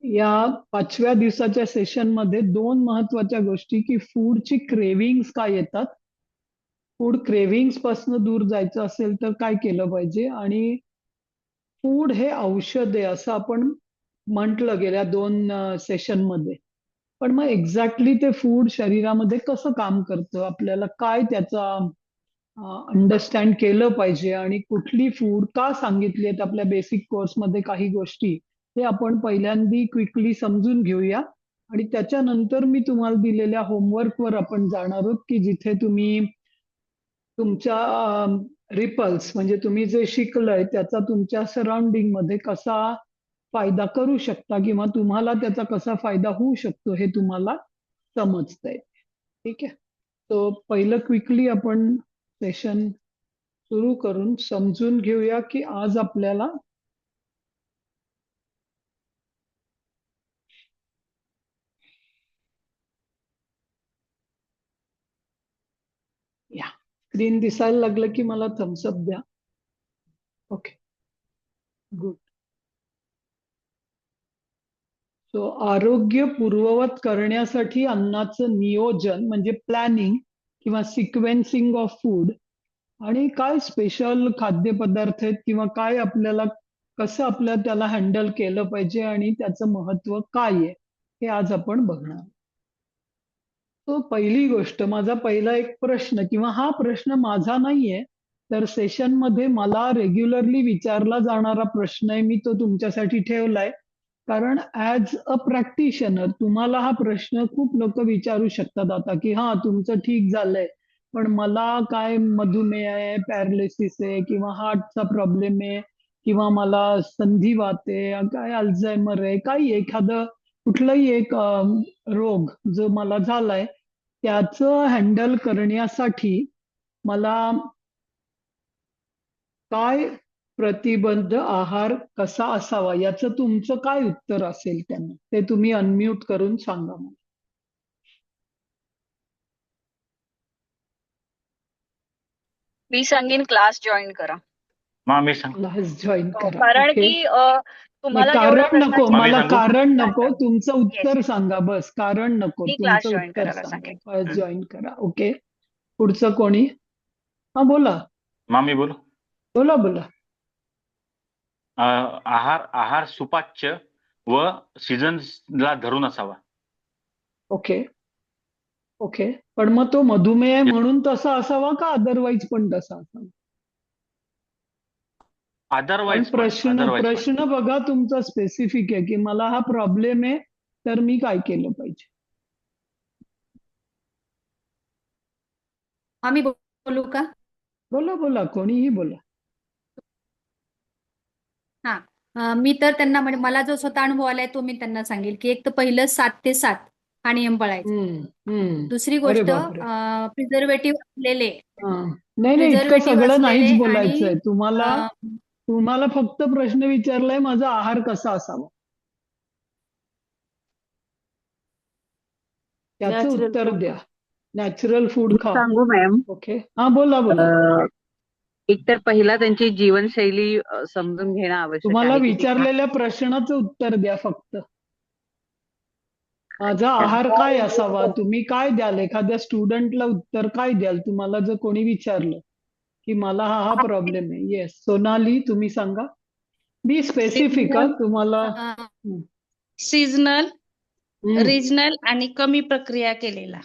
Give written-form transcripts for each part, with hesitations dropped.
या 5व्या दिवसाच्या सेशनमध्ये दोन महत्वाच्या गोष्टी की फूडची क्रेविंग्स काय येतात, फूड क्रेविंग्स पासून दूर जायचं असेल तर काय केलं पाहिजे, आणि फूड हे औषध आहे असं आपण म्हटलं गेल्या दोन सेशनमध्ये. पण मग एक्झॅक्टली ते फूड शरीरामध्ये कसं काम करतं, आपल्याला काय त्याचा अंडरस्टँड केलं पाहिजे, आणि कुठली फूड का सांगितली आहेत आपल्या बेसिक कोर्समध्ये काही गोष्टी, हे आपण पहिल्यांदी क्विकली समजून घेऊया. आणि त्याच्यानंतर मी तुम्हाला दिलेल्या होमवर्कवर आपण जाणार आहोत की जिथे तुम्ही तुमच्या रिपल्स म्हणजे तुम्ही जे शिकलंय त्याचा तुमच्या सराउंडिंग मध्ये कसा फायदा करू शकता, किंवा तुम्हाला त्याचा कसा फायदा होऊ शकतो हे तुम्हाला समजतंय. ठीक आहे. तो पहिलं क्विकली आपण सेशन सुरू करून समजून घेऊया की आज आपल्याला या स्क्रीन दिसायला लागलं की मला थम्सअप द्या. Okay, good. सो आरोग्य पूर्ववत करण्यासाठी अन्नाचं नियोजन म्हणजे प्लॅनिंग किंवा सिक्वेन्सिंग ऑफ फूड, आणि काय स्पेशल खाद्यपदार्थ आहेत किंवा काय आपल्याला कसं त्याला हँडल केलं पाहिजे आणि त्याचं महत्व काय आहे हे आज आपण बघणार. तो पहिली गोष्ट, माझा पहिला एक प्रश्न, किंवा हा प्रश्न माझा नाहीये, तर सेशनमध्ये मला रेग्युलरली विचारला जाणारा प्रश्न आहे, मी तो तुमच्यासाठी ठेवलाय. कारण ॲज अ प्रॅक्टिशनर तुम्हाला हा प्रश्न खूप लोक विचारू शकतात आता, की हा तुमचं ठीक झालंय, पण मला काय मधुमेह आहे, पॅरालिसिस आहे, किंवा हार्टचा प्रॉब्लेम आहे, किंवा मला संधिवात आहे, काय अल्झायमर आहे, काही एखादं कुठलाही एक रोग जो मला झालाय त्याचं हँडल करण्यासाठी मला काय प्रतिबंध आहार कसा असावा, याचं तुमचं काय उत्तर असेल त्यांना, ते तुम्ही अनम्यूट करून सांगा मला. मी सांगेन क्लास जॉईन करा. मी सांग क्लास जॉईन करा. कारण ओके. की तुम्हाला जेवढ्या कारण नको, प्रश्नांची मामी मला सांगू? कारण नको, तुमचं येस उत्तर सांगा बस. कारण नको, मी क्लास तुमचं जॉईन उत्तर करायला सांगा. सांगेन. क्लास जॉईन करा. ओके. पुढचं कोणी? हा बोला मामी बोल. बोला बोला. आहार सुपाच्य व सीझनला धरून असावा. Okay okay. पण मग तो मधुमेह आहे म्हणून तसा असावा का अदरवाईज पण तसा असावा? पण अदरवाईज प्रश्न बघा तुमचा स्पेसिफिक आहे की मला हा प्रॉब्लेम आहे, तर मी काय केलं पाहिजे. आम्ही बोलू का? बोला बोला, कोणीही बोला. हा, मी तर त्यांना म्हणजे मला जो स्वतः अनुभव आलाय तो मी त्यांना सांगेल की एक तर पहिलं 7 ते 7 हा नियम पाळायचा. दुसरी अरे गोष्ट बापरे. प्रिझर्वेटिव्ह असलेले नाही नाही, इतकं सगळं नाहीच बोलायचंय आणि तुम्हाला. तुम्हाला फक्त प्रश्न विचारलाय माझा आहार कसा असावा, त्याचं उत्तर द्या. नॅचरल फूड खा. सांगू मॅम. ओके, हा बोला बोला. एक तर पहिला त्यांची जीवनशैली समजून घेणं आवश्यक तुम्हाला आहे की ते विचारलेल्या प्रश्नाचं उत्तर द्या फक्त. माझा आहार काय असावा, तुम्ही काय द्याल एखाद्या स्टुडंटला, उत्तर काय द्याल तुम्हाला जर कोणी विचारलं की मला हा प्रॉब्लेम आहे. येस सोनाली, तुम्ही सांगा. Be specific. तुम्हाला सीझनल, रिजनल आणि कमी प्रक्रिया केलेला.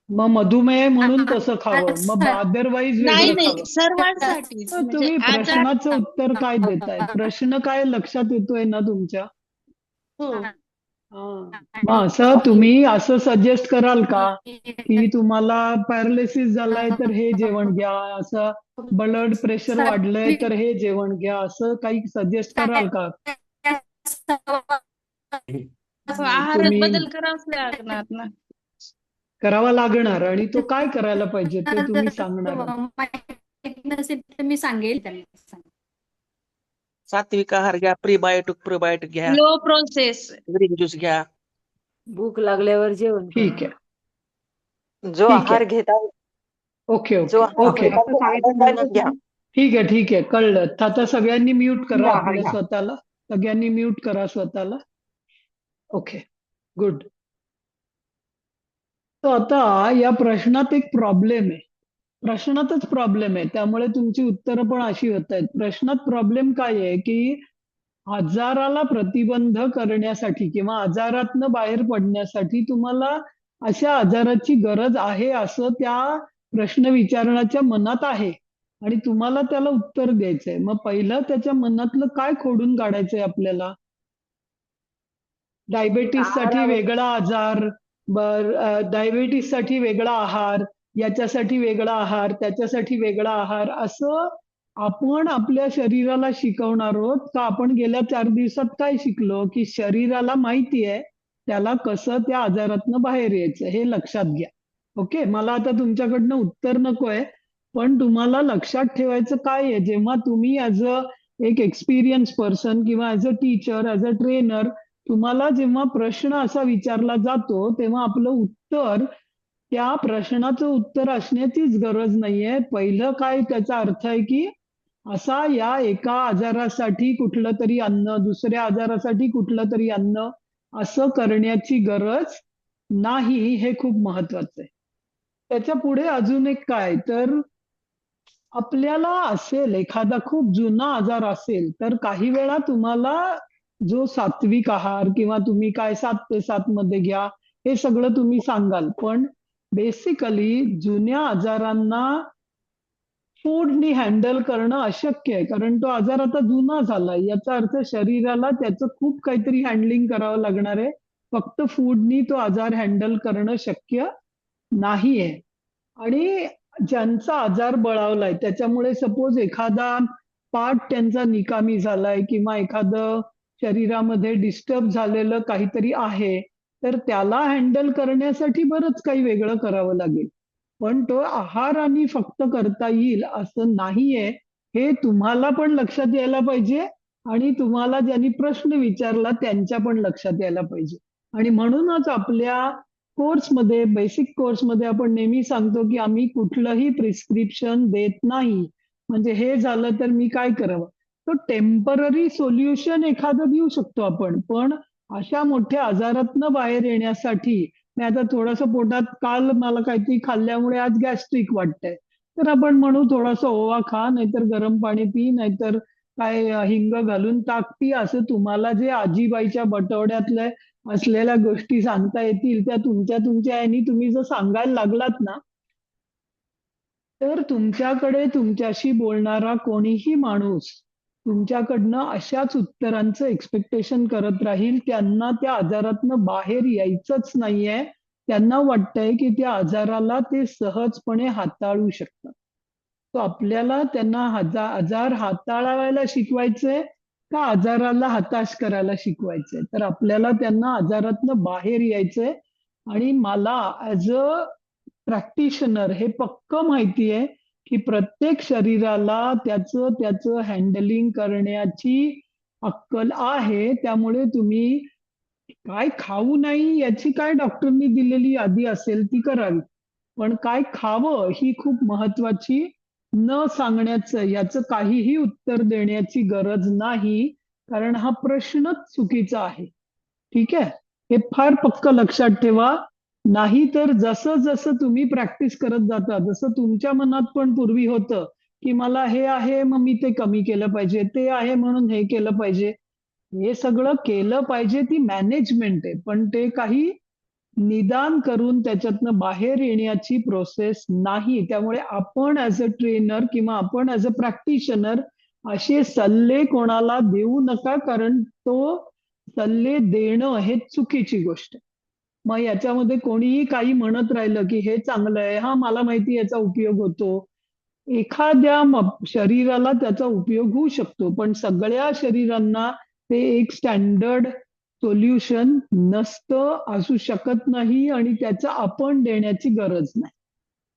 मग मधुमेह म्हणून तसं खावं, मग अदरवाईज नाही वेगळं नाही, खावं. सर्वांसाठी तुम्ही प्रश्नाचं उत्तर काय देताय, प्रश्न काय लक्षात येतोय ना तुमच्या. हो. मग असं तुम्ही असं सजेस्ट कराल का की तुम्हाला पॅरालिसिस झालाय तर हे जेवण घ्या, असं ब्लड प्रेशर वाढलंय तर हे जेवण घ्या, असं काही सजेस्ट कराल का? आहारात बदल करावाच लागणार ना. करावा लागणार, आणि तो काय करायला पाहिजे ते तुम्ही सांगणार. मी सांगेल त्यांना. सात्विक आहार घ्या, प्रीबायोटिक घ्या, लो प्रोसेस, ग्रीन ज्यूस घ्या. भूक लागल्यावर जेवण. ठीक आहे, जो ठीक आहार आहे. घेता ओके जो ओके आहार ओके. घेता तो आनंदाने घ्या. ठीक आहे कळलं. आता सगळ्यांनी म्यूट करा आहार आपल्या घ्या. स्वतःला. सगळ्यांनी म्यूट करा स्वतःला. Okay, good. तर आता या प्रश्नात एक प्रॉब्लेम आहे. प्रश्नातच प्रॉब्लेम आहे, त्यामुळे तुमची उत्तरं पण अशी होत आहेत. प्रश्नात प्रॉब्लेम काय आहे की आजाराला प्रतिबंध करण्यासाठी किंवा आजारातनं बाहेर पडण्यासाठी तुम्हाला अशा आजाराची गरज आहे असं त्या प्रश्न विचारणाच्या मनात आहे आणि तुम्हाला त्याला उत्तर द्यायचंय. मग पहिलं त्याच्या मनातलं काय खोडून काढायचंय आपल्याला? डायबेटीससाठी आहारावर वेगळा आजार, डायबेटीससाठी वेगळा आहार, याच्यासाठी वेगळा आहार, त्याच्यासाठी वेगळा आहार, असं आपण आपल्या शरीराला शिकवणार आहोत का? आपण गेल्या 4 दिवसात काय शिकलो की शरीराला माहिती आहे त्याला कसं त्या आजारातनं बाहेर यायचं, हे लक्षात घ्या. ओके, मला आता तुमच्याकडनं उत्तर नकोय, पण तुम्हाला लक्षात ठेवायचं काय आहे, जेव्हा तुम्ही ऍज अ एक एक्सपिरियन्स पर्सन किंवा as a teacher, as a trainer, तुम्हाला जेव्हा प्रश्न असा विचारला जातो तेव्हा आपलं उत्तर त्या प्रश्नाचं उत्तर असण्याचीच गरज नाहीये. पहिलं काय त्याचा अर्थ आहे की असा या एका आजारासाठी कुठलं तरी अन्न, दुसऱ्या आजारासाठी कुठलं तरी अन्न, असं करण्याची गरज नाही, हे खूप महत्वाचं आहे. त्याच्या पुढे अजून एक काय, तर आपल्याला असेल एखादा खूप जुना आजार असेल तर काही वेळा तुम्हाला जो सात्विक आहार किंवा तुम्ही काय 7 ते 7 मध्ये घ्या, हे सगळं तुम्ही सांगाल, पण बेसिकली जुन्या आजारांना फूडनी हँडल करणं अशक्य आहे, कारण तो आजार आता जुना झालाय. याचा अर्थ शरीराला त्याचं खूप काहीतरी हँडलिंग करावं लागणार आहे. फक्त फूडनी तो आजार हँडल करणं शक्य नाहीये. आणि ज्यांचा आजार बळावलाय त्याच्यामुळे सपोज एखादा पार्ट त्यांचा निकामी झालाय किंवा एखादं शरीरामध्ये डिस्टर्ब झालेलं काहीतरी आहे, तर त्याला हँडल करण्यासाठी बरंच काही वेगळं करावं लागेल. पण तो आहाराने फक्त करता येईल असं नाहीये, हे तुम्हाला पण लक्षात यायला पाहिजे आणि तुम्हाला ज्यांनी प्रश्न विचारला त्यांच्या पण लक्षात यायला पाहिजे. आणि म्हणूनच आपल्या कोर्समध्ये, बेसिक कोर्समध्ये आपण नेहमी सांगतो की आम्ही कुठलंही प्रिस्क्रिप्शन देत नाही. म्हणजे हे झालं तर मी काय करावं? तो टेम्पररी सोल्युशन एखादं देऊ शकतो आपण, पण अशा मोठ्या आजारातनं बाहेर येण्यासाठी मी आता थोडंसं पोटात, काल मला काहीतरी खाल्ल्यामुळे आज गॅस्ट्रिक वाटतंय, तर आपण म्हणू थोडासा ओवा खा, नाहीतर गरम पाणी पी, नाहीतर काय हिंग घालून ताक पी, असं तुम्हाला जे आजीबाईच्या बटवड्यातल्या असलेल्या गोष्टी सांगता येतील त्या तुमच्या ह्यानी तुम्ही जर सांगायला लागलात ना, तर तुमच्याकडे तुमच्याशी बोलणारा कोणीही माणूस तुमच्याकडनं अशाच उत्तरांचं एक्सपेक्टेशन करत राहील. त्यांना त्या आजारातनं बाहेर यायचंच नाहीये. त्यांना वाटतंय की त्या आजाराला ते सहजपणे हाताळू शकतात. तो आपल्याला त्यांना आजार हाताळायला शिकवायचंय का आजाराला हताश करायला शिकवायचंय? तर आपल्याला त्यांना आजारातनं बाहेर यायचंय. आणि मला ऍज अ प्रॅक्टिशनर हे पक्कं माहिती आहे की प्रत्येक शरीराला त्याचं त्याचं हँडलिंग करण्याची अक्कल आहे. त्यामुळे तुम्ही काय खाऊ नाही याची काय डॉक्टरनी दिलेली यादी असेल ती करावी, पण काय खावं ही खूप महत्वाची, न सांगण्याचं, याचं काहीही उत्तर देण्याची गरज नाही, कारण हा प्रश्नच चुकीचा आहे. ठीक आहे, हे फार पक्क लक्षात ठेवा. नाही तर जसं जसं तुम्ही प्रॅक्टिस करत जाता, जसं तुमच्या मनात पण पूर्वी होतं की मला हे आहे मग मी ते कमी केलं पाहिजे, ते आहे म्हणून हे केलं पाहिजे, हे सगळं केलं पाहिजे, ती मॅनेजमेंट आहे, पण ते काही निदान करून त्याच्यातनं बाहेर येण्याची प्रोसेस नाही. त्यामुळे आपण ऍज अ ट्रेनर किंवा आपण ऍज अ प्रॅक्टिशनर असे सल्ले कोणाला देऊ नका, कारण तो सल्ले देणं हे चुकीची गोष्ट आहे. मग याच्यामध्ये कोणीही काही म्हणत राहिलं की हे चांगलं आहे, हा मला माहिती याचा उपयोग होतो, एखाद्या शरीराला त्याचा उपयोग होऊ शकतो, पण सगळ्या शरीरांना ते एक स्टँडर्ड सोल्युशन नसतं, असू शकत नाही आणि त्याचं आपण देण्याची गरज नाही.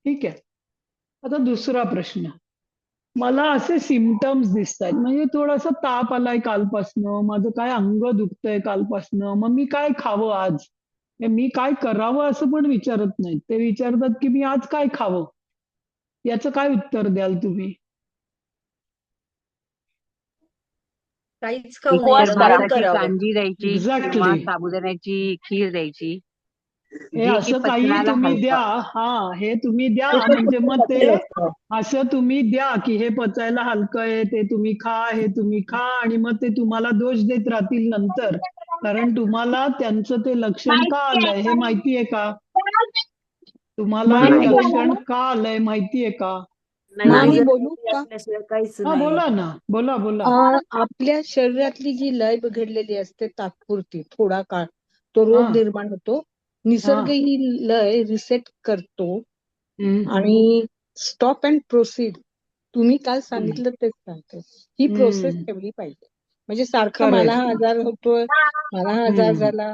ठीक आहे, आता दुसरा प्रश्न. मला असे सिम्पटम्स दिसतात, म्हणजे थोडासा ताप आलाय कालपासनं, माझं काय अंग दुखतंय कालपासनं, मग मी काय खावं आज? मी काय करावं असं पण विचारत नाहीत, ते विचारतात की मी आज काय खावं? याचं काय उत्तर द्याल तुम्ही? काहीच खाऊ एक नये, उपवास तर करा. आराम भाताची करावं. कांजी द्यायची किंवा एक्झॅक्टली. साबुदाण्याची खीर द्यायची, हे जे की असं काही पचनाला तुम्ही द्या. हलकं. हे तुम्ही द्या, म्हणजे मग ते असं तुम्ही द्या की हे पचायला हलकं आहे, ते तुम्ही खा, हे तुम्ही खा, आणि मग ते तुम्हाला दोष देत राहतील नंतर. कारण तुम्हाला त्यांचं ते लक्षण का आलंय हे माहितीये का? तुम्हाला मामी हे बोलू लक्षण का? का आलंय माहितीये का? नाही मामी रिझल्ट बोलू का? आपल्याशिवाय काहीच हा, नाही. बोला ना, बोला बोला. आपल्या शरीरातली जी लय बिघडलेली असते तात्पुरती थोडा काळ तो हा रोग निर्माण होतो. निसर्ग हा ही लय रिसेट करतो हम्म, आणि स्टॉप अँड प्रोसीड. तुम्ही काल हम्म, सांगितलं तेच सांगते. ही प्रोसेस ठेवली पाहिजे. म्हणजे सारखं मला करेक्ट. हा आजार होतोय, मला हा आजार झाला.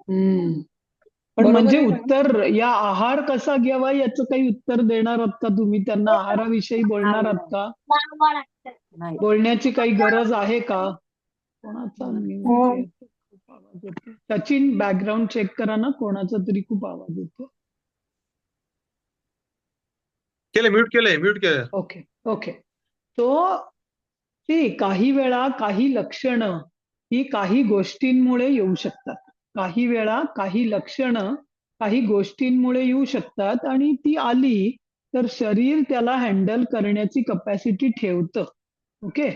पण बरोबर म्हणजे आहे ना? उत्तर या आहार कसा घ्यावा याचं काही उत्तर देणार आहात का तुम्ही? त्यांना आहाराविषयी बोलणार नाही आहात का? नाही. बोलण्याची काही गरज आहे का? कोणाचा नाही. म्यूट आहे? खूप आवाज येतो. सचिन, बॅकग्राऊंड चेक करा ना, कोणाचा तरी खूप आवाज येतो. म्यूट केलंय. Okay okay. तो ती काही वेळा काही लक्षणं ही काही गोष्टींमुळे येऊ शकतात. काही वेळा काही लक्षणं काही गोष्टींमुळे येऊ शकतात, आणि ती आली तर शरीर त्याला हँडल करण्याची कपॅसिटी ठेवतं. ओके,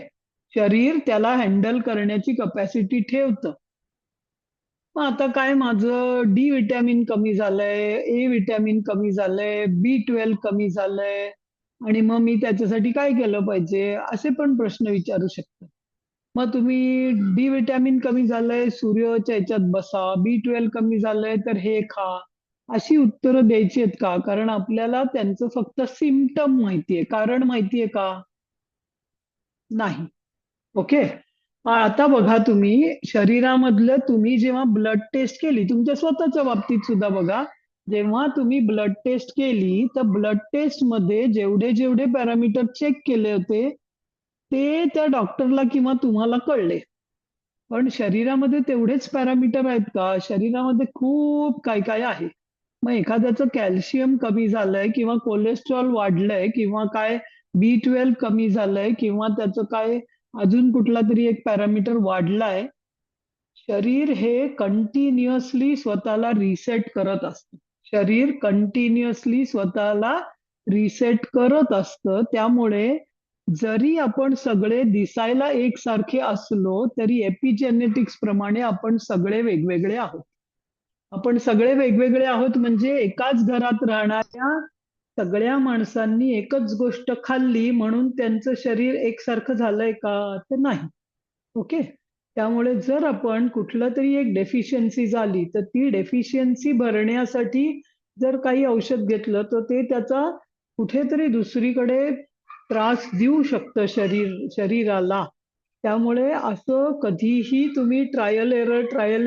शरीर त्याला हँडल करण्याची कपॅसिटी ठेवतं. मग आता काय, माझं डी विटॅमिन कमी झालंय, ए विटॅमिन कमी झालंय, B12 कमी झालंय, आणि मग मी त्याच्यासाठी काय केलं पाहिजे, असे पण प्रश्न विचारू शकता. मग तुम्ही डी विटॅमिन कमी झालंय, सूर्याच्या ह्याच्यात बसा, B12 कमी झालंय तर हे खा, अशी उत्तरं द्यायची आहेत का? कारण आपल्याला त्यांचं फक्त सिम्पटम माहितीये, कारण माहितीये का? नाही. ओके. आता बघा, तुम्ही शरीरामधलं तुम्ही जेव्हा ब्लड टेस्ट केली, तुमच्या स्वतःच्या बाबतीत सुद्धा बघा, जेव्हा तुम्ही ब्लड टेस्ट केली तर ब्लड टेस्ट मध्ये जेवढे जेवढे पॅरामीटर चेक केले होते ते त्या डॉक्टरला किंवा तुम्हाला कळले. पण शरीरामध्ये तेवढेच पॅरामीटर आहेत का? शरीरामध्ये खूप काय काय आहे. मग एखाद्याचं कॅल्शियम कमी झालंय किंवा कोलेस्ट्रॉल वाढलंय किंवा काय B12 कमी झालंय किंवा त्याचं काय अजून कुठला तरी एक पॅरामीटर वाढलाय. शरीर हे कंटिन्युअसली स्वतःला रिसेट करत असतं. शरीर कंटिन्युअसली स्वतःला रिसेट करत असतं. त्यामुळे जरी आपण सगळे दिसायला एकसारखे असलो तरी एपिजेनेटिक्स प्रमाणे आपण सगळे वेगवेगळे आहोत. आपण सगळे वेगवेगळे आहोत म्हणजे एकाच घरात राहणाऱ्या सगळ्या माणसांनी एकच गोष्ट खाल्ली म्हणून त्यांचं शरीर एकसारखं झालंय का? तर नाही. ओके. त्यामुळे जर आपण कुठलं तरी एक डेफिशियन्सी झाली तर ती डेफिशियन्सी भरण्यासाठी जर काही औषध घेतलं तर ते त्याचा कुठेतरी दुसरीकडे त्रास देऊ शकतं शरीराला. त्यामुळे असं कधीही तुम्ही ट्रायल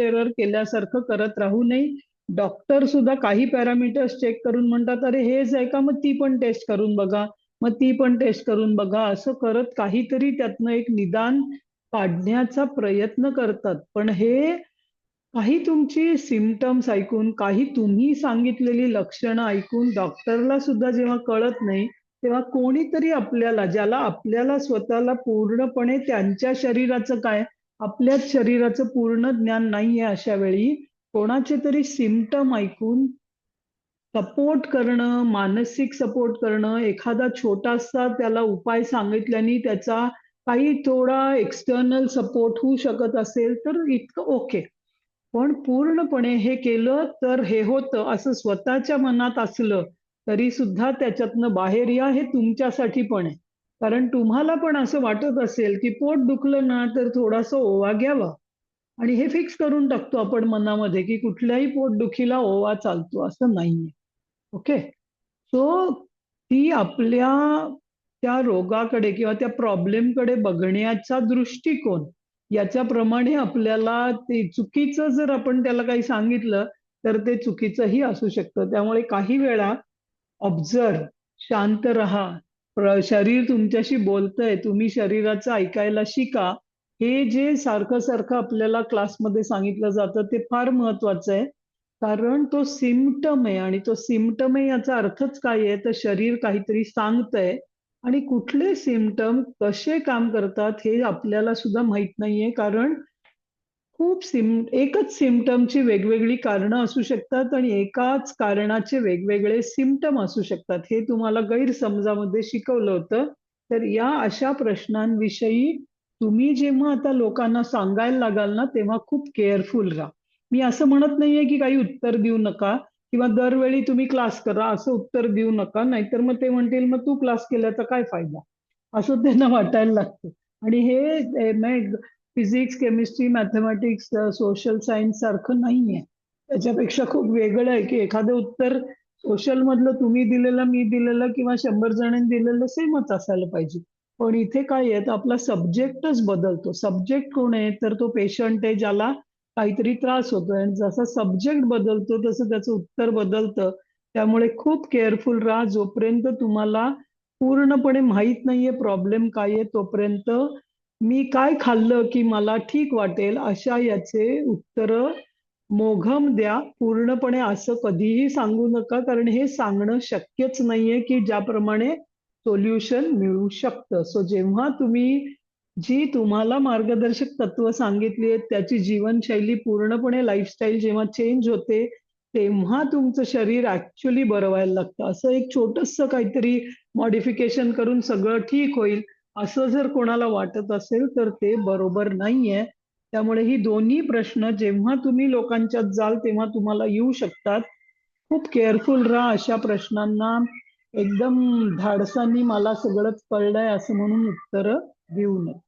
एरर केल्यासारखं करत राहू नये. डॉक्टर सुद्धा काही पॅरामीटर्स चेक करून म्हणतात, अरे हेच आहे का, मग ती पण टेस्ट करून बघा, मग ती पण टेस्ट करून बघा, असं करत काहीतरी त्यातनं एक निदान काढण्याचा प्रयत्न करतात. पण हे काही तुमची सिम्पटम्स ऐकून, काही तुम्ही सांगितलेली लक्षणं ऐकून डॉक्टरला सुद्धा जेव्हा कळत नाही, तेव्हा कोणीतरी आपल्याला, ज्याला आपल्याला स्वतःला पूर्णपणे त्यांच्या शरीराचं काय, आपल्याच शरीराचं पूर्ण ज्ञान नाहीये, अशा वेळी कोणाचे तरी सिम्पटम ऐकून सपोर्ट करणं, मानसिक सपोर्ट करणं, एखादा छोटासा त्याला उपाय सांगितल्याने त्याचा काही थोडा एक्सटर्नल सपोर्ट होऊ शकत असेल तर इतकं ओके. पण पूर्णपणे हे केलं तर हे होतं असं स्वतःच्या मनात असलं तरी सुद्धा त्याच्यातनं बाहेर या, हे तुमच्यासाठी पण आहे. कारण तुम्हाला पण असं वाटत असेल की पोट दुखलं ना तर थोडासा ओवा घ्यावा, आणि हे फिक्स करून टाकतो आपण मनामध्ये की कुठल्याही पोटदुखीला ओवा चालतो, असं नाहीये. ओके. सो ती आपल्या त्या रोगाकडे किंवा त्या प्रॉब्लेमकडे बघण्याचा दृष्टिकोन याच्याप्रमाणे आपल्याला ते चुकीचं जर आपण त्याला काही सांगितलं तर ते चुकीचंही असू शकतं. त्यामुळे काही वेळा ऑब्झर्व, शांत राहा, शरीर तुमच्याशी बोलतंय, तुम्ही शरीराचं ऐकायला शिका. हे जे सारखं सारखं आपल्याला क्लासमध्ये सांगितलं जातं ते फार महत्वाचं आहे. कारण तो सिम्पटम आहे, आणि तो सिम्पटम आहे याचा अर्थच काय आहे, तर शरीर काहीतरी सांगतंय आणि कुठले सिम्पटम कसे काम करतात हे आपल्याला सुद्धा माहित नाहीये, कारण एकच सिम्पटमची वेगवेगळी कारणं असू शकतात आणि एकाच कारणाचे वेगवेगळे सिम्पटम असू शकतात. हे तुम्हाला गैरसमजामध्ये शिकवलं होतं. तर या अशा प्रश्नांविषयी तुम्ही जेव्हा आता लोकांना सांगायला लागाल ना, तेव्हा खूप केअरफुल राहा. मी असं म्हणत नाहीये की काही उत्तर देऊ नका किंवा दरवेळी तुम्ही क्लास करा असं उत्तर देऊ नका, नाहीतर मग ते म्हणतील मग तू क्लास केल्याचा काय फायदा, असं त्यांना वाटायला लागतं. आणि हे physics, chemistry, mathematics, social science सारखं नाहीये. त्याच्यापेक्षा खूप वेगळं आहे की एखादं उत्तर सोशल मधलं तुम्ही दिलेलं, मी दिलेलं किंवा 100 जणांनी दिलेलं सेमच असायला पाहिजे. पण इथे काय आहे, तर आपला सब्जेक्टच बदलतो. सब्जेक्ट कोण आहे, तर तो पेशंट आहे ज्याला काहीतरी त्रास होतोय, आणि जसा सब्जेक्ट बदलतो तसं त्याचं उत्तर बदलतं. त्यामुळे खूप केअरफुल राहा. जोपर्यंत तुम्हाला पूर्णपणे माहित नाहीये प्रॉब्लेम काय आहे, तोपर्यंत मी काय खाल्लं की मला ठीक वाटेल अशा याचे उत्तर मोघम द्या. पूर्णपणे असं कधीही सांगू नका, कारण हे सांगणं शक्यच नाहीये की ज्याप्रमाणे सोल्युशन मिळू शकतं. सो जेव्हा तुम्ही जी तुम्हाला मार्गदर्शक तत्व सांगितली आहेत त्याची जीवनशैली पूर्णपणे लाईफस्टाईल जेव्हा चेंज होते, तेव्हा तुमचं शरीर ऍक्च्युली बरं व्हायला लागतं. असं एक छोटंसं काहीतरी मॉडिफिकेशन करून सगळं ठीक होईल असं जर कोणाला वाटत असेल तर ते बरोबर नाहीये. त्यामुळे ही दोन्ही प्रश्न जेव्हा तुम्ही लोकांच्यात जाल तेव्हा तुम्हाला येऊ शकतात. खूप केअरफुल राहा अशा प्रश्नांना. एकदम धाडसानी मला सगळंच कळलंय असं म्हणून उत्तरं देऊ नये.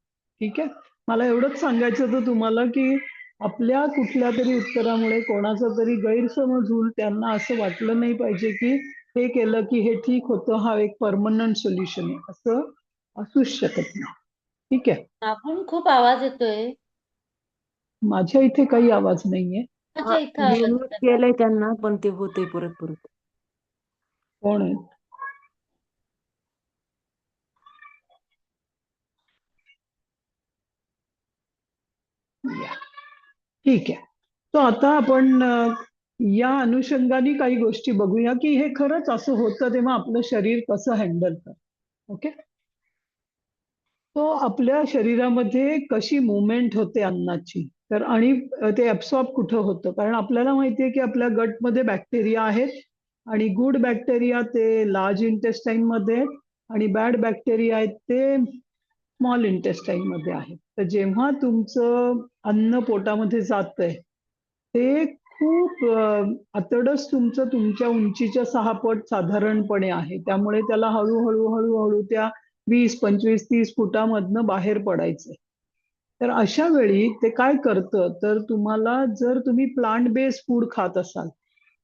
ठीक आहे. मला एवढंच सांगायचं होतं तुम्हाला की आपल्या कुठल्या तरी उत्तरामुळे कोणाचा तरी गैरसमज होईल. त्यांना असं वाटलं नाही पाहिजे की हे केलं की हे ठीक होतं, हा एक परमनंट सोल्युशन आहे, असं असूच शकत नाही. ठीक आहे. आपण खूप आवाज येतोय. माझ्या इथे काही आवाज नाहीये. माझ्या इथं आवाज म्यूट येतोय. केलंय त्यांना, पण ते होते परत परत. कोण आहे? ठीक आहे. तो आता आपण या अनुषंगाने काही गोष्टी बघूया की हे खरंच असं होतं तेव्हा आपलं शरीर कसं हँडल करतं. ओके. तो आपल्या शरीरामध्ये कशी मुवमेंट होते अन्नाची, तर आणि ते ऍब्सॉर्ब कुठं होतं, कारण आपल्याला माहितीये की आपल्या गटमध्ये बॅक्टेरिया आहेत आणि गुड बॅक्टेरिया ते लार्ज इंटेस्टाईन मध्ये आहेत आणि बॅड बॅक्टेरिया आहेत ते स्मॉल इंटेस्टाईन मध्ये आहेत. तर जेव्हा तुमचं अन्न पोटामध्ये जातंय ते खूप आतडच तुमचं तुमच्या उंचीच्या 6 पट साधारणपणे आहे. त्यामुळे त्याला हळूहळू हळूहळू त्या 20, 25, 30 फुटामधनं बाहेर पडायचंय. तर अशा वेळी ते काय करतं, तर तुम्हाला जर तुम्ही प्लांट बेस्ड फूड खात असाल,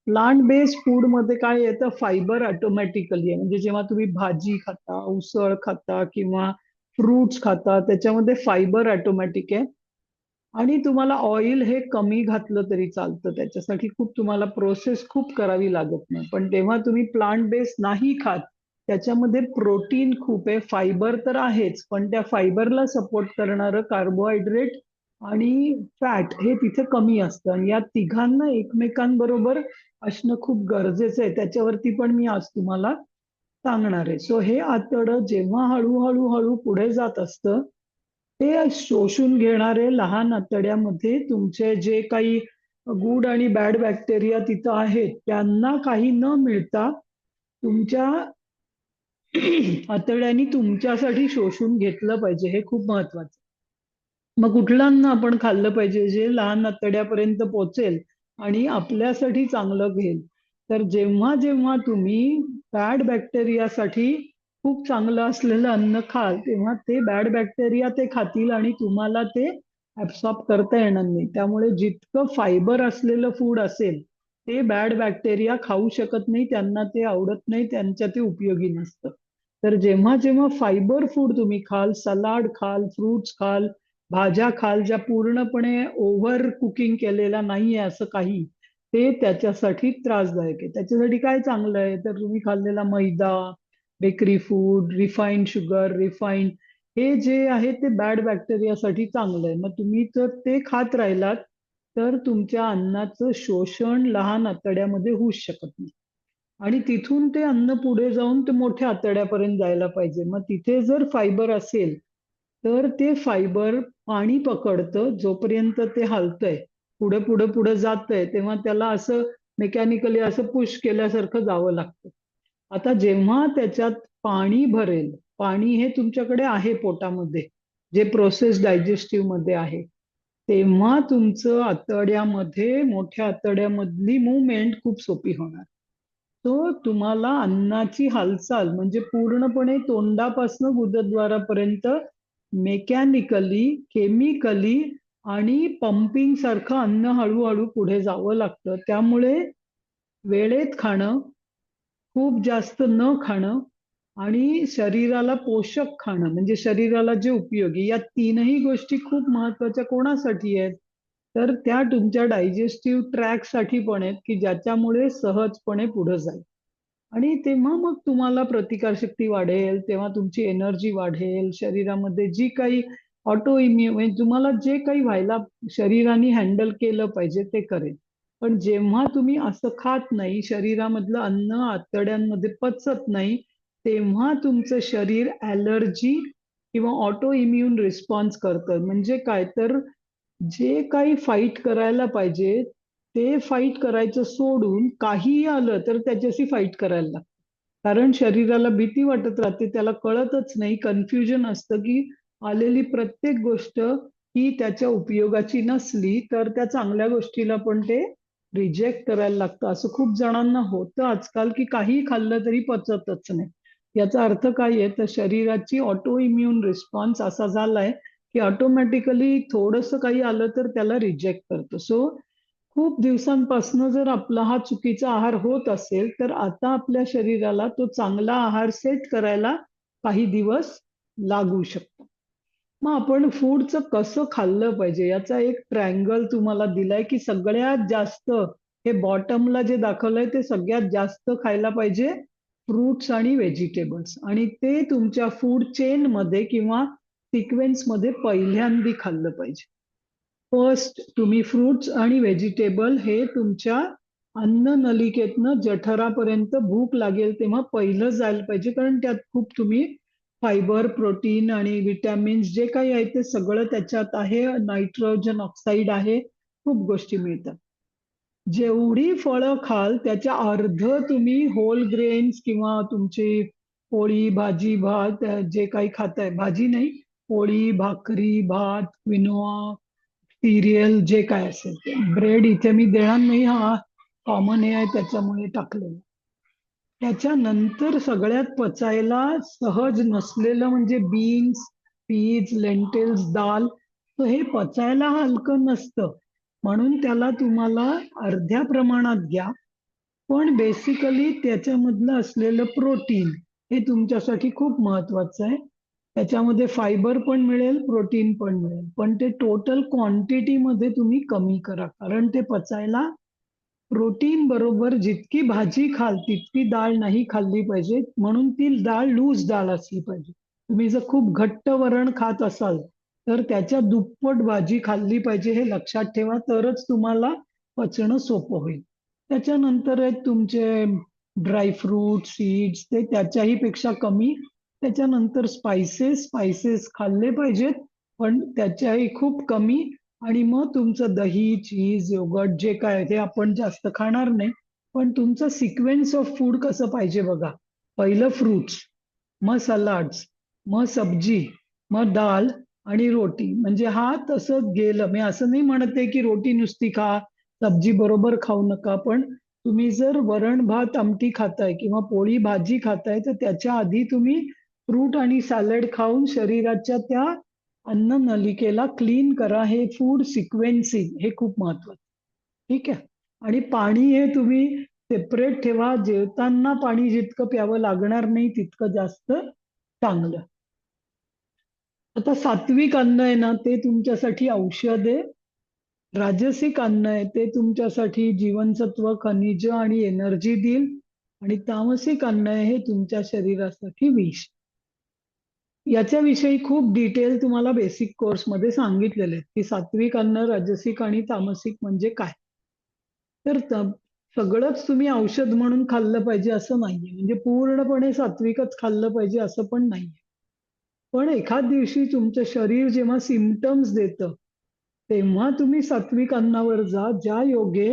प्लांट बेस्ड फूड मध्ये काय येतं, फायबर ऑटोमॅटिकली आहे. म्हणजे जेव्हा तुम्ही भाजी खाता, उसळ खाता किंवा फ्रुट्स खाता, त्याच्यामध्ये फायबर ऑटोमॅटिक आहे. आणि तुम्हाला ऑइल हे कमी घातलं तरी चालतं. त्याच्यासाठी तुम्हाला प्रोसेस खूप करावी लागत नाही. पण तेव्हा तुम्ही प्लांट बेस्ड नाही खात, त्याच्यामध्ये प्रोटीन खूप आहे, फायबर तर आहेच, पण त्या फायबरला सपोर्ट करणारं कार्बोहायड्रेट आणि फॅट हे तिथे कमी असतं. आणि या तिघांना एकमेकांबरोबर असणं खूप गरजेचं आहे. त्याच्यावरती पण मी आज तुम्हाला सांगणार आहे. सो हे आतडं जेव्हा हळूहळू हळू पुढे जात असतं, ते शोषून घेणारे लहान आतड्यामध्ये तुमचे जे काही गुड आणि बॅड बॅक्टेरिया तिथं आहेत त्यांना काही न मिळता तुमच्या आतड्यांनी तुमच्यासाठी शोषून घेतलं पाहिजे. हे खूप महत्वाचं. मग कुठलं अन्न आपण खाल्लं पाहिजे जे लहान आतड्यापर्यंत पोहोचेल आणि आपल्यासाठी चांगलं घेईल. तर जेव्हा जेव्हा तुम्ही बॅड बॅक्टेरियासाठी खूप चांगलं असलेलं अन्न खाल तेव्हा ते बॅड बॅक्टेरिया ते खातील आणि तुम्हाला ते ऍब्सॉर्ब करता येणार नाही. त्यामुळे जितकं फायबर असलेलं फूड असेल ते बॅड बॅक्टेरिया खाऊ शकत नाही, त्यांना ते आवडत नाही, त्यांच्या ते उपयोगी नसतं. तर जेव्हा जेव्हा फायबर फूड तुम्ही खाल, सलाड खाल, फ्रुट्स खाल, भाज्या खाल ज्या पूर्णपणे ओव्हर कुकिंग केलेल्या नाहीये असं काही, ते त्याच्यासाठी त्रासदायक आहे. त्याच्यासाठी काय चांगलं आहे, तर तुम्ही खाल्लेला मैदा, bakery food, refined sugar, refined हे जे आहे ते बॅड बॅक्टेरियासाठी चांगलं आहे. मग तुम्ही जर ते खात राहिलात तर तुमच्या अन्नाचं शोषण लहान आतड्यामध्ये होऊच शकत नाही. आणि तिथून ते अन्न पुढे जाऊन ते मोठ्या आतड्यापर्यंत जायला पाहिजे. मग तिथे जर फायबर असेल तर ते फायबर पाणी पकडतं. जोपर्यंत ते हलतंय, पुढे पुढे पुढे जातंय, तेव्हा त्याला असं मेकॅनिकली असं पुश केल्यासारखं जावं लागतं. आता जेव्हा त्याच्यात पाणी भरेल, पाणी हे तुमच्याकडे आहे पोटामध्ये, जे प्रोसेस डायजेस्टिव्ह मध्ये आहे, तेव्हा तुमचं आतड्यामध्ये, मोठ्या आतड्यामधली मुवमेंट खूप सोपी होणार. तो तुम्हाला अन्नाची हालचाल म्हणजे पूर्णपणे तोंडापासून गुदद्वारापर्यंत मेकॅनिकली, केमिकली आणि पंपिंग सारखं अन्न हळूहळू पुढे जावं लागतं. त्यामुळे वेळेत खाणं, खूप जास्त न खाणं आणि शरीराला पोषक खाणं म्हणजे शरीराला जे उपयोगी, या तीनही गोष्टी खूप महत्वाच्या कोणासाठी आहेत? तर त्या तुमच्या डायजेस्टिव्ह ट्रॅकसाठी पण आहेत, की ज्याच्यामुळे सहजपणे पुढे जाईल. आणि तेव्हा मग तुम्हाला प्रतिकारशक्ती वाढेल, तेव्हा तुमची एनर्जी वाढेल, शरीरामध्ये जी काही ऑटो इम्युन म्हणजे तुम्हाला जे काही व्हायला शरीराने हँडल केलं पाहिजे ते करेल. पण जेव्हा तुम्ही असं खात नाही, शरीरामधलं अन्न आतड्यांमध्ये पचत नाही, तेव्हा तुमचं शरीर ॲलर्जी किंवा ऑटो इम्युन रिस्पॉन्स करतं. म्हणजे काय तर जे काही फाईट करायला पाहिजे ते फाईट करायचं सोडून काहीही आलं तर त्याच्याशी फाईट करायला लागतं. कारण शरीराला भीती वाटत राहते, त्याला कळतच नाही, कन्फ्युजन असतं की आलेली प्रत्येक गोष्ट ही त्याच्या उपयोगाची नसली तर त्या चांगल्या गोष्टीला पण ते रिजेक्ट करायला लागतं. असं खूप जणांना होतं आजकाल की काही खाल्लं तरी पचतच नाही. याचा अर्थ काय आहे? तर शरीराची ऑटो इम्युन रिस्पॉन्स असा झालाय की ऑटोमॅटिकली थोडंसं काही आलं तर त्याला रिजेक्ट करतो. सो खूप दिवसांपासून जर आपला हा चुकीचा आहार होत असेल तर आता आपल्या शरीराला तो चांगला आहार सेट करायला काही दिवस लागू शकतो. मग आपण फूडचं कसं खाल्लं पाहिजे याचा एक ट्रायंगल तुम्हाला दिलाय की सगळ्यात जास्त हे बॉटमला जे दाखवलंय ते सगळ्यात जास्त खायला पाहिजे फ्रुट्स आणि व्हेजिटेबल्स, आणि ते तुमच्या फूड चेन मध्ये किंवा सिक्वेन्स मध्ये पहिल्यांदी खाल्लं पाहिजे. फर्स्ट तुम्ही फ्रुट्स आणि व्हेजिटेबल हे तुमच्या अन्न नलिकेतनं जठरापर्यंत भूक लागेल तेव्हा पहिलं जायला पाहिजे, कारण त्यात खूप तुम्ही फायबर, प्रोटीन आणि विटॅमिन्स जे काही आहे ते सगळं त्याच्यात आहे, नायट्रोजन ऑक्साईड आहे, खूप गोष्टी मिळतात. जेवढी फळं खाल त्याच्या अर्ध तुम्ही होल ग्रेन्स किंवा तुमची पोळी, भाजी, भात जे काही खाताय, भाजी नाही, पोळी, भाकरी, भात, क्विनोआ, सिरियल जे काय असेल ते. ब्रेड इथे मी देणार नाही, हा कॉमन हे आहे त्याच्यामुळे टाकलेलं. त्याच्यानंतर सगळ्यात पचायला सहज नसलेलं म्हणजे बीन्स, पीज, लेंटेल्स, दाल. तर हे पचायला हलकं नसतं, म्हणून त्याला तुम्हाला अर्ध्या प्रमाणात घ्या. पण बेसिकली त्याच्यामधलं असलेलं प्रोटीन हे तुमच्यासाठी खूप महत्वाचं आहे. त्याच्यामध्ये फायबर पण मिळेल, प्रोटीन पण मिळेल, पण ते टोटल क्वांटिटीमध्ये तुम्ही कमी करा, कारण ते पचायला प्रोटीन बरोबर जितकी भाजी खाल तितकी डाळ नाही खाल्ली पाहिजे, म्हणून ती डाळ लूज डाळ असली पाहिजे. तुम्ही जर खूप घट्ट वरण खात असाल तर त्याच्या दुप्पट भाजी खाल्ली पाहिजे, हे लक्षात ठेवा, तरच तुम्हाला पचणं सोपं होईल. त्याच्यानंतर आहेत तुमचे ड्रायफ्रूट, सीड्स, ते त्याच्याही पेक्षा कमी. त्याच्यानंतर स्पायसेस खाल्ले पाहिजेत, पण त्याच्याही खूप कमी. आणि मग तुमचं दही, चीज, योगर्ट जे काय आहे ते आपण जास्त खाणार नाही, पण तुमचं सिक्वेन्स ऑफ फूड कसं पाहिजे बघा. पहिलं फ्रुट्स, मग सलाड्स, मग सब्जी, मग दाल आणि रोटी. म्हणजे हा तसं गेलं. मी असं नाही म्हणते की रोटी नुसती खा, सब्जी बरोबर खाऊ नका, पण तुम्ही जर वरण भात आमटी खाताय किंवा पोळी भाजी खाताय तर त्याच्या आधी तुम्ही फ्रूट आणि सॅलड खाऊन शरीराच्या त्या अन्न नलिकेला क्लीन करा. हे फूड सिक्वेन्सिंग हे खूप महत्वाचं. ठीक आहे. आणि पाणी हे तुम्ही सेपरेट ठेवा. जेवताना पाणी जितकं प्यावं लागणार नाही तितकं जास्त चांगलं. आता सात्विक अन्न आहे ना ते तुमच्यासाठी औषध आहे. राजसिक अन्न आहे ते तुमच्यासाठी जीवनसत्व, खनिज आणि एनर्जी देईल. आणि तामसिक अन्न आहे हे तुमच्या शरीरासाठी विष. याच्याविषयी खूप डिटेल तुम्हाला बेसिक कोर्समध्ये सांगितलेले आहे की सात्विक अन्न, राजसिक आणि तामसिक म्हणजे काय. तर सगळंच तुम्ही औषध म्हणून खाल्लं पाहिजे असं नाहीये. म्हणजे पूर्णपणे सात्विकच खाल्लं पाहिजे असं पण नाहीये. पण एखाद दिवशी तुमचं शरीर जेव्हा सिम्पटम्स देतं तेव्हा तुम्ही सात्विक अन्नावर जा, ज्या योगे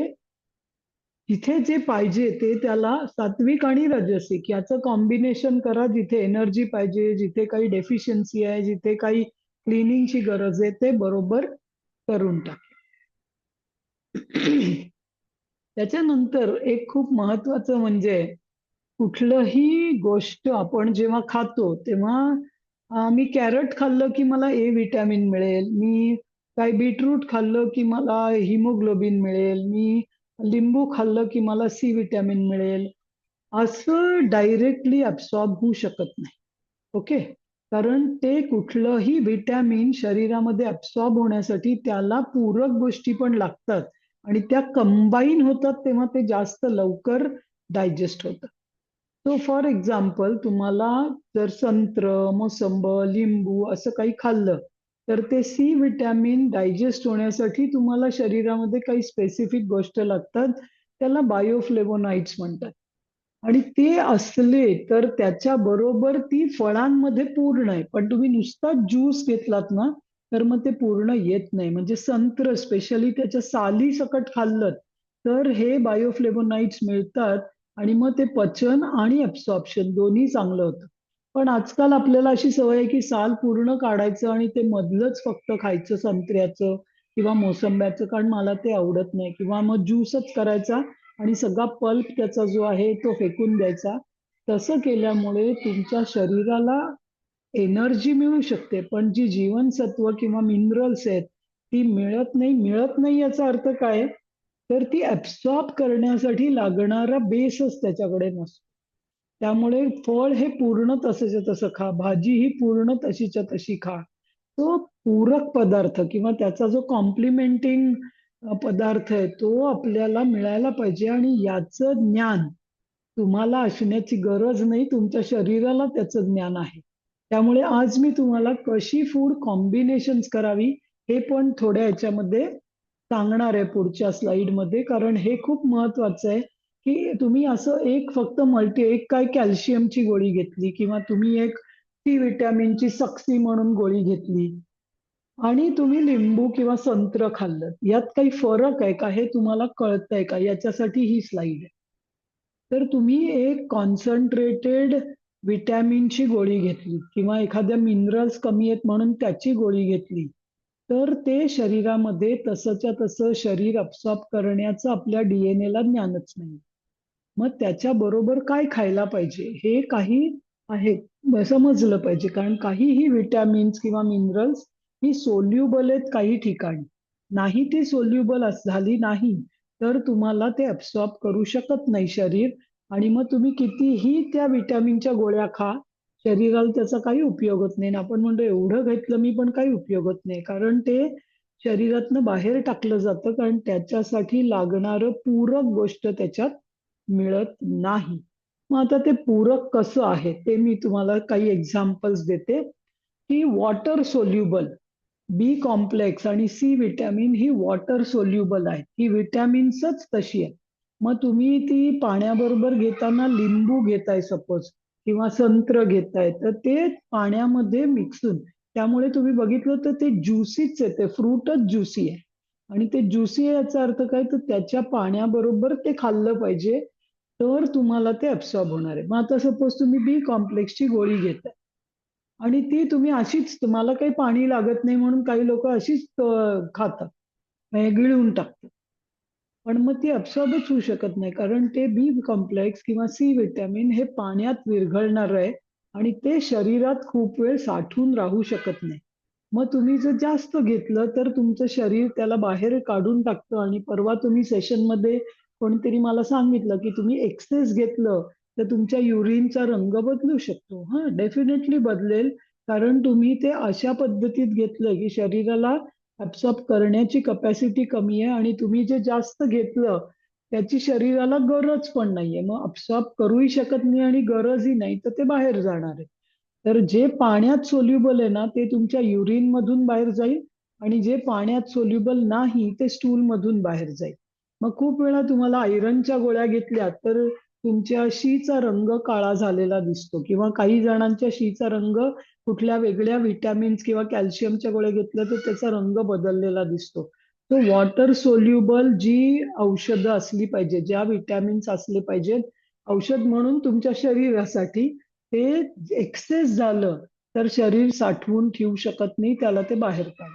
जिथे जे पाहिजे ते त्याला सात्विक आणि राजसिक याचं कॉम्बिनेशन करा. जिथे एनर्जी पाहिजे, जिथे काही डेफिशियन्सी आहे, जिथे काही क्लिनिंगची गरज आहे ते बरोबर करून टाका. त्याच्यानंतर एक खूप महत्वाचं म्हणजे कुठलंही गोष्ट आपण जेव्हा खातो तेव्हा मी कॅरट खाल्लं की मला ए विटॅमिन मिळेल, मी काही बीटरूट खाल्लं की मला हिमोग्लोबिन मिळेल, मी लिंबू खाल्लं की मला सी विटॅमिन मिळेल, असं डायरेक्टली ऍब्सॉर्ब होऊ शकत नाही. ओके, कारण ते कुठलंही विटॅमिन शरीरामध्ये ऍब्सॉर्ब होण्यासाठी त्याला पूरक गोष्टी पण लागतात आणि त्या कंबाईन होतात तेव्हा ते जास्त लवकर डायजेस्ट होतं. सो फॉर एक्झाम्पल तुम्हाला जर संत्र, मोसंब, लिंबू असं काही खाल्लं तर ते सी विटॅमिन डायजेस्ट होण्यासाठी तुम्हाला शरीरामध्ये काही स्पेसिफिक गोष्ट लागतात, त्याला बायोफ्लेवोनाइड्स म्हणतात. आणि ते असले तर त्याच्या बरोबर ती फळांमध्ये पूर्ण आहे. पण तुम्ही नुसता ज्यूस घेतलात ना तर मग ते पूर्ण येत नाही. म्हणजे संत्र स्पेशली त्याच्या साली सकट खाल्लं तर हे बायोफ्लेवोनाइड्स मिळतात आणि मग ते पचन आणि ऍब्सॉर्प्शन दोन्ही चांगलं होतं. पण आजकाल आपल्याला अशी सवय आहे की साल पूर्ण काढायचं आणि ते मधलंच फक्त खायचं संत्र्याचं किंवा मोसंब्याचं, कारण मला ते आवडत नाही, किंवा मग ज्यूसच करायचा आणि सगळा पल्प त्याचा जो आहे तो फेकून द्यायचा. तसं केल्यामुळे तुमच्या शरीराला एनर्जी मिळू शकते पण जी जीवनसत्व किंवा मिनरल्स आहेत ती मिळत नाही याचा अर्थ काय, तर ती ऍब्सॉर्ब करण्यासाठी लागणारा बेसच त्याच्याकडे नसतो. त्यामुळे फळ हे पूर्ण तसंच्या तसं खा, भाजी ही पूर्ण तशीच्या तशी खा. तो पूरक पदार्थ किंवा त्याचा जो कॉम्प्लिमेंटिंग पदार्थ आहे तो आपल्याला मिळायला पाहिजे आणि याचं ज्ञान तुम्हाला असण्याची गरज नाही, तुमच्या शरीराला त्याचं ज्ञान आहे. त्यामुळे आज मी तुम्हाला कशी फूड कॉम्बिनेशन्स करावी हे पण थोड्या याच्यामध्ये सांगणार आहे पुढच्या स्लाइडमध्ये, कारण हे खूप महत्वाचं आहे की तुम्ही असं फक्त एक काय कॅल्शियमची गोळी घेतली किंवा तुम्ही एक सी विटॅमिनची सक्सी म्हणून गोळी घेतली आणि तुम्ही लिंबू किंवा संत्र खाल्लं, यात काही फरक आहे का हे तुम्हाला कळतंय का, याच्यासाठी ही स्लाइड आहे. तर तुम्ही एक कॉन्सन्ट्रेटेड विटॅमिनची गोळी घेतली किंवा एखाद्या मिनरल्स कमी आहेत म्हणून त्याची गोळी घेतली तर ते शरीरामध्ये तसंच्या तसं शरीर ऍब्सॉर्ब करण्याचं आपल्या DNA ला ज्ञानच नाही. मग त्याच्याबरोबर काय खायला पाहिजे हे काही आहे समजलं पाहिजे, कारण काहीही विटॅमिन्स किंवा मिनरल्स ही सोल्युबल आहेत काही ठिकाणी. नाही ती सोल्युबल झाली नाही तर तुम्हाला ते ऍब्सॉर्ब करू शकत नाही शरीर, आणि मग तुम्ही कितीही त्या विटॅमिनच्या गोळ्या खा शरीराला त्याचा काही उपयोगच नाही. आपण म्हणतो एवढं घेतलं मी पण काही उपयोगच नाही, कारण ते शरीरातनं बाहेर टाकलं जातं, कारण त्याच्यासाठी लागणारं पूरक गोष्ट त्याच्यात मिळत नाही. मग आता ते पूरक कसं आहे ते मी तुम्हाला काही एक्झाम्पल्स देते की वॉटर सोल्युबल बी कॉम्प्लेक्स आणि सी विटॅमिन ही वॉटर सोल्युबल आहे, ही विटॅमिन्सच तशी आहे. मग तुम्ही ती पाण्याबरोबर घेताना लिंबू घेताय सपोज किंवा संत्र घेताय तर ते पाण्यामध्ये मिक्सून, त्यामुळे तुम्ही बघितलं तर ते ज्युसीच आहे, ते फ्रूटच ज्युसी आहे. आणि ते ज्युसी आहे याचा अर्थ काय, तर त्याच्या पाण्याबरोबर ते खाल्लं पाहिजे तर तुम्हाला ते ऍब्सॉर्ब होणार आहे. मग आता सपोज तुम्ही बी कॉम्प्लेक्सची गोळी घेताय आणि ती तुम्ही अशीच, तुम्हाला काही पाणी लागत नाही म्हणून काही लोक अशीच खातात, गिळून टाकतात, पण मग ती ऍब्सॉर्बच होऊ शकत नाही, कारण ते बी कॉम्प्लेक्स किंवा सी विटॅमिन हे पाण्यात विरघळणार आहे आणि ते शरीरात खूप वेळ साठून राहू शकत नाही. मग तुम्ही जर जास्त घेतलं तर तुमचं शरीर त्याला बाहेर काढून टाकतं. आणि परवा तुम्ही सेशनमध्ये कोणीतरी मला सांगितलं की तुम्ही एक्सेस घेतलं तर तुमच्या युरिनचा रंग बदलू शकतो. डेफिनेटली बदलेल, कारण तुम्ही ते अशा पद्धतीत घेतलं की शरीराला ऍब्सॉर्ब करण्याची कपॅसिटी कमी आहे आणि तुम्ही जे जास्त घेतलं त्याची शरीराला गरज पण नाहीये, मग ऍब्सॉर्ब करूही शकत नाही आणि गरजही नाही तर ते बाहेर जाणार आहे. तर जे पाण्यात सोल्युबल आहे ना ते तुमच्या युरिन मधून बाहेर जाईल आणि जे पाण्यात सोल्युबल नाही ते स्टूल मधून बाहेर जाईल. मग खूप वेळा तुम्हाला आयरनच्या गोळ्या घेतल्या तर तुमच्या शीचा रंग काळा झालेला दिसतो, किंवा काही जणांच्या शीचा रंग कुठल्या वेगळ्या विटॅमिन्स किंवा कॅल्शियमच्या गोळ्या घेतल्या तर त्याचा रंग बदललेला दिसतो. तो वॉटर सोल्युबल जी औषधं असली पाहिजे, ज्या विटॅमिन्स असले पाहिजेत औषध म्हणून तुमच्या शरीरासाठी, ते एक्सेस झालं तर शरीर साठवून ठेवू शकत नाही, त्याला ते बाहेर काढ.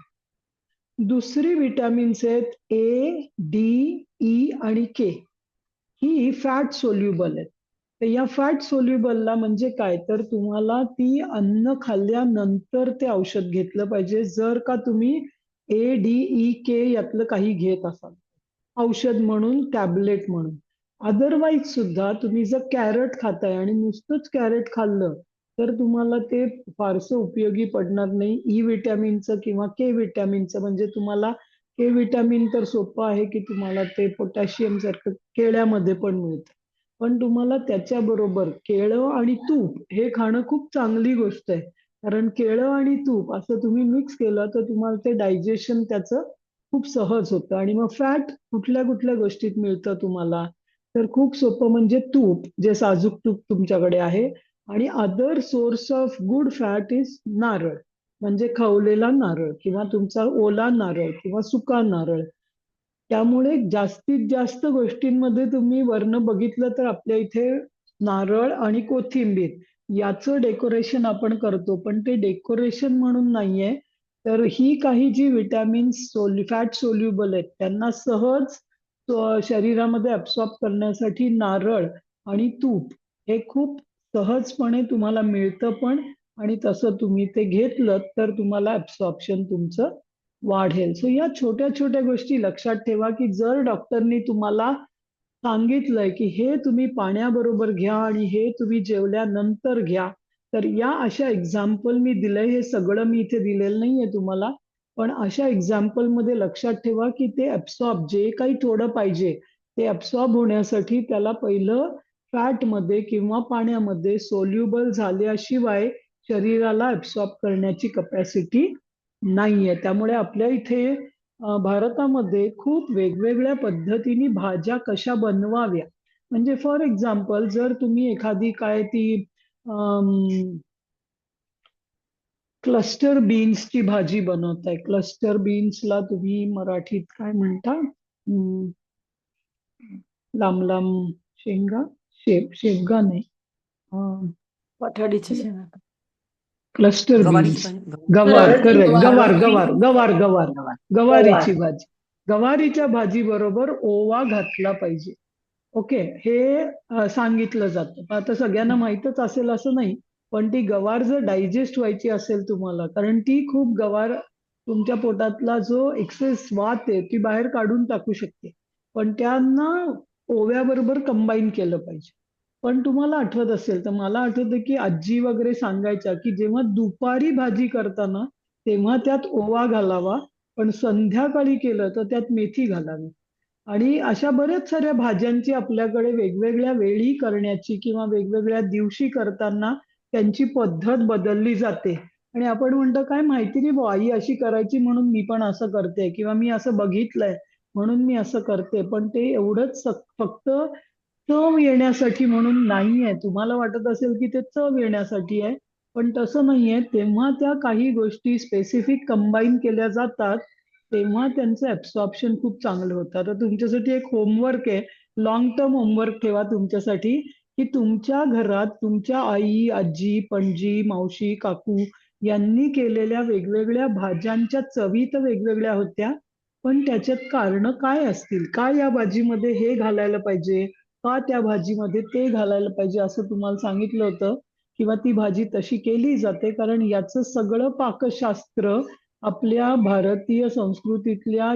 दुसरी विटॅमिन्स आहेत ए, डी, ई आणि के. ही फॅट सोल्युबल आहेत. तर या फॅट सोल्युबलला म्हणजे काय, तर तुम्हाला ती अन्न खाल्ल्यानंतर ते औषध घेतलं पाहिजे जर का तुम्ही ए, डी, ई, के यातलं काही घेत असाल, औषध म्हणून, टॅबलेट म्हणून. अदरवाईज सुद्धा तुम्ही जर कॅरट खाताय आणि नुसतंच कॅरट खाल्लं तर तुम्हाला ते फारसं उपयोगी पडणार नाही. ई विटॅमिनचं किंवा के विटॅमिनचं, म्हणजे तुम्हाला के विटॅमिन तर सोपं आहे की तुम्हाला ते पोटॅशियम सारखं केळ्यामध्ये पण मिळतं, पण तुम्हाला त्याच्याबरोबर केळं आणि तूप हे खाणं खूप चांगली गोष्ट आहे. कारण केळं आणि तूप असं तुम्ही मिक्स केलं तर तुम्हाला ते डायजेशन त्याचं खूप सहज होतं. आणि मग फॅट कुठल्या कुठल्या गोष्टीत मिळतं तुम्हाला, तर खूप सोपं म्हणजे तूप, जे साजूक तूप तुमच्याकडे आहे. आणि other source of good fat is नारळ, म्हणजे खवलेला नारळ किंवा तुमचा ओला नारळ किंवा सुका नारळ. त्यामुळे जास्तीत जास्त गोष्टींमध्ये तुम्ही वर्ण बघितलं तर आपल्या इथे नारळ आणि कोथिंबीर याचं डेकोरेशन आपण करतो, पण ते डेकोरेशन म्हणून नाहीये. तर ही काही जी विटॅमिन्स फॅट सोल्युबल आहेत त्यांना सहज शरीरामध्ये ऍब्सॉर्ब करण्यासाठी नारळ आणि तूप हे खूप सहजपणे तुम्हाला मिळतं पण, आणि तसं तुम्ही ते घेतलं तर तुम्हाला ऍब्सॉर्प्शन तुमचं वाढेल. सो या छोट्या छोट्या गोष्टी लक्षात ठेवा की जर डॉक्टरनी तुम्हाला सांगितलंय की हे तुम्ही पाण्याबरोबर घ्या आणि हे तुम्ही जेवल्यानंतर घ्या, तर या अशा एक्झाम्पल मी दिलंय. हे सगळं मी इथे दिलेलं नाहीये तुम्हाला, पण अशा एक्झाम्पल मध्ये लक्षात ठेवा की ते ऍब्सॉर्ब, जे काही थोडं पाहिजे ते ऍब्सॉर्ब होण्यासाठी त्याला पहिलं फॅटमध्ये किंवा पाण्यामध्ये सोल्युबल झाल्याशिवाय शरीराला ऍब्सॉर्ब करण्याची कपॅसिटी नाहीये. त्यामुळे आपल्या इथे भारतामध्ये खूप वेगवेगळ्या पद्धतीने भाज्या कशा बनवाव्या, म्हणजे फॉर एक्झाम्पल जर तुम्ही एखादी काय ती क्लस्टर बीन्सची भाजी बनवताय, क्लस्टर बीन्सला तुम्ही मराठीत काय म्हणता, लांब लांब शेंगा, शेवगा नाही, पठाडीच्या शेंगा. क्लस्टर बीन्स, गवार, करेक्ट, गवार गवार गवार गवार गवारीची भाजी. गवारीच्या भाजी बरोबर ओवा घातला पाहिजे. ओके, हे सांगितलं जातं. आता सगळ्यांना माहीतच असेल असं नाही, पण ती गवार जर डायजेस्ट व्हायची असेल तुम्हाला, कारण ती खूप गवार तुमच्या पोटातला जो एक्सेस वात आहे ती बाहेर काढून टाकू शकते, पण त्यांना ओव्याबरोबर कंबाईन केलं पाहिजे. पण तुम्हाला आठवत असेल तर मला आठवतं की आजी वगैरे सांगायच्या की जेव्हा दुपारी भाजी करताना तेव्हा त्यात ओवा घालावा, पण संध्याकाळी केलं तर त्यात मेथी घालावी. आणि अशा बऱ्याच साऱ्या भाज्यांची आपल्याकडे वेगवेगळ्या वेळी करण्याची किंवा वेगवेगळ्या दिवशी करताना त्यांची पद्धत बदलली जाते. आणि आपण म्हणतो काय माहिती नाही बुवा, आई अशी करायची म्हणून मी पण असं करते, किंवा मी असं बघितलंय म्हणून मी असं करते. पण ते एवढंच फक्त चव येण्यासाठी म्हणून नाहीये. तुम्हाला वाटत असेल की ते चव येण्यासाठी आहे, पण तसं नाहीये. तेव्हा त्या काही गोष्टी स्पेसिफिक कंबाईन केल्या जातात तेव्हा त्यांचं ऍब्सॉर्प्शन खूप चांगलं होतं. आता तुमच्यासाठी एक होमवर्क आहे, लॉंग टर्म होमवर्क ठेवा तुमच्यासाठी, की तुमच्या घरात तुमच्या आई, आजी, पणजी, मावशी, काकू यांनी केलेल्या वेगवेगळ्या भाज्यांच्या चवी तर वेगवेगळ्या होत्या, पण त्याच्यात कारणं काय असतील, का या भाजीमध्ये हे घालायला पाहिजे, का त्या भाजीमध्ये ते घालायला पाहिजे असं तुम्हाला सांगितलं होतं, किंवा ती भाजी तशी केली जाते. कारण याचं सगळं पाकशास्त्र आपल्या भारतीय संस्कृतीतल्या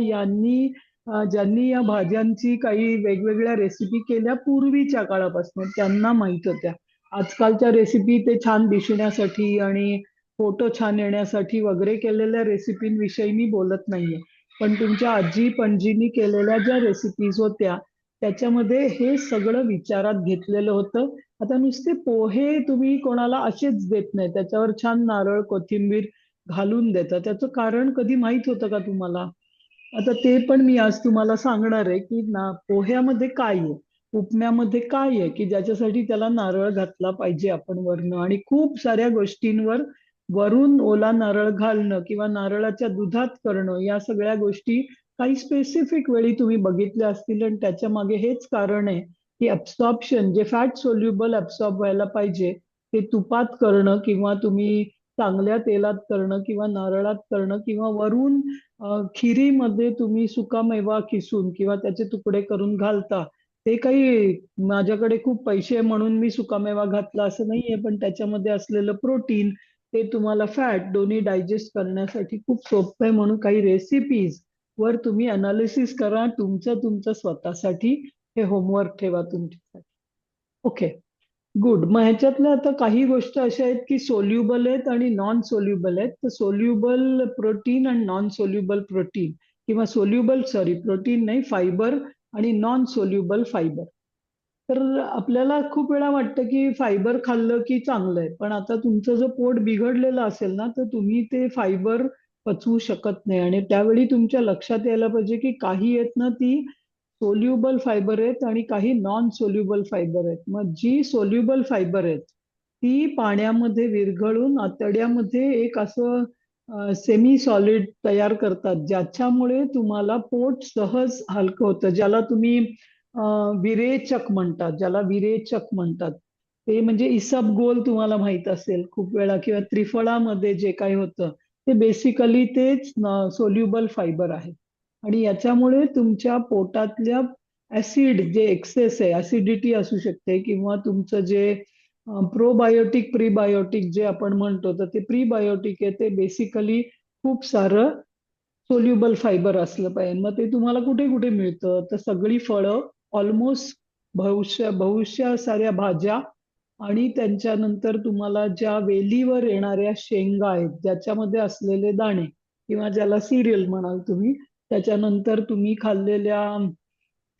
ज्यांनी या भाज्यांची काही वेगवेगळ्या रेसिपी केल्या पूर्वीच्या काळापासून त्यांना माहित होत्या. आजकालच्या रेसिपी ते छान दिसण्यासाठी आणि फोटो छान येण्यासाठी वगैरे केलेल्या रेसिपींविषयी मी बोलत नाहीये, पण तुमच्या आजी पणजींनी केलेल्या ज्या रेसिपीज होत्या त्याच्यामध्ये हे सगळं विचारात घेतलेलं होतं. आता नुसते पोहे तुम्ही कोणाला असेच देत नाही, त्याच्यावर छान नारळ कोथिंबीर घालून देता. त्याचं कारण कधी माहित होतं का तुम्हाला? आता ते पण मी आज तुम्हाला सांगणार आहे की पोह्यामध्ये काय आहे, उपम्यामध्ये काय आहे की ज्याच्यासाठी त्याला नारळ घातला पाहिजे आपण वरनं. आणि खूप साऱ्या गोष्टींवर वरून ओला नारळ घालणं किंवा नारळाच्या दुधात करणं, या सगळ्या गोष्टी काही स्पेसिफिक वेळी तुम्ही बघितल्या असतील. आणि त्याच्या मागे हेच कारण आहे की ॲब्सॉर्प्शन, जे फॅट सोल्युबल ॲब्सॉर्ब व्हायला पाहिजे ते तुपात करणं किंवा तुम्ही चांगल्या तेलात करणं किंवा नारळात करणं किंवा वरून खिरीमध्ये तुम्ही सुकामेवा किसून किंवा त्याचे तुकडे करून घालता. ते काही माझ्याकडे खूप पैसे आहे म्हणून मी सुकामेवा घातला असं नाहीये, पण त्याच्यामध्ये असलेलं प्रोटीन ते तुम्हाला फॅट दोन्ही डायजेस्ट करण्यासाठी खूप सोपं आहे. म्हणून काही रेसिपीज वर तुम्ही अनालिसिस करा, तुमचं स्वतःसाठी हे होमवर्क ठेवा तुमच्यासाठी. Okay, good. मग ह्याच्यातल्या आता काही गोष्टी अशा आहेत की सोल्युबल आहेत आणि नॉन सोल्युबल आहेत. तर सोल्युबल प्रोटीन आणि नॉन सोल्युबल प्रोटीन किंवा प्रोटीन नाही, फायबर आणि नॉन सोल्युबल फायबर. तर आपल्याला खूप वेळा वाटतं की फायबर खाल्लं की चांगलं आहे, पण आता तुमचं जर पोट बिघडलेलं असेल ना तर तुम्ही ते फायबर पचवू शकत नाही. आणि त्यावेळी तुमच्या लक्षात यायला पाहिजे की काही आहेत ना ती सोल्युबल फायबर आहेत आणि काही नॉन सोल्युबल फायबर आहेत. मग जी सोल्युबल फायबर आहेत ती पाण्यामध्ये विरघळून आतड्यामध्ये एक असं सेमी सॉलिड तयार करतात, ज्याच्यामुळे तुम्हाला पोट सहज हलकं होतं. ज्याला तुम्ही विरेचक म्हणतात. ते म्हणजे इसबगोल तुम्हाला माहित असेल खूप वेळा, किंवा त्रिफळामध्ये जे काही होतं ते बेसिकली तेच सोल्युबल फायबर आहे. आणि याच्यामुळे तुमच्या पोटातल्या ऍसिड जे एक्सेस आहे, ऍसिडिटी असू शकते किंवा तुमचं जे प्रोबायोटिक प्रीबायोटिक जे आपण म्हणतो, तर ते प्रीबायोटिक आहे ते बेसिकली खूप सारं सोल्युबल फायबर असलं पाहिजे. मग ते तुम्हाला कुठे कुठे मिळतं, तर सगळी फळं, ऑलमोस्ट बहुशा साऱ्या भाज्या, आणि त्यांच्यानंतर तुम्हाला ज्या वेलीवर येणाऱ्या शेंगा आहेत ज्याच्यामध्ये असलेले दाणे किंवा ज्याला सिरियल म्हणाल तुम्ही, त्याच्यानंतर तुम्ही खाल्लेल्या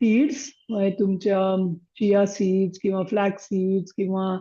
सीड्स, तुमच्या चिया सीड्स किंवा फ्लॅक्स सीड्स किंवा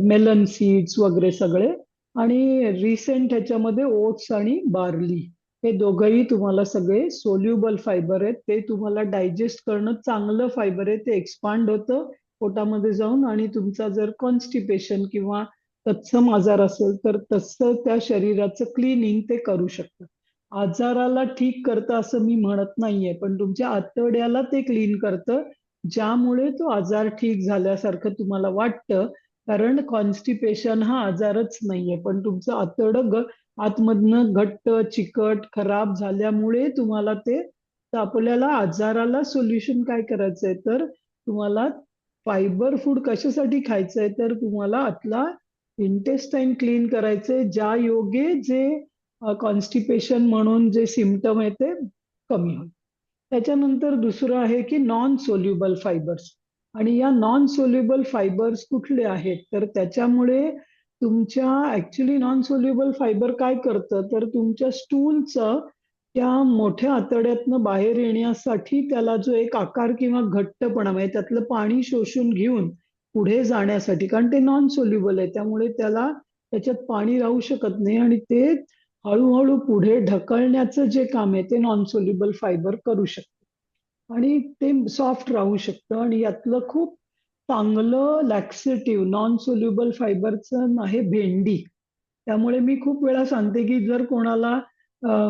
मेलन सीड्स वगैरे सगळे. आणि रिसेंट ह्याच्यामध्ये ओट्स आणि बार्ली, हे दोघंही तुम्हाला सगळे सोल्युबल फायबर आहेत. ते तुम्हाला डायजेस्ट करणं चांगलं फायबर आहे, ते एक्सपांड होतं पोटामध्ये जाऊन. आणि तुमचा जर कॉन्स्टिपेशन किंवा तत्सम आजार असेल तर तसं त्या शरीराचं क्लिनिंग ते करू शकतं. आजाराला ठीक करतं असं मी म्हणत नाहीये, पण तुमच्या आतड्याला ते क्लीन करतं, ज्यामुळे तो आजार ठीक झाल्यासारखं तुम्हाला वाटतं. कारण कॉन्स्टिपेशन हा आजारच नाहीये, पण तुमचं आतडं आतमधनं घट्ट, चिकट, खराब झाल्यामुळे तुम्हाला ते. तर आपल्याला आजाराला सोल्युशन काय करायचंय, तर तुम्हाला फायबर फूड कशासाठी खायचंय, तर तुम्हाला आतला इंटेस्टाईन क्लीन करायचंय, ज्या योगे जे कॉन्स्टिपेशन म्हणून जे सिम्पटम आहे ते कमी होईल. त्याच्यानंतर दुसरं आहे की नॉन सोल्युबल फायबर्स. आणि या नॉन सोल्युबल फायबर्स कुठले आहेत, तर त्याच्यामुळे तुमच्या ऍक्च्युली नॉन सोल्युबल फायबर काय करतं, तर तुमच्या स्टूलचं त्या मोठ्या आतड्यातनं बाहेर येण्यासाठी त्याला जो एक आकार किंवा घट्टपणा, म्हणजे त्यातलं पाणी शोषून घेऊन पुढे जाण्यासाठी, कारण ते नॉन सोल्युबल आहे त्यामुळे त्याच्यात पाणी राहू शकत नाही, आणि ते हळूहळू पुढे ढकलण्याचं जे काम आहे ते नॉन सोल्युबल फायबर करू शकतं. आणि ते सॉफ्ट राहू शकतं. आणि यातलं खूप चांगलं लॅक्सेटिव्ह नॉन सोल्युबल फायबरचं आहे भेंडी. त्यामुळे मी खूप वेळा सांगते की जर कोणाला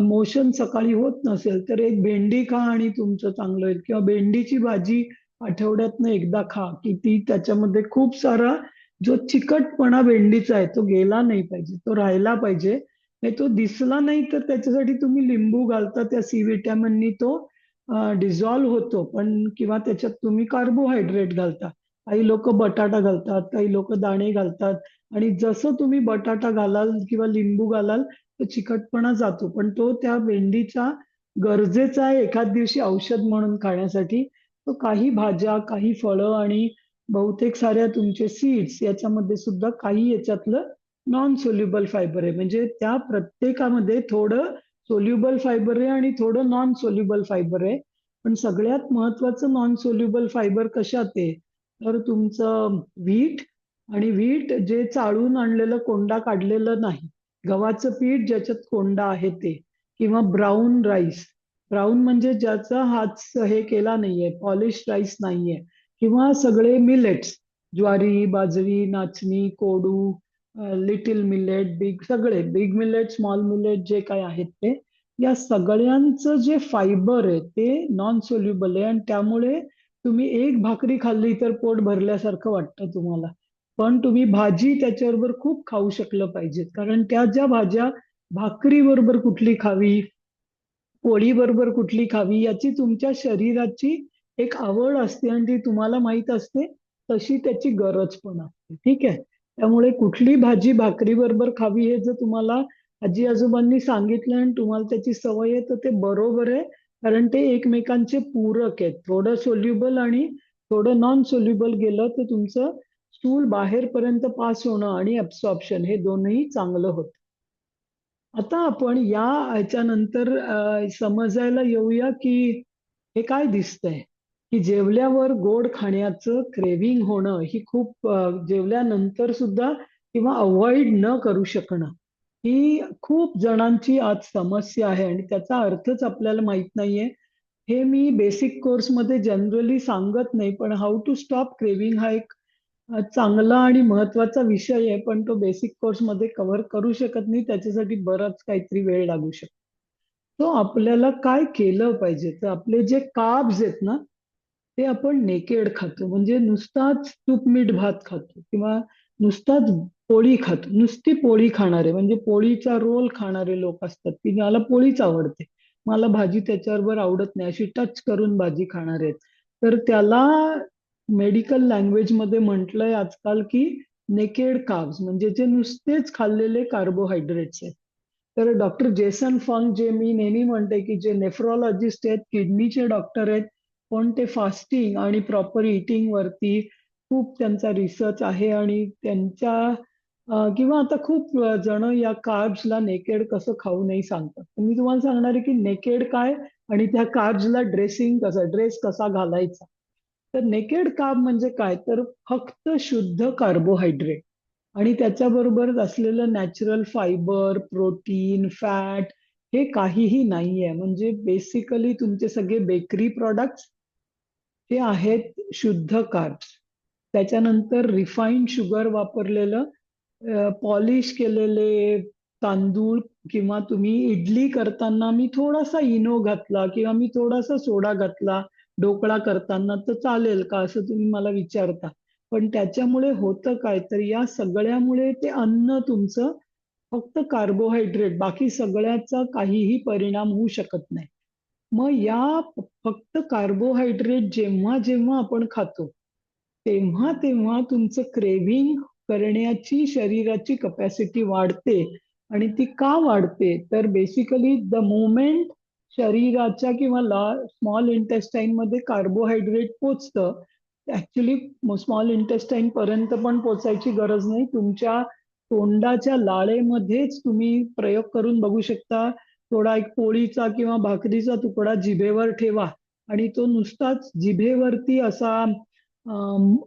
मोशन सकाळी होत नसेल तर एक भेंडी खा आणि तुमचं चांगलं होईल. किंवा भेंडीची भाजी आठवड्यातनं एकदा खा, की ती त्याच्यामध्ये खूप सारा जो चिकटपणा भेंडीचा आहे तो गेला नाही पाहिजे, तो राहिला पाहिजे. नाही तो दिसला नाही तर त्याच्यासाठी तुम्ही लिंबू घालता, त्या सी विटॅमिननी तो डिझॉल्व्ह होतो. पण किंवा त्याच्यात तुम्ही कार्बोहायड्रेट घालता, काही लोक बटाटा घालतात, काही लोक दाणे घालतात. आणि जसं तुम्ही बटाटा घालाल किंवा लिंबू घालाल तर चिकटपणा जातो, पण तो त्या भेंडीचा गरजेचा आहे एखाद दिवशी औषध म्हणून खाण्यासाठी. तो काही भाज्या, काही फळं आणि बहुतेक साऱ्या तुमचे सीड्स याच्यामध्ये सुद्धा काही याच्यातलं नॉन सोल्युबल फायबर आहे. म्हणजे त्या प्रत्येकामध्ये थोडं सोल्युबल फायबर आहे आणि थोडं नॉन सोल्युबल फायबर आहे. पण सगळ्यात महत्वाचं नॉन सोल्युबल फायबर कशात आहे, तर तुमचं व्हीट. आणि व्हीट जे चाळून आणलेलं, कोंडा काढलेलं नाही, गव्हाचं पीठ ज्याच्यात कोंडा आहे ते, किंवा ब्राऊन राईस, ब्राऊन म्हणजे ज्याचा हात हे केला नाहीये, पॉलिश राईस नाहीये, किंवा सगळे मिलेट्स, ज्वारी, बाजरी, नाचणी, कोडू, लिटिल मिलेट, सगळे बिग मिलेट, स्मॉल मिलेट जे काय आहेत ते, या सगळ्यांचं जे फायबर आहे ते नॉन सोल्युबल आहे, आणि त्यामुळे तुम्ही एक भाकरी खाल्ली तर पोट भरल्यासारखं वाटतं तुम्हाला. पण तुम्ही भाजी त्याच्याबरोबर खूप खाऊ शकलं पाहिजे, कारण त्या ज्या भाज्या भाकरी बरोबर कुठली खावी, पोळी बरोबर कुठली खावी, याची तुमच्या शरीराची एक आवड असते आणि ती तुम्हाला माहित असते, तशी त्याची गरज पण असते. ठीक आहे. त्यामुळे कुठली भाजी भाकरी बरोबर खावी हे जर तुम्हाला आजी आजोबांनी सांगितलं आणि तुम्हाला त्याची सवय आहे तर ते बरोबर आहे, कारण ते एकमेकांचे पूरक आहेत. थोडं सोल्युबल आणि थोडं नॉन सोल्युबल गेलं तर तुमचं स्टूल बाहेरपर्यंत पास होणं आणि ऍब्सॉर्प्शन हे दोनही चांगलं होतं. आता आपण या ह्याच्यानंतर समजायला येऊया की हे काय दिसतंय की जेवल्यावर गोड खाण्याचं क्रेव्हिंग होणं ही खूप जेवल्यानंतर सुद्धा किंवा अवॉइड न करू शकणं ही खूप जणांची आज समस्या आहे, आणि त्याचा अर्थच आपल्याला माहित नाहीये. हे मी बेसिक कोर्समध्ये जनरली सांगत नाही, पण हाऊ टू स्टॉप क्रेव्हिंग हा एक चांगला आणि महत्वाचा विषय आहे, पण तो बेसिक कोर्समध्ये कव्हर करू शकत नाही, त्याच्यासाठी बराच काहीतरी वेळ लागू शकतो. तो आपल्याला काय केलं पाहिजे, तर आपले जे कार्ब्स आहेत ना ते आपण नेकेड खातो, म्हणजे नुसताच तूप मीठ भात खातो, किंवा नुसताच पोळी खातो, नुसती पोळी खाणारे म्हणजे पोळीचा रोल खाणारे लोक असतात की मला पोळीच आवडते, मला भाजी त्याच्याबरोबर आवडत नाही, अशी टच करून भाजी खाणारे आहेत. तर त्याला मेडिकल लँग्वेजमध्ये म्हटलंय आजकाल की नेकेड कार्ब्स, म्हणजे जे नुसतेच खाल्लेले कार्बोहायड्रेट्स आहेत. तर डॉक्टर जेसन फंग, जे मी नेहमी म्हणते की जे नेफ्रॉलॉजिस्ट आहेत, किडनीचे डॉक्टर आहेत, पण ते फास्टिंग आणि प्रॉपर इटिंग वरती खूप त्यांचा रिसर्च आहे, आणि त्यांच्या किंवा आता खूप जण या कार्ब्सला नेकेड कसं खाऊ नये सांगतात. तर मी तुम्हाला सांगणार आहे की नेकेड काय आणि त्या कार्ब्सला ड्रेस कसा घालायचा. तर नेकेड कार्ब म्हणजे काय, तर फक्त शुद्ध कार्बोहायड्रेट आणि त्याच्याबरोबर असलेलं नॅचरल फायबर, प्रोटीन, फॅट हे काहीही नाहीये. म्हणजे बेसिकली तुमचे सगळे बेकरी प्रॉडक्ट्स ते आहेत शुद्ध कार्ब्स. त्याच्यानंतर रिफाईंड शुगर वापरलेलं, पॉलिश केलेले तांदूळ, किंवा तुम्ही इडली करताना मी थोडासा इनो घातला किंवा मी थोडासा सोडा घातला ढोकळा करताना तर चालेल का, असं तुम्ही मला विचारता. पण त्याच्यामुळे होतं काय, तर या सगळ्यामुळे ते अन्न तुमचं फक्त कार्बोहायड्रेट, बाकी सगळ्याचा काहीही परिणाम होऊ शकत नाही. मग या फक्त कार्बोहायड्रेट जेव्हा जेव्हा आपण खातो तेव्हा तेव्हा तुमचं क्रेव्हिंग करण्याची शरीराची कपॅसिटी वाढते. आणि ती का वाढते, तर बेसिकली द मोमेंट शरीराच्या किंवा स्मॉल इंटेस्टाईन मध्ये कार्बोहायड्रेट पोचतं, ऍक्च्युली स्मॉल इंटेस्टाईन पर्यंत पण पोचायची गरज नाही, तुमच्या तोंडाच्या लाळेमध्येच तुम्ही प्रयोग करून बघू शकता. थोडा एक पोळीचा किंवा भाकरीचा तुकडा जिभेवर ठेवा आणि तो नुसताच जिभेवरती असा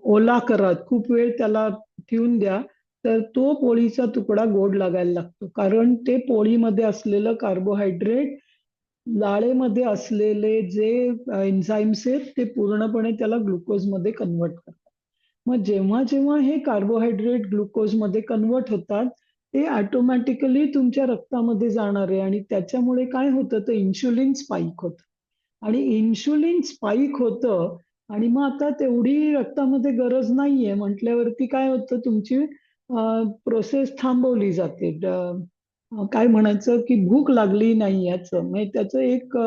ओला करत खूप वेळ त्याला ठेवून द्या, तर तो पोळीचा तुकडा गोड लागायला लागतो, कारण ते पोळीमध्ये असलेलं कार्बोहायड्रेट लाळेमध्ये असलेले जे एन्झाईम्स आहेत ते पूर्णपणे त्याला ग्लुकोजमध्ये कन्वर्ट करतात. मग जेव्हा जेव्हा हे कार्बोहायड्रेट ग्लुकोजमध्ये कन्वर्ट होतात ते ऑटोमॅटिकली तुमच्या रक्तामध्ये जाणार आहे, आणि त्याच्यामुळे काय होतं, तर इन्शुलिन स्पाइक होतं. आणि इन्शुलिन स्पाइक होतं आणि मग आता तेवढी रक्तामध्ये गरज नाहीये म्हटल्यावरती काय होतं, तुमची प्रोसेस थांबवली जाते. काय म्हणायचं की भूक लागली नाही याचं, म्हणजे त्याचं एक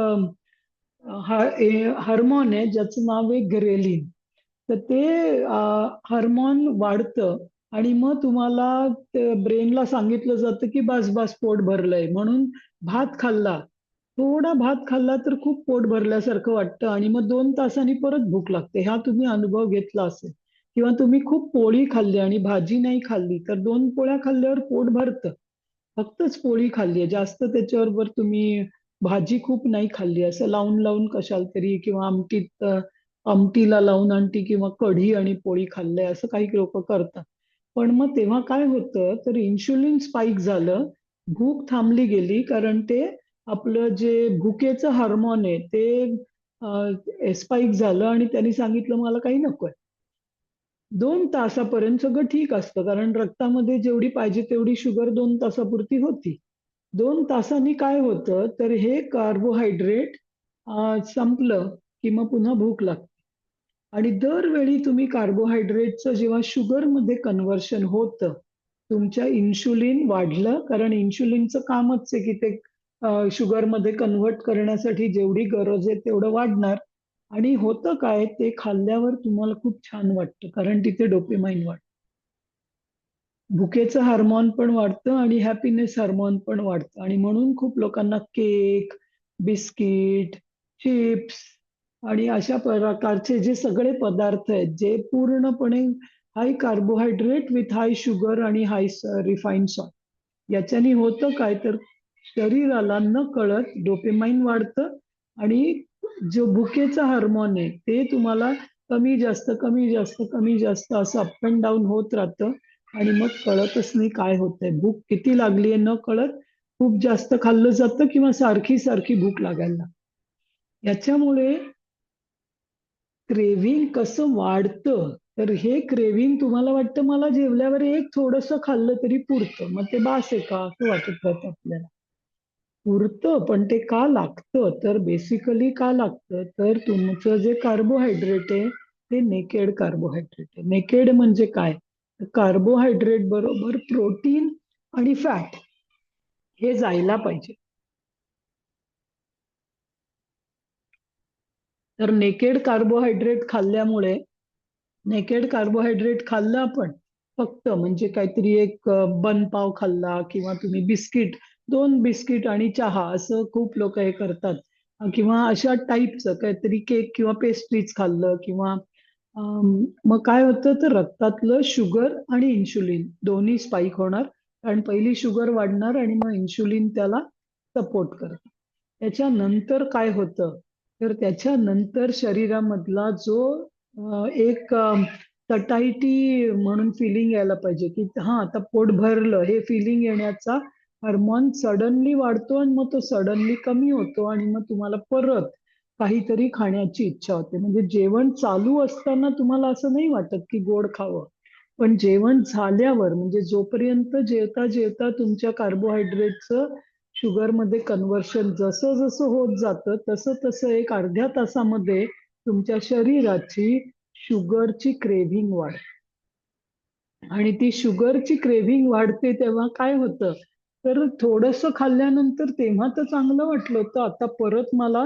हार्मोन आहे ज्याचं नाव आहे ग्रेलिन. तर ते हार्मोन वाढतं आणि मग तुम्हाला ब्रेनला सांगितलं जातं की बस बस पोट भरलंय, म्हणून भात खाल्ला, थोडा भात खाल्ला तर खूप पोट भरल्यासारखं वाटतं आणि मग 2 तासांनी परत भूक लागते. हा तुम्ही अनुभव घेतला असेल. किंवा तुम्ही खूप पोळी खाल्ली आणि भाजी नाही खाल्ली तर 2 पोळ्या खाल्ल्यावर पोट भरतं. फक्तच पोळी खाल्ली आहे, जास्त त्याच्याबरोबर तुम्ही भाजी खूप नाही खाल्ली, असं लावून लावून कशाला तरी, किंवा आमटीला लावून आमटी किंवा कढी आणि पोळी खाल्लंय असं काही लोक करतात. पण मग तेव्हा काय होतं, तर इन्शुलिन स्पाइक झालं, भूक थांबली गेली, कारण ते आपलं जे भुकेचं हार्मोन आहे ते स्पाइक झालं आणि त्यांनी सांगितलं मला काही नकोय. 2 तासापर्यंत सगळं ठीक असतं, कारण रक्तामध्ये जेवढी पाहिजे तेवढी शुगर 2 तासापुरती होती. 2 तासांनी काय होतं, तर हे कार्बोहायड्रेट संपलं की मग पुन्हा भूक लागते. आणि दरवेळी तुम्ही कार्बोहायड्रेटचं जेव्हा शुगरमध्ये कन्व्हर्शन होतं, तुमच्या इन्शुलिन वाढलं, कारण इन्शुलिनचं कामच आहे की ते शुगरमध्ये कन्व्हर्ट करण्यासाठी जेवढी गरज आहे तेवढं वाढणार. आणि होतं काय, ते खाल्ल्यावर तुम्हाला खूप छान वाटतं, कारण तिथे डोपामाइन वाढतं. भुकेचं हार्मोन पण वाढतं आणि हॅपीनेस हार्मोन पण वाढतं, आणि म्हणून खूप लोकांना केक, बिस्किट, चिप्स आणि अशा प्रकारचे जे सगळे पदार्थ आहेत जे पूर्णपणे हाय कार्बोहायड्रेट विथ हाय शुगर आणि हाय रिफाईंड सॉल्ट, याच्याने होतं काय, तर शरीराला न कळत डोपामाइन वाढतं आणि जो भुकेचा हार्मोन आहे ते तुम्हाला कमी जास्त कमी जास्त कमी जास्त असं अप अँड डाऊन होत राहतं, आणि मग कळतच नाही काय होतंय. भूक किती लागली आहे न कळत खूप जास्त खाल्लं जातं किंवा सारखी सारखी भूक लागायला लागते. याच्यामुळे क्रेव्हिंग कसं वाढतं, तर हे क्रेव्हिंग तुम्हाला वाटतं मला जेवल्यावर एक थोडंसं खाल्लं तरी पुरतं, मग ते बास आहे का असं वाटत राहतं आपल्याला. पुरतं, पण ते का लागतं, तर बेसिकली का लागतं, तर तुमचं जे कार्बोहायड्रेट आहे ते नेकेड कार्बोहायड्रेट आहे. नेकेड म्हणजे काय, कार्बोहायड्रेट बरोबर प्रोटीन आणि फॅट हे जायला पाहिजे. तर नेकेड कार्बोहायड्रेट खाल्लं आपण फक्त, म्हणजे काहीतरी एक बन पाव खाल्ला किंवा तुम्ही बिस्किट, 2 बिस्किट आणि चहा असं खूप लोक हे करतात, किंवा अशा टाईपचं काहीतरी केक किंवा पेस्ट्रीज खाल्लं किंवा मग काय होतं, तर रक्तातलं शुगर आणि इन्शुलिन दोन्ही स्पाइक होणार, कारण पहिली शुगर वाढणार आणि मग इन्शुलिन त्याला सपोर्ट करतं. त्याच्यानंतर काय होतं, तर त्याच्यानंतर शरीरामधला जो एक सटायटी म्हणून फिलिंग यायला पाहिजे, की हा आता पोट भरलं हे फिलिंग येण्याचा हार्मोन सडनली वाढतो आणि मग तो सडनली कमी होतो, आणि मग तुम्हाला परत काहीतरी खाण्याची इच्छा होते. म्हणजे जेवण चालू असताना तुम्हाला असं नाही वाटत की गोड खावं, पण जेवण झाल्यावर, म्हणजे जोपर्यंत जेवता जेवता तुमच्या कार्बोहायड्रेटचं शुगरमध्ये कन्व्हर्शन जसं जसं होत जातं तसं तसं एक अर्ध्या तासामध्ये तुमच्या शरीराची शुगरची क्रेव्हिंग वाढते. आणि ती शुगरची क्रेव्हिंग वाढते तेव्हा काय होतं, तर थोडंसं खाल्ल्यानंतर तेव्हा तर चांगलं वाटलं होतं, आता परत मला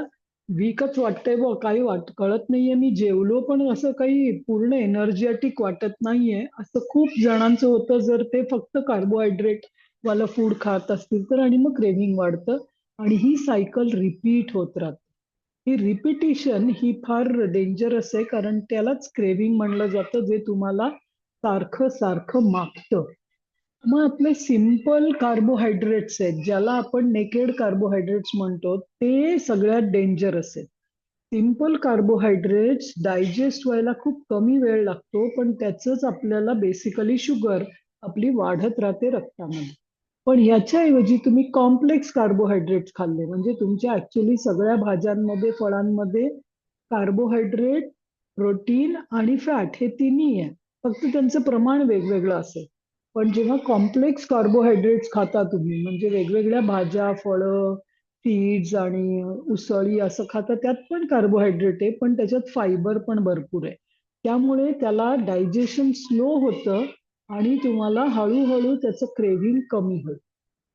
वीकच वाटतंय बुवा, काही कळत नाहीये, मी जेवलो पण असं काही पूर्ण एनर्जेटिक वाटत नाहीये, असं खूप जणांचं होतं जर ते फक्त कार्बोहायड्रेट वाला फूड खात असतील तर. आणि मग क्रेव्हिंग वाढतं आणि ही सायकल रिपीट होत राहते. ही रिपिटिशन ही फार डेंजरस आहे, कारण त्यालाच क्रेव्हिंग म्हणलं जातं, जे तुम्हाला सारखं सारखं मागतं. मग आपले सिंपल कार्बोहायड्रेट्स आहेत, ज्याला आपण नेकेड कार्बोहायड्रेट्स म्हणतो, ते सगळ्यात डेंजरस आहेत. सिंपल कार्बोहायड्रेट्स डायजेस्ट व्हायला खूप कमी वेळ लागतो, पण त्याचंच आपल्याला बेसिकली शुगर आपली वाढत राहते रक्तामध्ये. पण ह्याच्याऐवजी तुम्ही कॉम्प्लेक्स कार्बोहायड्रेट्स खाल्ले, म्हणजे तुमच्या ऍक्च्युली सगळ्या भाज्यांमध्ये, फळांमध्ये कार्बोहायड्रेट, प्रोटीन आणि फॅट हे तिन्ही आहे, फक्त त्यांचं प्रमाण वेगवेगळं असेल. पण जेव्हा कॉम्प्लेक्स कार्बोहायड्रेट्स खाता तुम्ही, म्हणजे वेगवेगळ्या भाज्या, फळं, सीड्स आणि उसळी असं खाता, त्यात पण कार्बोहायड्रेट आहे, पण त्याच्यात फायबर पण भरपूर आहे. त्यामुळे त्याला डायजेशन स्लो होतं आणि तुम्हाला हळूहळू त्याचं क्रेव्हिंग कमी होईल.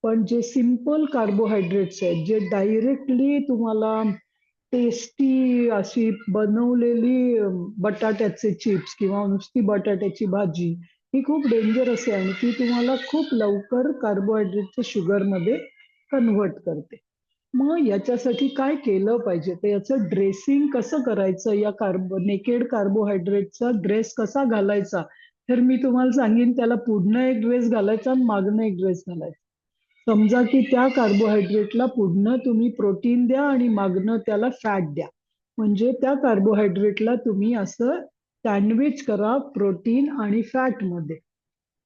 पण जे सिंपल कार्बोहायड्रेट्स आहेत, जे डायरेक्टली तुम्हाला टेस्टी अशी बनवलेली बटाट्याचे चिप्स किंवा नुसती बटाट्याची भाजी, ही खूप डेंजरस आहे आणि ती तुम्हाला खूप लवकर कार्बोहायड्रेटच्या शुगरमध्ये कन्व्हर्ट करते. मग याच्यासाठी काय केलं पाहिजे, तर याचं ड्रेसिंग कसं करायचं, या नेकेड कार्बोहायड्रेटचा ड्रेस कसा घालायचा, तर मी तुम्हाला सांगेन, त्याला पुढनं एक ड्रेस घालायचा आणि मागनं एक ड्रेस घालायचा. समजा की त्या कार्बोहायड्रेटला पुढनं तुम्ही प्रोटीन द्या आणि मागनं त्याला फॅट द्या, म्हणजे त्या कार्बोहायड्रेटला तुम्ही असं सँडविच करा प्रोटीन आणि फॅट मध्ये.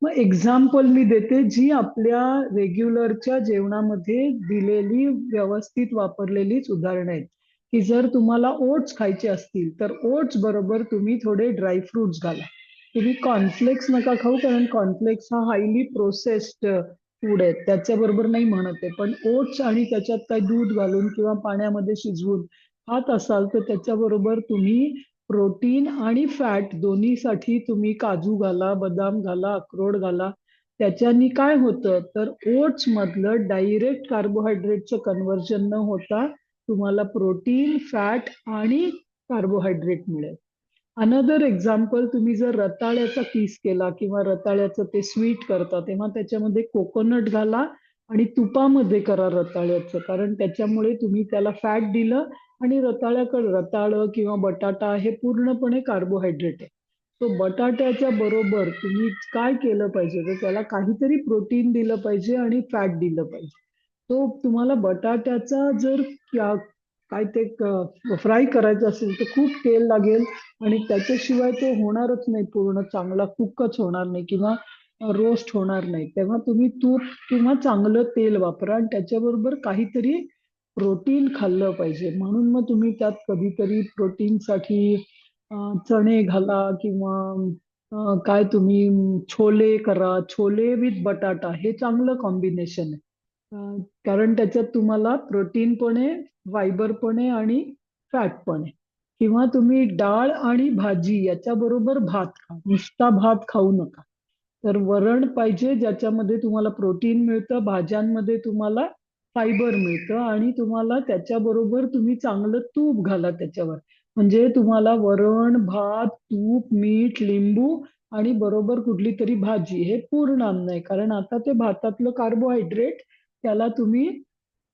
मग एक्झाम्पल मी देते जी आपल्या रेग्युलरच्या जेवणामध्ये दिलेली व्यवस्थित वापरलेलीच उदाहरणं आहेत, की जर तुम्हाला ओट्स खायचे असतील तर ओट्स बरोबर तुम्ही थोडे ड्रायफ्रुट्स घाला. तुम्ही कॉर्नफ्लेक्स नका खाऊ, कारण कॉर्नफ्लेक्स हा हायली प्रोसेस्ड फूड आहे, त्याच्याबरोबर नाही म्हणत आहे. पण ओट्स आणि त्याच्यात काही दूध घालून किंवा पाण्यामध्ये शिजवून खात असाल तर त्याच्याबरोबर तुम्ही प्रोटीन आणि फॅट दोन्हीसाठी तुम्ही काजू घाला, बदाम घाला, अक्रोड घाला. त्याच्यानी काय होतं तर ओट्स मधलं डायरेक्ट कार्बोहायड्रेटचं कन्व्हर्जन न होता तुम्हाला प्रोटीन, फॅट आणि कार्बोहायड्रेट मिळेल. अनदर एक्झाम्पल, तुम्ही जर रताळ्याचा किस केला किंवा रताळ्याचं ते स्वीट करता तेव्हा त्याच्यामध्ये कोकोनट घाला आणि तुपामध्ये करा रताळ्याचं, कारण त्याच्यामुळे तुम्ही त्याला फॅट दिलं आणि रताळं किंवा बटाटा हे पूर्णपणे कार्बोहायड्रेट आहे. तो बटाट्याच्या बरोबर तुम्ही काय केलं पाहिजे तर त्याला काहीतरी प्रोटीन दिलं पाहिजे आणि फॅट दिलं पाहिजे. तो तुम्हाला बटाट्याचा जर काय ते फ्राय करायचं असेल तर खूप तेल लागेल आणि त्याच्याशिवाय तो होणारच नाही, पूर्ण चांगला कुकच होणार नाही किंवा रोस्ट होणार नाही. तेव्हा तुम्ही तूप किंवा चांगलं तेल वापरा आणि त्याच्याबरोबर काहीतरी प्रोटीन खाल्लं पाहिजे. म्हणून मग तुम्ही त्यात कधीतरी प्रोटीनसाठी चणे घाला किंवा काय तुम्ही छोले करा, छोले विथ बटाटा हे चांगलं कॉम्बिनेशन आहे. कारण त्याच्यात तुम्हाला प्रोटीन पण आहे, फायबर पण आहे आणि फॅट पण आहे. किंवा तुम्ही डाळ आणि भाजी याच्याबरोबर भात खा, नुसता भात खाऊ नका. तर वरण पाहिजे ज्याच्यामध्ये तुम्हाला प्रोटीन मिळतं, भाज्यांमध्ये तुम्हाला फायबर मिळतं आणि तुम्हाला त्याच्याबरोबर तुम्ही चांगलं तूप घाला त्याच्यावर. म्हणजे तुम्हाला वरण, भात, तूप, मीठ, लिंबू आणि बरोबर कुठली तरी भाजी हे पूर्ण अन्न आहे. कारण आता ते भातातलं कार्बोहायड्रेट त्याला तुम्ही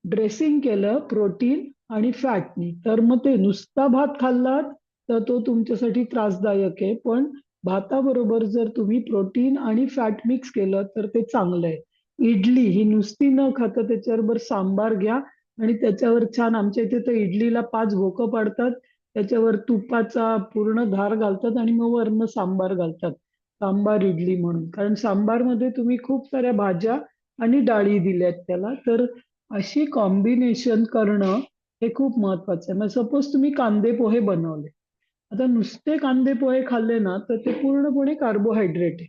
ड्रेसिंग केलं प्रोटीन आणि फॅटनी, तर मग ते नुसता भात खाल्लात तर तो तुमच्यासाठी त्रासदायक आहे. पण भाताबरोबर जर तुम्ही प्रोटीन आणि फॅट मिक्स केलं तर ते चांगलं आहे. इडली ही नुसती न खाता त्याच्याबरोबर सांबार घ्या आणि त्याच्यावर छान, आमच्या इथे तर इडलीला 5 भोकं पाडतात, त्याच्यावर तुपाचा पूर्ण धार घालतात आणि मग वरनं सांबार घालतात, सांबार इडली म्हणून. कारण सांबारमध्ये तुम्ही खूप साऱ्या भाज्या आणि डाळी दिल्यात त्याला. तर अशी कॉम्बिनेशन करणं हे खूप महत्वाचं आहे. मग सपोज तुम्ही कांदे पोहे बनवले, आता नुसते कांदे पोहे खाल्ले ना तर ते पूर्णपणे कार्बोहायड्रेट आहे.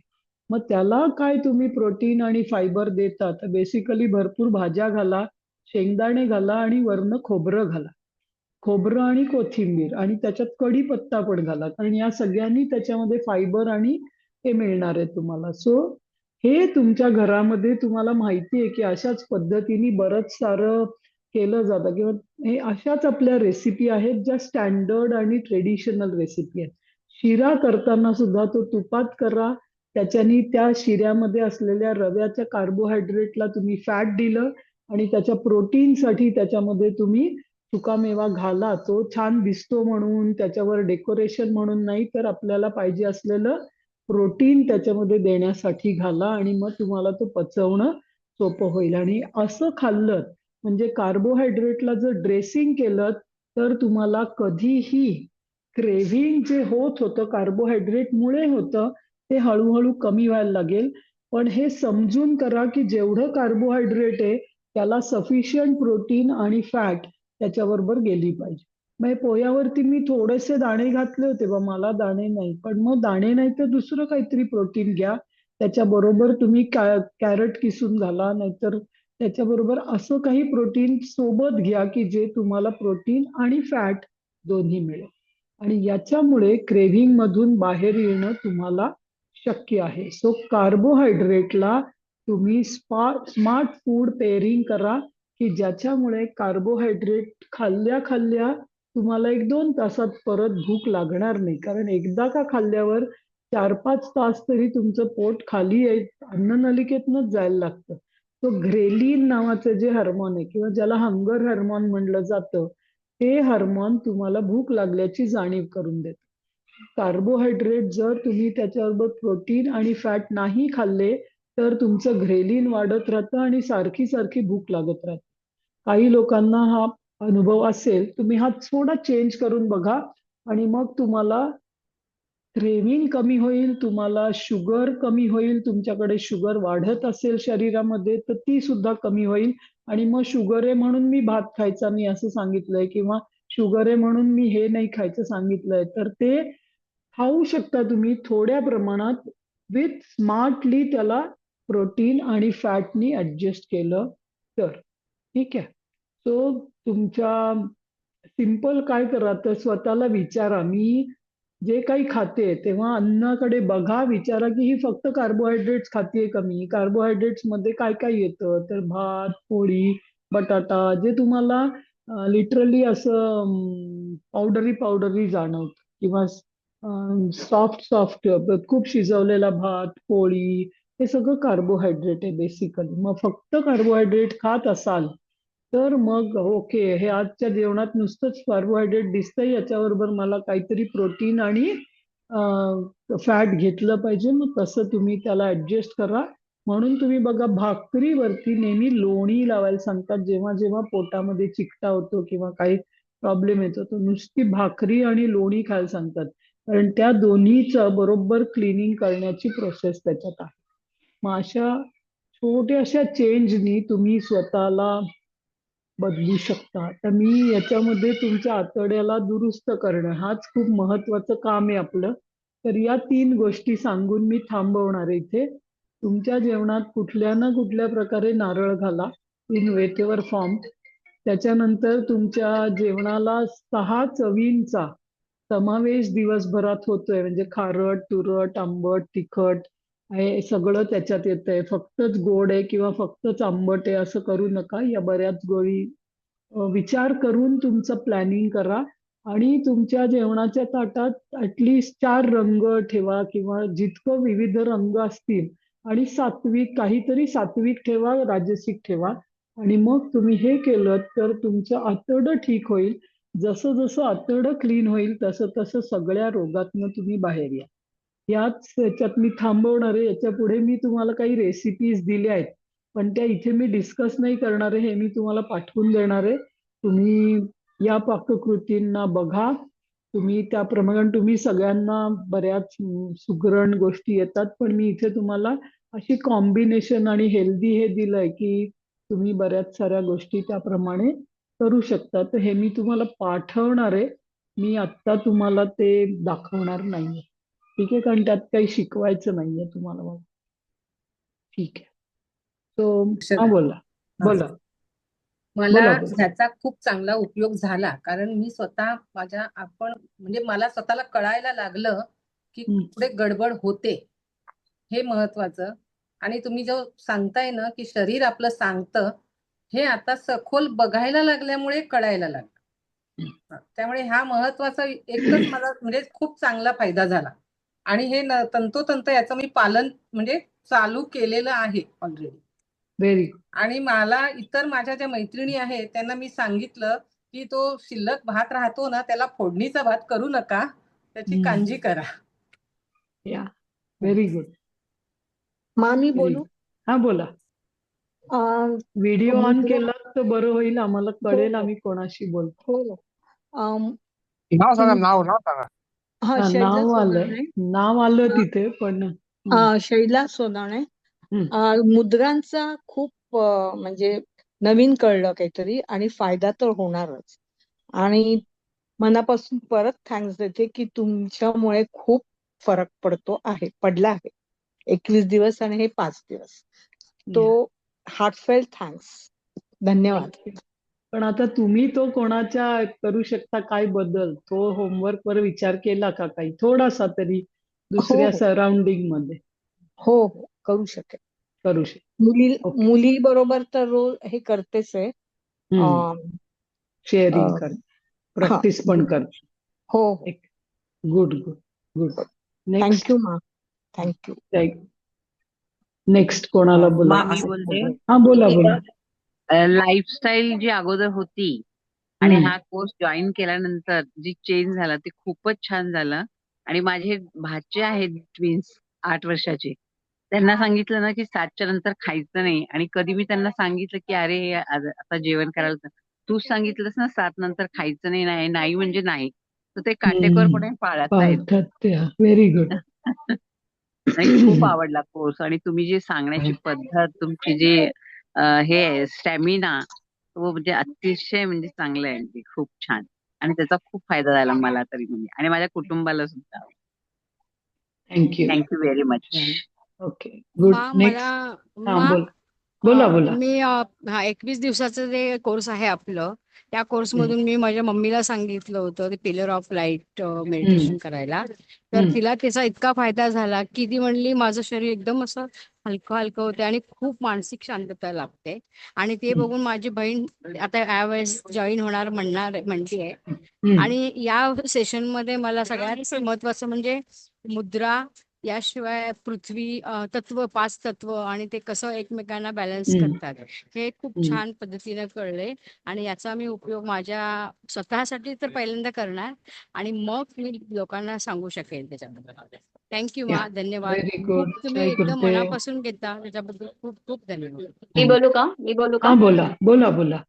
मग त्याला काय तुम्ही प्रोटीन आणि फायबर देता तर बेसिकली भरपूर भाज्या घाला, शेंगदाणे घाला आणि वरनं खोबरं घाला, खोबरं आणि कोथिंबीर आणि त्याच्यात कढीपत्ता पण घाला, कारण या सगळ्यांनी त्याच्यामध्ये फायबर आणि हे मिळणार आहे तुम्हाला. सो हे तुमच्या घरामध्ये तुम्हाला माहिती आहे की अशाच पद्धतीने बरंच सारं केलं जातं किंवा हे अशाच आपल्या रेसिपी आहेत ज्या स्टँडर्ड आणि ट्रेडिशनल रेसिपी आहेत. शिरा करताना सुद्धा तो तुपात करा, त्याच्यानी त्या शिऱ्यामध्ये असलेल्या रव्याच्या कार्बोहायड्रेटला तुम्ही फॅट दिलं आणि त्याच्या प्रोटीनसाठी त्याच्यामध्ये तुम्ही सुकामेवा घाला. तो छान दिसतो म्हणून, त्याच्यावर डेकोरेशन म्हणून नाही, तर आपल्याला पाहिजे असलेलं प्रोटीन त्याच्यामध्ये देण्यासाठी घाला आणि मग तुम्हाला तो पचवणं सोपं होईल. आणि असं खाल्लं म्हणजे कार्बोहायड्रेटला जर ड्रेसिंग केलं तर तुम्हाला कधीही क्रेव्हिंग जे होत होतं कार्बोहायड्रेटमुळे होतं ते हळूहळू कमी व्हायला लागेल. पण हे समजून करा की जेवढं कार्बोहायड्रेट आहे त्याला सफिशियंट प्रोटीन आणि फॅट त्याच्याबरोबर गेली पाहिजे. मग पोह्यावरती मी थोडेसे दाणे घातले होते, बा मला दाणे नाही, पण मग दाणे नाही तर दुसरं काहीतरी प्रोटीन घ्या. त्याच्याबरोबर तुम्ही कॅरट किसून घाला, नाहीतर त्याच्याबरोबर असं काही प्रोटीन सोबत घ्या की जे तुम्हाला प्रोटीन आणि फॅट दोन्ही मिळेल. आणि याच्यामुळे क्रेव्हिंग मधून बाहेर येणं तुम्हाला शक्य आहे. सो कार्बोहायड्रेटला तुम्ही स्मार्ट फूड पेअरिंग करा की ज्याच्यामुळे कार्बोहायड्रेट खाल्ल्या तुम्हाला 1-2 तासात परत भूक लागणार नाही. कारण एकदा का खाल्ल्यावर 4-5 तास तरी तुमचं पोट खाली आहे, अन्ननलिकेतनंच जायला लागतं. तो ग्रेलिन नावाचं जे हार्मोन आहे किंवा ज्याला हंगर हार्मोन म्हणलं जातं, ते हार्मोन तुम्हाला भूक लागल्याची जाणीव करून देतं. कार्बोहायड्रेट जर तुम्ही त्याच्याबरोबर प्रोटीन आणि फॅट नाही खाल्ले तर तुमचं ग्रेलिन वाढत राहतं आणि सारखी सारखी भूक लागत राहते. काही लोकांना हा अनुभव असेल, तुम्ही हा थोडा चेंज करून बघा आणि मग तुम्हाला क्रेविंग कमी होईल, तुम्हाला शुगर कमी होईल, तुमच्याकडे शुगर वाढत असेल शरीरामध्ये तर ती सुद्धा कमी होईल. आणि मग शुगर आहे म्हणून मी भात खायचा मी असं सांगितलंय, किंवा शुगर आहे म्हणून मी हे नाही खायचं सांगितलंय, तर ते खाऊ शकता तुम्ही थोड्या प्रमाणात विथ स्मार्टली त्याला प्रोटीन आणि फॅटनी ऍडजस्ट केलं तर. ठीक आहे. सो तुमच्या सिंपल काय करा तर स्वतःला विचारा, मी जे काही खाते तेव्हा अन्नाकडे बघा, विचारा की ही फक्त कार्बोहायड्रेट्स खाते का मी, कार्बोहायड्रेट्स मध्ये काय काय येतं, तर भात, पोळी, बटाटा, जे तुम्हाला लिटरली असं पावडरी पावडरी जाणवत, किंवा सॉफ्ट सॉफ्ट खूप शिजवलेला भात, पोळी, हे सगळं कार्बोहायड्रेट आहे बेसिकली. मग फक्त कार्बोहायड्रेट खात असाल तर मग ओके, हे आजच्या जेवणात नुसतंच कार्बोहायड्रेट दिसतंय, याच्याबरोबर मला काहीतरी प्रोटीन आणि फॅट घेतलं पाहिजे, मग तसं तुम्ही त्याला ऍडजस्ट करा. म्हणून तुम्ही बघा भाकरीवरती नेहमी लोणी लावायला सांगतात, जेव्हा जेव्हा पोटामध्ये चिकटा होतो किंवा काही प्रॉब्लेम येतो तर नुसती भाकरी आणि लोणी खायला सांगतात, कारण त्या दोन्हीचं बरोबर क्लिनिंग करण्याची प्रोसेस त्याच्यात आहे. मग अशा छोट्याशा चेंजनी तुम्ही स्वतःला बदलू शकता. तर मी याच्यामध्ये तुमच्या आतड्याला दुरुस्त करणं हाच खूप महत्वाचं काम आहे आपलं. तर या 3 गोष्टी सांगून मी थांबवणार आहे इथे. तुमच्या जेवणात कुठल्या ना कुठल्या प्रकारे नारळ घाला इन व्हेटेवर फॉर्म. त्याच्यानंतर तुमच्या जेवणाला 6 चवींचा समावेश दिवसभरात होतोय, म्हणजे खारट, तुरट, आंबट, तिखट हे सगळं त्याच्यात येतंय. फक्तच गोड आहे किंवा फक्तच आंबट आहे असं करू नका. या बऱ्याच गोळी विचार करून तुमचं प्लॅनिंग करा. आणि तुमच्या जेवणाच्या ताटात ऍटलिस्ट 4 रंग ठेवा, किंवा जितकं विविध रंग असतील, आणि सात्विक, काहीतरी सात्विक ठेवा, राजसिक ठेवा. आणि मग तुम्ही हे केलं तर तुमचं आतडं ठीक होईल. जसं जसं आतडं क्लीन होईल तसं तसं सगळ्या रोगातनं तुम्ही बाहेर या. याच याच्यात मी थांबवणार आहे. याच्या पुढे मी तुम्हाला काही रेसिपीज दिल्या आहेत, पण त्या इथे मी डिस्कस नाही करणार आहे, हे मी तुम्हाला पाठवून देणार आहे. तुम्ही या पाककृतींना बघा. तुम्ही त्याप्रमाणे, तुम्ही सगळ्यांना बऱ्याच सुगरण गोष्टी येतात, पण मी इथे तुम्हाला अशी कॉम्बिनेशन आणि हेल्दी हे दिलंय की तुम्ही बऱ्याच साऱ्या गोष्टी त्याप्रमाणे करू शकता. तर हे मी तुम्हाला पाठवणार आहे, मी आत्ता तुम्हाला ते दाखवणार नाहीये. ठीक आहे, कारण त्यात काही शिकवायचं नाहीये तुम्हाला मला. ठीक आहे. सो बोला बोला मला बोला बोला. ह्याचा खूप चांगला उपयोग झाला, कारण मी स्वतः म्हणजे मला स्वतःला कळायला लागलं की पुढे गडबड होते, हे महत्वाचं. आणि तुम्ही जो सांगताय ना की शरीर आपलं सांगतं, हे आता सखोल बघायला लागल्यामुळे कळायला लागलं. त्यामुळे हा महत्वाचा एकच मला म्हणजे खूप चांगला फायदा झाला. आणि हे तंतोतंत याचं मी पालन म्हणजे चालू केलेलं आहे ऑलरेडी. व्हेरी. आणि मला इतर माझ्या ज्या मैत्रिणी आहेत त्यांना मी सांगितलं की तो शिल्लक भात राहतो ना, त्याला फोडणीचा भात करू नका, त्याची कांजी करा. या, व्हेरी गुड. मामी बोलू? हा बोला. व्हिडिओ ऑन केला तर बरं होईल, आम्हाला कळेल आम्ही कोणाशी बोलतो. हो. नाव सांगा, नाव सांगा. हा, शैला नाव आलं, सोनाणे. नाव आलं तिथे, पण शैला सोनाणे. मुद्रांचा खूप म्हणजे नवीन कळलं काहीतरी, आणि फायदा तर होणारच. आणि मनापासून परत थँक्स देते की तुमच्यामुळे खूप फरक पडला आहे. 21 दिवस आणि हे 5 दिवस. तो हार्टफेल्ट थँक्स, धन्यवाद. पण आता तुम्ही तो कोणाच्या करू शकता काय बदल, तो होमवर्क वर विचार केला का काही थोडासा तरी दुसऱ्या सराउंडिंग मध्ये? हो हो, करू शकेल. करू शकेल. मुली बरोबर तर रोज हे करतेच आहे, शेअरिंग कर, प्रॅक्टिस पण कर. हो, गुड गुड गुड. थँक्यू मा, थँक्यू. नेक्स्ट कोणाला बोला? मी बोलते. हा बोला बोला. लाईफस्टाईल जी अगोदर होती आणि हा कोर्स जॉईन केल्यानंतर जी चेंज झाला ते खूपच छान झालं. आणि माझे भाचे आहेत ट्विन्स 8 वर्षाचे, त्यांना सांगितलं ना की 7च्या नंतर खायचं नाही. आणि कधी मी त्यांना सांगितलं की अरे आता जेवण करायला, तूच सांगितलंस ना 7 नंतर खायचं नाही, नाही म्हणजे नाही. तर ते काटेकोरपणे पाळतायत. पाळतात व्हेरी गुड. आणि खूप आवडला कोर्स. आणि तुम्ही जी सांगण्याची पद्धत, तुमची जी हे आहे स्टॅमिना, तो म्हणजे अतिशय म्हणजे चांगलं आहे. ते खूप छान. आणि त्याचा खूप फायदा झाला मला तरी म्हणजे, आणि माझ्या कुटुंबाला सुद्धा. Thank you. Thank you very much. Okay good. मा नेक्स्ट. मला हा मा बोला बोला. मी 21 दिवसाचं जे कोर्स आहे आपलं, त्या कोर्समधून मी माझ्या मम्मीला सांगितलं होतं ते पिलर ऑफ लाईट मेडिटेशन करायला. तर तिला त्याचा इतका फायदा झाला की ती म्हणली माझं शरीर एकदम असं हलकं हलकं होते आणि खूप मानसिक शांतता लागते. आणि ते बघून माझी बहीण आता यावेळेस जॉईन होणार म्हणतीये. आणि या सेशनमध्ये मला सगळ्यात महत्वाचं म्हणजे मुद्रा, याशिवाय पृथ्वी तत्व, 5 तत्व आणि ते कसं एकमेकांना बॅलन्स करतात हे खूप छान पद्धतीने कळले. आणि याचा मी उपयोग माझ्या स्वतःसाठी तर पहिल्यांदा करणार आणि मग मी लोकांना सांगू शकेल त्याच्याबद्दल. थँक्यू मा, धन्यवाद. Very good. खूप तुम्ही एकदम मनापासून घेता त्याच्याबद्दल खूप खूप धन्यवाद. मी बोलू का? मी बोलू का? हा बोला बोला बोला.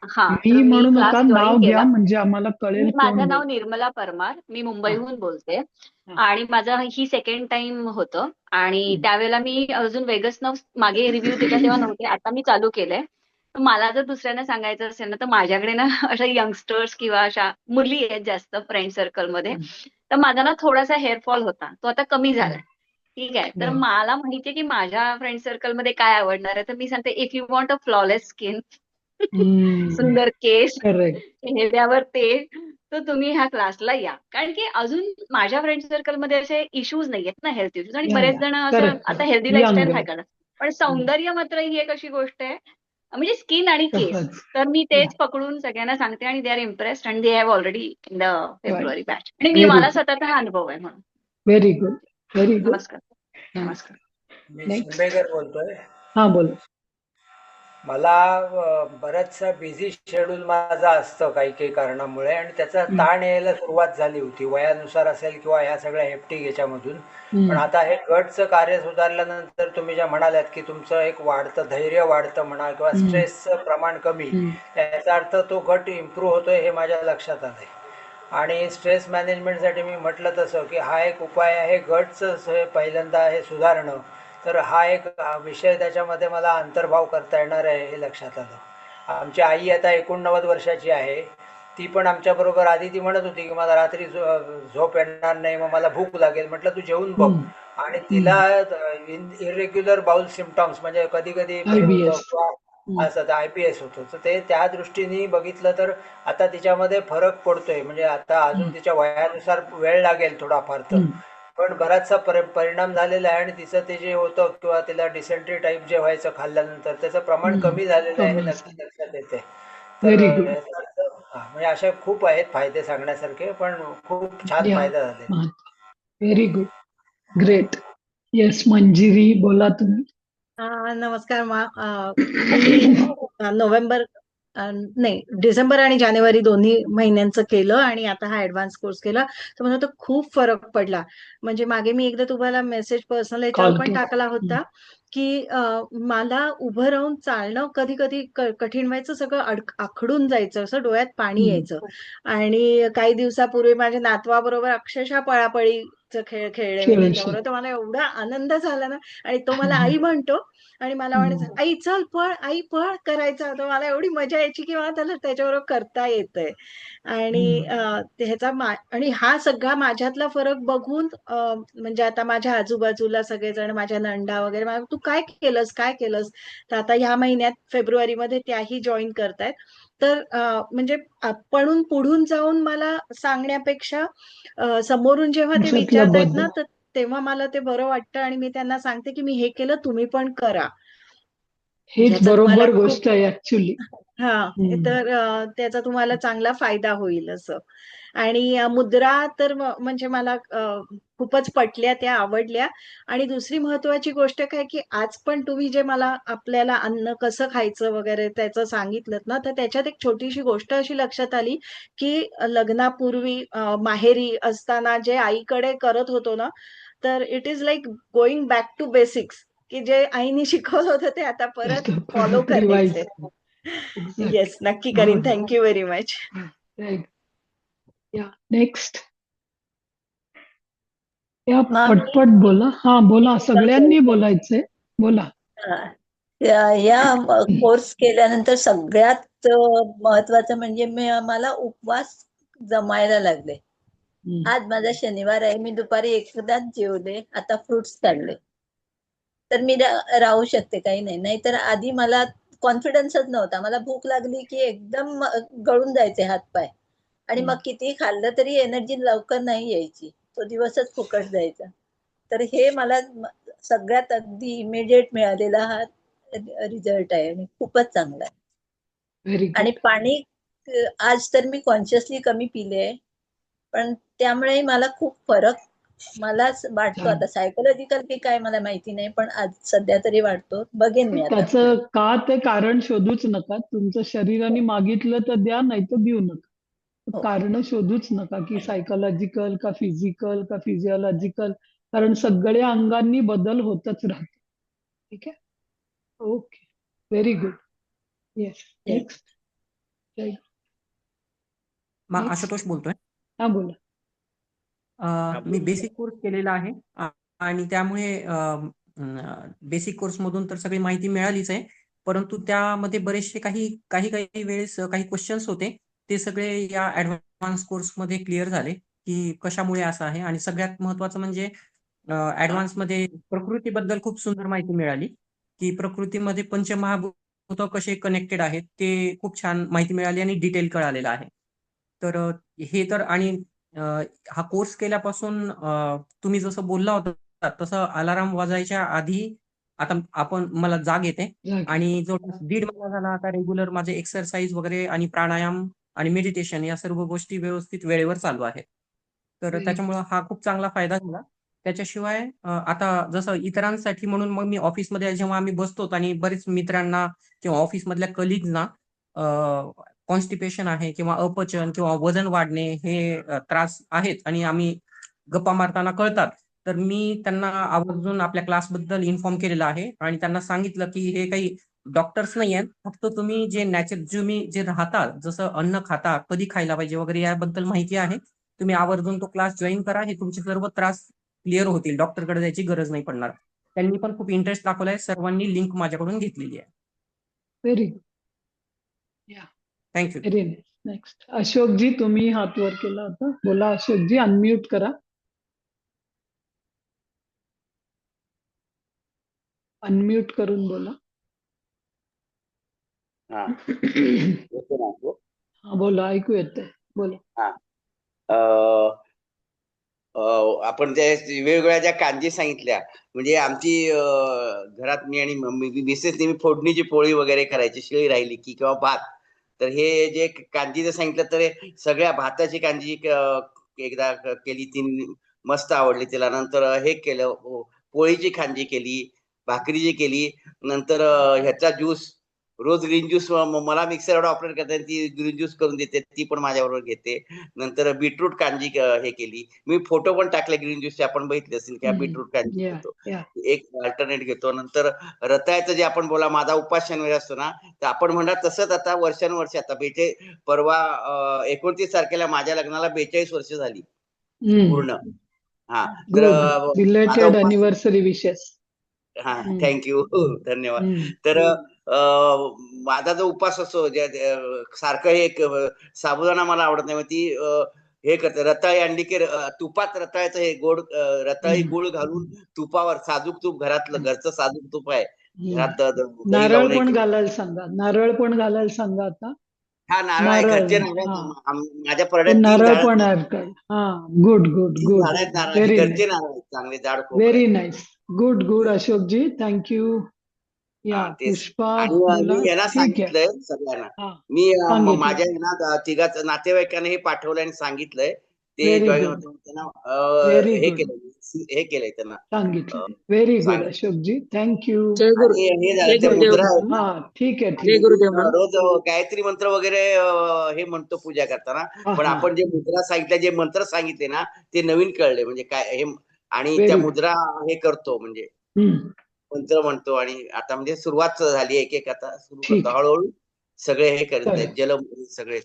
हा, मी तर मी म्हणू क्लास नका, जॉईन नाव घ्या केला. म्हणजे आम्हाला कळेल माझं कोण नाव बोलतंय. निर्मला परमार, मी मुंबईहून बोलते. हा. आणि माझं ही सेकंड टाइम होतं. आणि त्यावेळेला मी अजून वेगस नाव मागे रिव्ह्यू दिला तेव्हा नव्हते, आता मी चालू केलंय. तर मला जर दुसऱ्यांना सांगायचं असेल ना, तर माझ्याकडे ना अशा यंगस्टर्स किंवा अशा मुली आहेत जास्त फ्रेंड सर्कलमध्ये. तर माझा ना थोडासा हेअरफॉल होता, तो आता कमी झालाय. ठीक आहे. तर मला माहितीये की माझ्या फ्रेंड सर्कलमध्ये काय आवडणार आहे. तर मी सांगते, if you want a flawless skin, सुंदर केस, करेक्ट. चेहऱ्यावर ते, तर तुम्ही ह्या क्लासला या. कारण की अजून माझ्या फ्रेंड सर्कलमध्ये असे इश्यूज नाहीयेत ना, हेल्थ इश्यूज. आणि बरेच जण असं आता हेल्दी लाईफस्टाईल हाय करतात. पण सौंदर्य मात्र ही एक अशी गोष्ट आहे, म्हणजे स्किन आणि केस. तर मी तेच पकडून सगळ्यांना सांगते आणि they are impressed and they have already in the February batch. आणि मी मला स्वतःचा हा अनुभव आहे म्हणून. Very good very good. नमस्कार. नमस्कार. मी शिंबेकर बोलतोय. हा बोला. मला बराचसा बिझी शेड्यूल माझा असतं काही काही कारणामुळे, आणि त्याचा ताण यायला सुरुवात झाली होती वयानुसार असेल किंवा ह्या सगळ्या हेप्टिक याच्यामधून. पण आता हे गटचं कार्य सुधारल्यानंतर तुम्ही ज्या म्हणाल्यात की तुमचं एक वाढतं धैर्य वाढतं म्हणा किंवा स्ट्रेसचं प्रमाण कमी, याचा अर्थ तो गट इम्प्रूव्ह होतोय हे माझ्या लक्षात आलंय. आणि स्ट्रेस मॅनेजमेंटसाठी मी म्हटलं तसं की हा एक उपाय आहे गटचं हे पहिल्यांदा हे सुधारणं. तर हा एक विषय त्याच्यामध्ये मला अंतर्भाव करता येणार आहे हे लक्षात आलं. आमची आई आता 89 वर्षाची आहे. ती पण आमच्याबरोबर आधी ती म्हणत होती की मला रात्री झोप येणार नाही, मग मला भूक लागेल. म्हटलं तू जेवून बघ. आणि तिला इरेग्युलर बाउल सिम्पटम्स म्हणजे कधी कधी असं IBS होतं. तर ते त्या दृष्टीने बघितलं तर आता तिच्यामध्ये फरक पडतोय. म्हणजे आता अजून तिच्या वयानुसार वेळ लागेल थोडाफार, तर पण बराचसा परिणाम झालेला आहे. आणि तिचं ते जे होतं किंवा तिला डिसेंट्री टाईप जे व्हायचं खाल्ल्यानंतर त्याचं प्रमाण कमी झालेलं आहे हे नक्की लक्षात येते. तर म्हणजे अशा खूप आहेत फायदे सांगण्यासारखे, पण खूप छान फायदा झाले. Very good. Great. Yes Manjiri बोला तुम्ही. नमस्कार मी डिसेंबर आणि जानेवारी दोन्ही महिन्यांचं केलं आणि आता हा ऍडव्हान्स कोर्स केला. तर मला तो खूप फरक पडला. म्हणजे मागे मी एकदा तुम्हाला मेसेज पर्सनल याच्यावर पण टाकला होता की मला उभं राहून चालणं कधी कधी कठीण व्हायचं, सगळं आखडून जायचं, असं डोळ्यात पाणी यायचं. आणि काही दिवसापूर्वी माझ्या नातवाबरोबर अक्षरशः पळापळीचं खेळ खेळले मी त्याच्याबरोबर. तर मला एवढा आनंद झाला ना. आणि तो मला आई म्हणतो आणि मला म्हणायचं आई चल पळ, आई पळ करायचा. तर मला एवढी मजा यायची की मला त्याला त्याच्याबरोबर करता येतंय. आणि ह्याचा आणि हा सगळा माझ्यातला फरक बघून म्हणजे आता माझ्या आजूबाजूला सगळेजण, माझ्या नंदा वगैरे, तू काय केलंस काय केलंस. तर आता ह्या महिन्यात फेब्रुवारीमध्ये त्याही जॉईन करतायत. तर म्हणजे आपणून पुढून जाऊन मला सांगण्यापेक्षा समोरून जेव्हा ते विचारतायत ना, तर तेव्हा मला ते बरं वाटतं. आणि मी त्यांना सांगते की मी हे केलं, तुम्ही पण करा. हेच बरोबर गोष्ट आहे ऍक्च्युली. तर त्याचा तुम्हाला चांगला फायदा होईल असं. आणि मुद्रा तर म्हणजे मला खूपच पटल्या, त्या आवडल्या. आणि दुसरी महत्वाची गोष्ट काय की आज पण तुम्ही जे मला आपल्याला अन्न कसं खायचं वगैरे त्याचं सांगितलं ना, तर त्याच्यात एक छोटीशी गोष्ट अशी लक्षात आली की लग्नापूर्वी माहेरी असताना जे आईकडे करत होतो ना, तर it is like going back to basics, की जे आईने शिकवलं होतं ते आता परत फॉलो करायचंय. येस, नक्की करीन. Thank you very much. या नेक्स्ट. या मॅम मी पटपट बोला. हा बोला, सगळ्यांनी बोलायचंय. बोला. या कोर्स केल्यानंतर सगळ्यात महत्वाचं म्हणजे मला उपवास जमायला लागले. आज माझा शनिवार आहे, मी दुपारी एकदाच जेवले, आता फ्रुट्स काढले, तर मी राहू शकते, काही नाही. नाहीतर आधी मला कॉन्फिडन्सच नव्हता. मला भूक लागली की एकदम गळून जायचे हातपाय, आणि मग किती खाल्लं तरी एनर्जी लवकर नाही यायची, तो दिवसच फुकट जायचा. तर हे मला सगळ्यात अगदी इमिडिएट मिळालेला हा रिझल्ट आहे, आणि खूपच चांगला आहे. व्हेरी आणि गुड. पाणी आज तर मी कॉन्शियसली कमी पिले, पण त्यामुळे मला खूप फरक मलाच वाटतो. आता सायकोलॉजिकल की काय मला माहिती नाही, पण आज सध्या तरी वाटतो. बघेन मी आता. त्याचं का ते कारण शोधूच नका. तुमचं शरीराने मागितलं तर द्या, नाही तर देऊ नका. कारण शोधूच नका की सायकोलॉजिकल का फिजिकल का फिजिओलॉजिकल, कारण सगळ्या अंगांनी बदल होतच राहतो. ठीक आहे. Okay, very good. Yes, next. Ashutosh बोलतोय. हा बोला. मी बेसिक कोर्स केलेला आहे आणि त्यामुळे बेसिक कोर्स मधून तर सगळी माहिती मिळालीच आहे, परंतु त्यामध्ये बरेचसे काही वेळेस काही क्वेश्चन्स होते, ते सगळे या ऍडव्हान्स कोर्स मध्ये क्लिअर झाले की कशामुळे असं आहे. आणि सगळ्यात महत्वाचं म्हणजे ऍडव्हान्स मध्ये प्रकृतीबद्दल खूप सुंदर माहिती मिळाली की प्रकृतीमध्ये पंचमहाभूत कसे कनेक्टेड आहेत, ते खूप छान माहिती मिळाली आणि डिटेल कळालेलं आहे. तर हे तर, आणि हा कोर्स केल्यापासून तुम्ही जसं बोलला होता तसं अलाराम वाजायच्या आधी आता मला जाग येते, आणि जवळपास 1.5 महिना झाला आता रेग्युलर माझे एक्सरसाइज वगैरे आणि प्राणायाम आणि मेडिटेशन या सर्व गोष्टी व्यवस्थित वेळेवर चालू आहेत. तर त्याच्यामुळे हा खूप चांगला फायदा झाला. त्याच्याशिवाय आता जसं इतरांसाठी म्हणून मग मी ऑफिसमध्ये जेव्हा आम्ही बसतो आणि बरेच मित्रांना किंवा ऑफिसमधल्या कलिग्सना कॉन्स्टिपेशन आहे किंवा अपचन किंवा वजन वाढणे हे त्रास आहेत आणि आम्ही गप्पा मारताना कळतात, तर मी त्यांना आवर्जून आपल्या क्लासबद्दल इन्फॉर्म केलेलं आहे आणि त्यांना सांगितलं की हे काही डॉक्टर्स नाही आहेत, फक्त तुम्ही तुम्ही जे राहता, जसं अन्न खाता, कधी खायला पाहिजे वगैरे याबद्दल माहिती आहे, तुम्ही आवर्जून तो क्लास जॉईन करा, हे तुमचे सर्व त्रास क्लिअर होतील, डॉक्टरकडे जायची गरज नाही पडणार. त्यांनी पण खूप इंटरेस्ट दाखवलाय, सर्वांनी लिंक माझ्याकडून घेतलेली आहे. Very good. Thank you. Very nice. Next Ashokji, तुम्ही हात वर केला होता. बोला अशोकजी, अनम्यूट करा. अनम्यूट करून बोला. हा हा बोला, ऐकू येतंय. बोला. आपण त्या वेगवेगळ्या ज्या कांजी सांगितल्या, म्हणजे आमची घरात मी आणि मिसेस नेहमी फोडणीची पोळी वगैरे करायची, शिळी राहिली की, किंवा भात. तर हे जे कांजी जर सांगितलं तर सगळ्या भाताची कांजी एकदा केली, ती मस्त आवडली तिला. नंतर हे केलं, पोळीची कांजी केली, भाकरीची केली. नंतर ह्याचा ज्यूस, रोज ग्रीन ज्यूस मला मिक्सर ऑपरेट करता, ती ग्रीन ज्यूस करून देते, ती पण माझ्याबरोबर घेते. नंतर बीटरूट कांजी हे केली. मी फोटो पण टाकले ग्रीन ज्यूसचे, आपण बघितले असतील की बीटरूट कांजी घेतो, एक अल्टरनेट घेतो. नंतर रताळ्याचं जे आपण बोला, माझा उपास शनिवारी असतो ना, तर आपण म्हणतात तसंच आता वर्षानुवर्ष, आता परवा 29 तारखेला माझ्या लग्नाला 42 वर्ष झाली पूर्ण. हा, तर रिलेटेड अॅनिव्हर्सरी विशेस. हा, थँक्यू, धन्यवाद. तर माझा जो उपास असतो, सारखं एक साबुदाणा मला आवडत नाही, मग ती हे करते, रताळी अंडी तुपात रताळ्याचं हे गोड, रताळी गुळ घालून तुपावर, साजूक तूप, घरचं साजूक तूप आहे घरात, नारळ पण घालायला सांगा. नारळ पण घालायला सांगा आता. हा, नारळ आहे, घरचे नारळ माझ्या परड्यात 3 नारळ झाड पण ऍड कर. हा, गुड गुड गुड. आहेत नारळ, व्हेरी घरचे नारळ आहेत, चांगले जाड खोबरं. Very nice. Good good Ashokji, thank you. या पुष्पा बोला. मी यांना ठीक आहे. सांगितलंय सगळ्यांना, मी माझ्या यांना तिघाच नातेवाईकांना हे पाठवलंय आणि सांगितलंय, ते जॉईन होते, त्यांना हे केलंय त्यांना सांगितलं. Very good Ashokji, thank you. हे झालं, ते मुद्रा आहे ना, हा, ठीक आहे, ठीक आहे. रोज गायत्री मंत्र वगैरे हे म्हणतो पूजा करताना, पण आपण जे मुद्रा सांगितल्या, जे मंत्र सांगितले ना, ते नवीन कळले, म्हणजे काय हे, आणि त्या मुद्रा हे करतो, म्हणजे मंत्र म्हणतो. आणि आता म्हणजे सुरुवात झाली, एक आता सुरू करतो, हळूहळू सगळे हे करत आहेत, सगळे.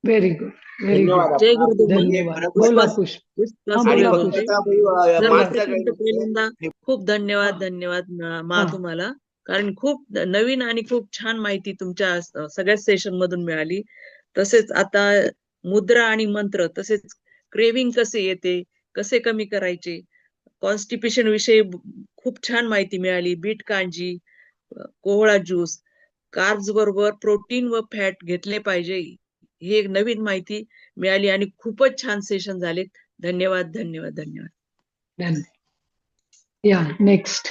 Very good, very good. धन्यवाद जय आपला. गुरुदेव म्हणजे धन्यवाद. बरं बोला पुष्पा पुष्प. पुष्पा हा आणि बोला बोलत पुष्प. होते. फक्त बोला. मागचा सर्वप्रथम तर जॉईन पहिल्यांदा खूप धन्यवाद हा धन्यवाद हा तुम्हाला, कारण खूप नवीन आणि खूप छान माहिती तुमच्या सगळ्याच सेशन मधून मिळाली. तसेच आता मुद्रा आणि मंत्र, तसेच क्रेविंग कसे येते, कसे कमी करायचे, कॉन्स्टिपेशन विषयी खूप छान माहिती मिळाली. बीट कांजी, कोहळा ज्यूस, कार्ब्स बरोबर प्रोटीन व फॅट घेतले पाहिजे, ही एक नवीन माहिती मिळाली आणि खूपच छान सेशन झाले. धन्यवाद धन्यवाद धन्यवाद. धन्यवाद. या नेक्स्ट.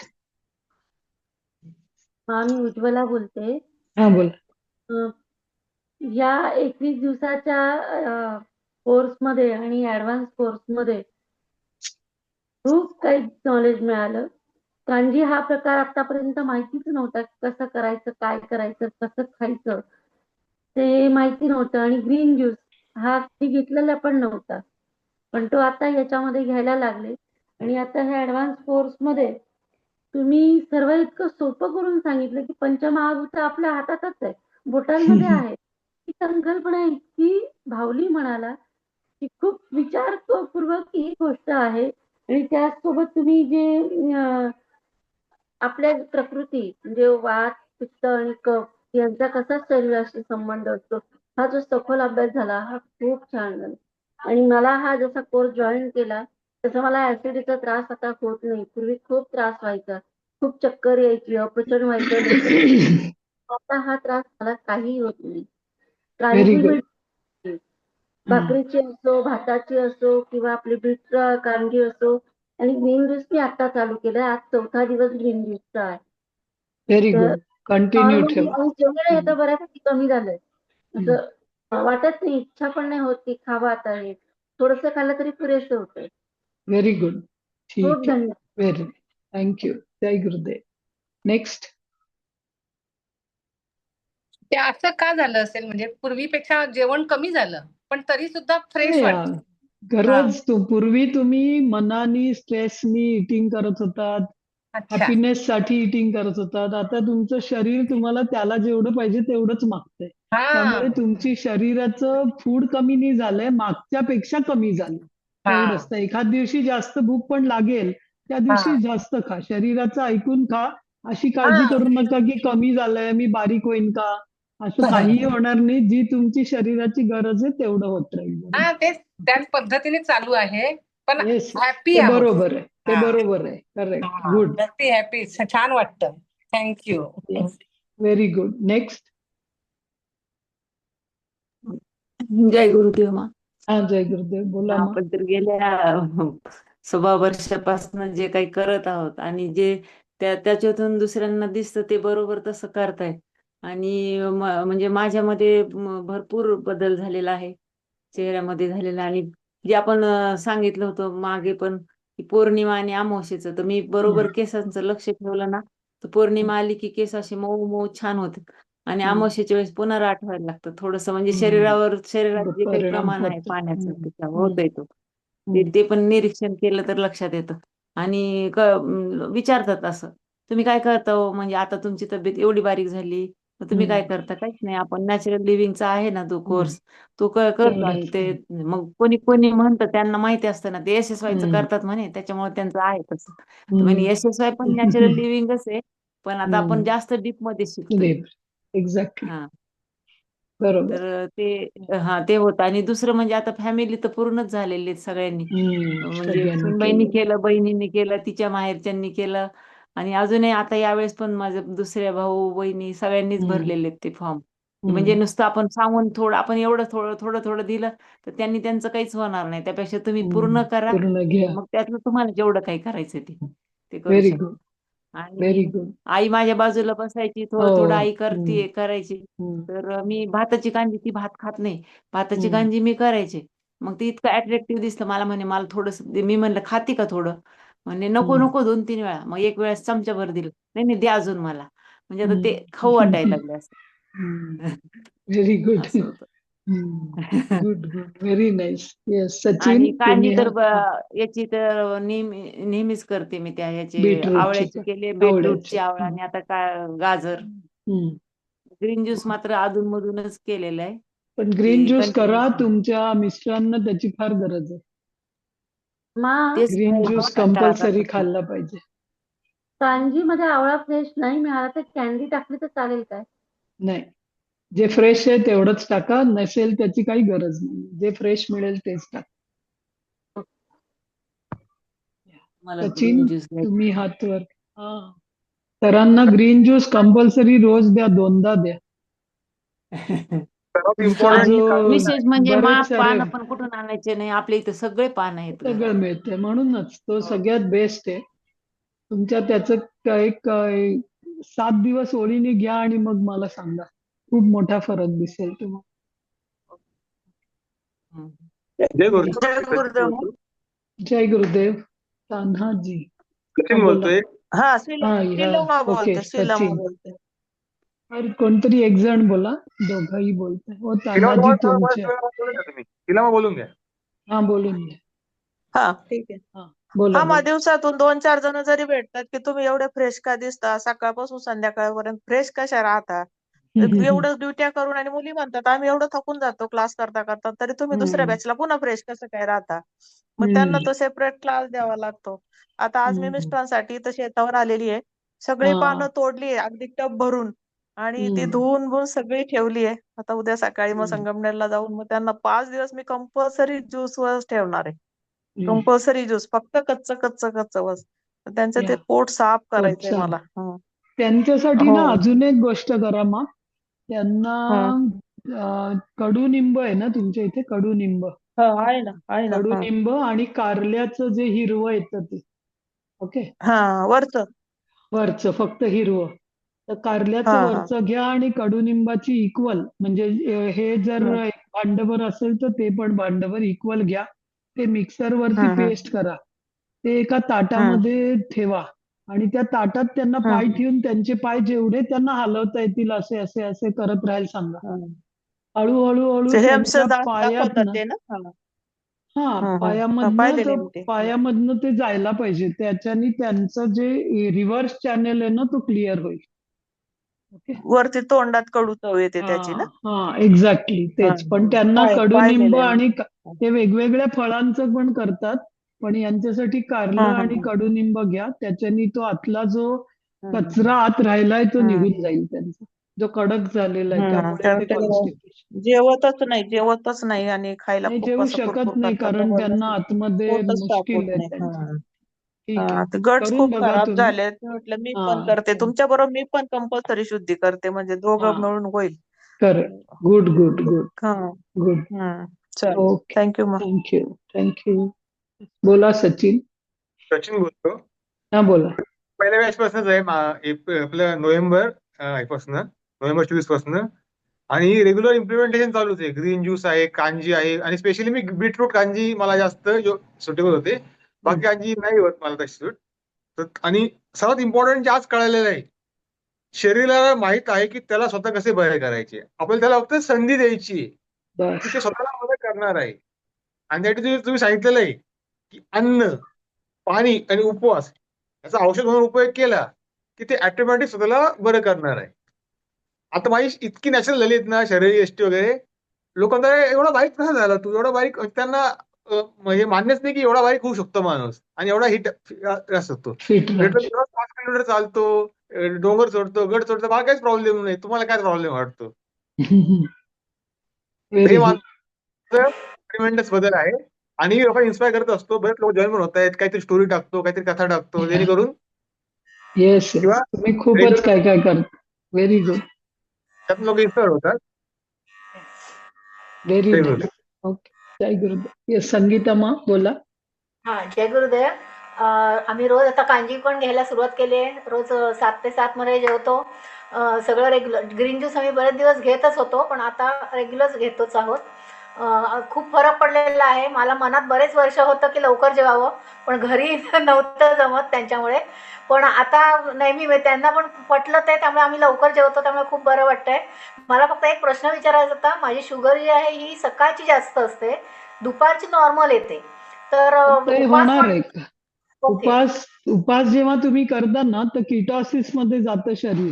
हा, मी उज्ज्वला बोलते. हा बोला. अं, या 21 दिवसाच्या कोर्समध्ये आणि ऍडव्हान्स कोर्समध्ये खूप काही नॉलेज मिळालं. कांजी हा प्रकार आतापर्यंत माहितीच नव्हता. कसं करायचं, काय करायचं, कसं खायचं ते माहिती नव्हतं. आणि ग्रीन ज्यूस हा मी घेतलेला पण नव्हता, पण तो आता याच्यामध्ये घ्यायला लागले. आणि आता ह्या ऍडव्हान्स कोर्समध्ये तुम्ही सर्व इतकं सोपं करून सांगितलं की पंचमहाभूत आपल्या हातातच आहे, बोटांमध्ये आहे. ही संकल्पना इतकी भावली म्हणाला की खूप विचारपूर्वक ही गोष्ट आहे. आणि त्याचसोबत तुम्ही जे आपल्या प्रकृती म्हणजे वात, पित्त आणि कफ यांचा कसा शरीराशी संबंध असतो, हा जो सखोल अभ्यास झाला हा खूप छान झाला. आणि मला हा जसा कोर्स जॉईन केला तसा मला ऍसिडिटीचा त्रास आता होत नाही. पूर्वी खूप त्रास व्हायचा, खूप चक्कर यायची, अपचन व्हायचं, डोकं. आता हा त्रास मला काही होत नाही. Very kanji good. मिळते, भाकरीची असो, भाताची असो किंवा आपली बीट कांजी असो. आणि ग्रीन ज्यूस मी आता चालू केलं, आज 4था दिवस ग्रीन ज्यूसचा आहे. व्हेरी तर गुड. कंटिन्यू नॉर्मली ठेवा. आणि जेवण येतं बऱ्यापैकी कमी झालंय. असं वाटत नाही, इच्छा पण नाही होत की खावं आता हे. थोडंसं खाल्लं तरी पुरेसं होतं. Very good. ठीक खूप आहे. धन्यवाद. Very thank you. जय गुरुदेव. नेक्स्ट. ते असं का झालं असेल, म्हणजे पूर्वीपेक्षा जेवण कमी झालं पण तरी सुद्धा फ्रेश नाही वाटतं. गरज पूर्वी तुम्ही मनानी स्ट्रेसनी इटिंग करत होतात, अच्छा. हॅपीनेस साठी इटिंग करत होतात. आता तुमचं शरीर तुम्हाला त्याला जेवढं पाहिजे तेवढंच मागतंय. त्यामुळे तुमची शरीराचं फूड कमी नाही झालंय, मागच्यापेक्षा कमी झालं. एवढंच. तर एखाद दिवशी जास्त भूक पण लागेल, त्या दिवशी जास्त खा. शरीराचं ऐकून खा. अशी काळजी करू नका की कमी झालंय, मी बारीक होईन का, असं काहीही होणार नाही. जी तुमची शरीराची गरज आहे तेवढं होत राहील. हा, तेच त्याच पद्धतीने चालू आहे, पण येस, हॅपी ते आहोत. बरोबर आहे. ते बरोबर आहे. करेक्ट. गुड. हॅपी हॅपी छान वाटतं. थँक्यू. Very good. नेक्स्ट. जय गुरुदेव मा. हा, जय गुरुदेव. बोला मग. आपण तर गेल्या 16 वर्षापासून जे काही करत आहोत आणि जे त्याच्यातून दुसऱ्यांना दिसतं ते बरोबर तसं करतायत. आणि म्हणजे माझ्यामध्ये भरपूर बदल झालेला आहे, चेहऱ्यामध्ये झालेला. आणि जे आपण सांगितलं होतं मागे पण की पौर्णिमा आणि अमावस्येचं, तर मी बरोबर केसांचं लक्ष ठेवलं ना, तर पौर्णिमा आली की केस असे मऊ मऊ छान होते. आणि अमावस्येच्या वेळेस पुन्हा आठवायला लागतं थोडंसं, म्हणजे शरीरात जे काही परिणाम प्रमाण आहे पडतो. पाण्याचं त्याच्यावर होतंय तो. ते पण निरीक्षण केलं तर लक्षात येतं. आणि विचारतात असं, तुम्ही काय करता हो, म्हणजे आता तुमची तब्येत एवढी बारीक झाली, मग तुम्ही काय करता? काहीच नाही, आपण नॅचरल लिव्हिंगचा आहे ना तो कोर्स, तो करतो. आणि ते मग कोणी कोणी म्हणतं, त्यांना माहिती असतं ना, ते SSY करतात म्हणे, त्याच्यामुळे त्यांचं आहे तसं. तर म्हणे SSY पण नॅचरल लिव्हिंगच आहे, पण आता आपण जास्त डीप मध्ये शिकतोय. एक्झॅक्टली. हा, बरोबर. तर ते होतं. आणि दुसरं म्हणजे आता फॅमिली तर पूर्णच झालेली आहेत सगळ्यांनी. म्हणजे सगळ्यांनी सुनबाईंनी केलं. केलं, बहिणींनी केलं, तिच्या माहेरच्यांनी केलं, आणि अजूनही आता यावेळेस पण माझं दुसऱ्या भाऊ बहिणी सगळ्यांनीच भरलेले आहेत ते फॉर्म. म्हणजे नुसतं आपण सांगून आपण एवढं थोडं थोडं दिलं तर त्यांनी त्यांचं काहीच होणार नाही. त्यापेक्षा तुम्ही पूर्ण करा, पूर्ण घ्या. मग त्यातलं तुम्हाला जेवढं काही करायचं ते करू व्हेरी शकता. गुड. व्हेरी आणि गुड. आई माझ्या बाजूला बसायची, थोडं थोडं आई करायची. तर मी भाताची कांजी, ती भात खात नाही, भाताची कांजी मी करायचे. मग ती इतकं अट्रॅक्टिव्ह दिसलं मला, म्हणे मला थोडंसं दे. मी म्हणलं खाती का थोडं? म्हणे नको नको, 2-3 वेळा. मग एक वेळेस चमचाभर दिलं, नाही नाही दे अजून मला, म्हणजे आता ते खाऊ वाटायला लागले असं. Very good. असं होतं. Good good. Very nice. Yes. Sachin, आणि कांजी तुम्ही तर याची तर नेहमीच करते मी. याची बीटरूटची आवळ्याची का? केली, आवळ्याची. बीटरूटची, आवळा, आणि आता काय गाजर. ग्रीन ज्यूस मात्र अधून मधूनच केलेलं आहे. पण ग्रीन ज्यूस करा, कंटिन्युअस तुमच्या मिस्टरांना त्याची फार गरज आहे. तेच ग्रीन ज्यूस कंटाळा कंपल्सरी करतात. खाल्ला पाहिजे. कांजी मध्ये आवळा फ्रेश नाही मिळाला तर कॅन्डी टाकली तर चालेल काय? नाही, जे फ्रेश आहे तेवढंच टाका, नसेल त्याची काही गरज नाही. जे फ्रेश मिळेल तेच टाका. मला सचिन, ग्रीन ज्यूस तुम्ही हात वर. सरांना ग्रीन ज्यूस कंपल्सरी रोज द्या, 2दा द्या. सर्वात तुमचा इम्पॉर्टंट जो विशेष म्हणजे बरेच सारे पानं पण कुठून आणायचे नाही, आपल्या इथे सगळे पानं आहेत घरात. सगळं मिळते, म्हणूनच तो सगळ्यात बेस्ट आहे. तुमच्या त्याचं एक 7 दिवस ओळीने घ्या आणि मग मला सांगा. खूप मोठा फरक दिसेल तुम्हाला. हम्म. जय गुरु जय गुरुदेव. जय गुरुदेव. तान्हाजी. सचिन बोला. बोलतोय. हा हा, बोलते ओके. सीलमा सचिन. बोलते. और कोणतरी एक जण बोला, दोघंही बोलताय. हो, तिला तान्हाजी तुमचे. बोलून घ्या तुम्ही. तिला बोलून घ्या. हा, बोलून घ्या. हा ठीक आहे. हा, बोला हा, मग बोला. दिवसातून 2-4 जण जरी भेटतात की तुम्ही एवढे फ्रेश का दिसता, सकाळपासून संध्याकाळपर्यंत फ्रेश कशा राहता, एवढं ड्युट्या करून, आणि मुली म्हणतात आम्ही एवढं थकून जातो क्लास करता करता, तरी तुम्ही दुसऱ्या बॅचला पुन्हा फ्रेश कसं काय राहता. मग त्यांना तो सेपरेट क्लास द्यावा लागतो. आता आज मी मिस्टरांसाठी इथं शेतावर आलेली आहे. सगळी पानं तोडली अगदी टब भरून, आणि ती धुवून बुवून सगळी ठेवली आहे. आता उद्या सकाळी मग संगमनेरला जाऊन मग त्यांना 5 दिवस मी कंपल्सरी ज्यूस वरच ठेवणार आहे. कंपल्सरी ज्यूस, फक्त कच्च बस. त्यांचं ते पोट साफ करायचंय अच्छा. मला. त्यांच्यासाठी ना हो. अजून एक गोष्ट करा मग. त्यांना कडुनिंब आहे ना तुमच्या इथे? कडुनिंब. आहे ना. कडुनिंब आणि कारल्याचं जे हिरवं येतं ते. ओके. वरचं फक्त हिरवं. तर कारल्याचं वरचं घ्या आणि कडुनिंबाची इक्वल, म्हणजे हे जर एक भांडभर असेल तर ते पण भांडभर इक्वल घ्या. ते मिक्सर वरती पेस्ट करा. ते एका ताटामध्ये ठेवा आणि त्या ताटात त्यांना पाय ठेवून त्यांचे पाय जेवढे त्यांना हलवता येतील असे असे असे करत राहायला सांगा. हळूहळू त्यांच्या पायात ना, पायामधनं ते जायला पाहिजे. त्याच्याने त्यांचं जे रिव्हर्स चॅनेल आहे ना तो क्लिअर होईल. ओके. वरती तोंडात कडू चव येते त्याची ना. हा, एक्झॅक्टली तेच. पण त्यांना कडुनिंब आणि ते वेगवेगळ्या फळांचं पण करतात, पण यांच्यासाठी कारलं आणि कडुनिंब घ्या. त्याच्याने तो आतला जो कचरा आत राहिलाय तो निघून जाईल त्यांचा, जो कडक झालेला आहे. त्यामुळे ते कॉन्स्टिपेशन. जेवतच नाही आणि खायला नाही, खूप जेवू असं शकत कुरकुर नाही, करतात, कारण जबरदस्त. त्यांना आतमध्ये पोटच साफ होत मुश्किल आहे नाही. त्यांचं. ठीक आहे, गट्स करून खूप बघा खराब तुम्ही. झालेत. म्हटलं मी पण करते तुमच्या बरोबर, मी पण कंपल्सरी शुद्धी करते, म्हणजे दोघं मिळून होईल. Correct. Good good good good. चल, ओके. थँक्यू मग. थँक्यू. बोला सचिन. सचिन बोलतो. हा, बोला. पहिल्या बॅच पासूनच आहे आपलं नोव्हेंबर 24 पासून, आणि रेग्युलर इम्प्लिमेंटेशन चालूच आहे. ग्रीन ज्यूस आहे, कांजी आहे, आणि स्पेशली मी बीटरूट कांजी मला जास्त सुटेबल होते. बाकी कांजी नाही होत मला तशी सूट. आणि सर्वात इम्पॉर्टंट जे आज कळालेलं आहे, शरीराला माहित आहे की त्याला स्वतः कसे बरे करायचे. आपल्याला त्याला फक्त संधी द्यायची आहे की ते स्वतःला मदत करणार आहे. आणि त्यासाठी तुम्ही सांगितलेलं आहे की अन्न, पाणी आणि उपवास याचा औषध म्हणून उपयोग केला की ते ऑटोमॅटिक स्वतःला बरं करणार आहे. आता माझी इतकी नॅचरल झाली आहेत ना शरीर एसटी वगैरे, लोकांना एवढा बारीक कसा झाला तू, एवढा बारीक, त्यांना म्हणजे मान्यच नाही की एवढा बारीक होऊ शकतो माणूस, आणि एवढा हिट असतो. 5 किलोमीटर चालतो, डोंगर चढतो, गड चढतो, मला काहीच प्रॉब्लेम नाही. तुम्हाला काय प्रॉब्लेम वाटतो? हे ट्रिमेंडस बदल आहे, आणि लोकांना इन्स्पायर करत असतो. बरेच लोक जॉईन पण होत आहेत, काहीतरी स्टोरी टाकतो, काहीतरी कथा टाकतो, जेणेकरून येस, तुम्ही खूपच काय काय करता. Very good. त्यात लोक इन्स्पायर होतात. Very nice. ओके. जय गुरुदेव. येस, संगीता मा, बोला. जय गुरुदेव. आम्ही रोज आता कांजी पण घ्यायला सुरुवात केली आहे. रोज 7 ते 7 मध्ये जेवतो. सगळं रेग्युलर. ग्रीन ज्यूस आम्ही बरेच दिवस घेतच होतो, पण आता रेग्युलर घेतोच आहोत. खूप फरक पडलेला आहे. मला मनात बरेच वर्ष होतं की लवकर जेवावं, पण घरी नव्हतं जमत त्यांच्यामुळे. पण आता नेहमी त्यांना पण पटलं ते, त्यामुळे आम्ही लवकर जेवतो, त्यामुळे खूप बरं वाटतंय. मला फक्त एक प्रश्न विचारायचा होता. माझी शुगर जी आहे ही सकाळची जास्त असते, दुपारची नॉर्मल येते. तर होणार आहे का? उपास जेव्हा तुम्ही करता ना तर किटॉसिस मध्ये जातं शरीर,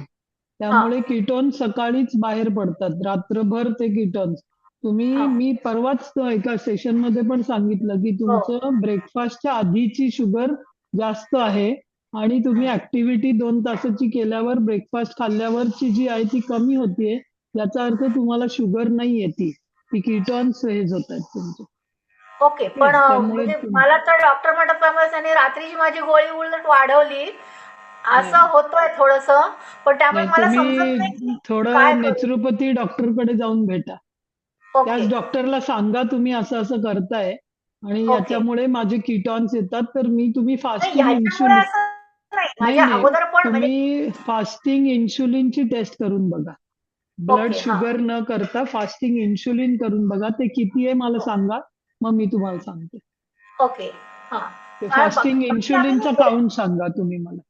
त्यामुळे कीटोन सकाळीच बाहेर पडतात. रात्रभर ते कीटॉन्स तुम्ही हा. मी परवाच एका सेशन मध्ये पण सांगितलं की हो. तुमचं ब्रेकफास्टच्या आधीची शुगर जास्त आहे आणि तुम्ही ऍक्टिव्हिटी 2 तासाची केल्यावर ब्रेकफास्ट खाल्ल्यावरची जी आहे ती कमी होतीये. याचा अर्थ तुम्हाला शुगर नाही येते, ती कीटॉन्स हेज होत आहेत तुमचे. ओके, ओके, पण त्यामुळे म्हणजे मला तर डॉक्टर म्हणतात त्यामुळे त्यांनी रात्रीची माझी गोळी उलट वाढवली असं नाही होतंय थोडस, पण त्यामुळे नाही, मला समजत नाही तुम्ही की काय थोडं करू. नेचरोपॅथी डॉक्टरकडे जाऊन भेटा. ओके त्याच डॉक्टरला सांगा तुम्ही असं असं करताय आणि ओके. याच्यामुळे माझे कीटॉन्स येतात, तर तुम्ही नाही फास्टिंग ह्याच्यामुळे इन्शुलिन असं नाही, नाही माझ्या नाही अगोदर पण म्हणजे तुम्ही फास्टिंग इन्शुलिनची टेस्ट करून बघा. ब्लड ओके हा शुगर न करता फास्टिंग इन्शुलिन करून बघा. ते किती आहे मला सांगा, मग मी तुम्हाला सांगते. ओके हा. ते बाकी फास्टिंग इन्शुलिनचा आम्ही काउंट सांगा तुम्ही मला.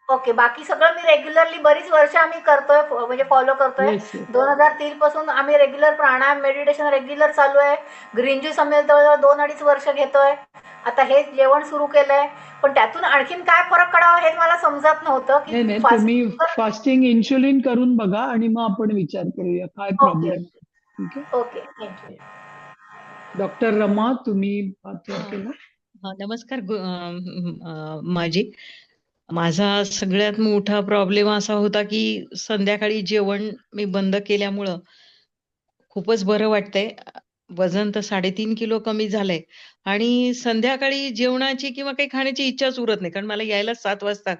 ओके, बाकी सगळं मी रेग्युलरली बरीच वर्ष आम्ही करतोय, म्हणजे फॉलो करतोय. येस येस 2003 पासून आम्ही रेग्युलर प्राणायाम मेडिटेशन रेग्युलर चालू आहे. ग्रीन ज्यूस आम्ही जवळजवळ 2-2.5 वर्ष घेतोय. आता हे जेवण सुरू केलंय, पण त्यातून आणखीन काय फरक पडावा हे मला समजत नव्हतं की नाही नाही, फास्ट. तुम्ही फास्टिंग इन्शुलिन करून बघा आणि मग आपण विचार करूया काय ओके प्रॉब्लेम आहे. ठीक आहे. Okay thank you. डॉक्टर रमा, तुम्ही हात वर केला. नमस्कार माझा सगळ्यात मोठा प्रॉब्लेम असा होता की संध्याकाळी जेवण मी बंद केल्यामुळं खूपच बरं वाटतंय. वजन तर 3.5 किलो कमी झालंय आणि संध्याकाळी जेवणाची किंवा काही खाण्याची इच्छाच उरत नाही, कारण मला यायला 7 वाजता.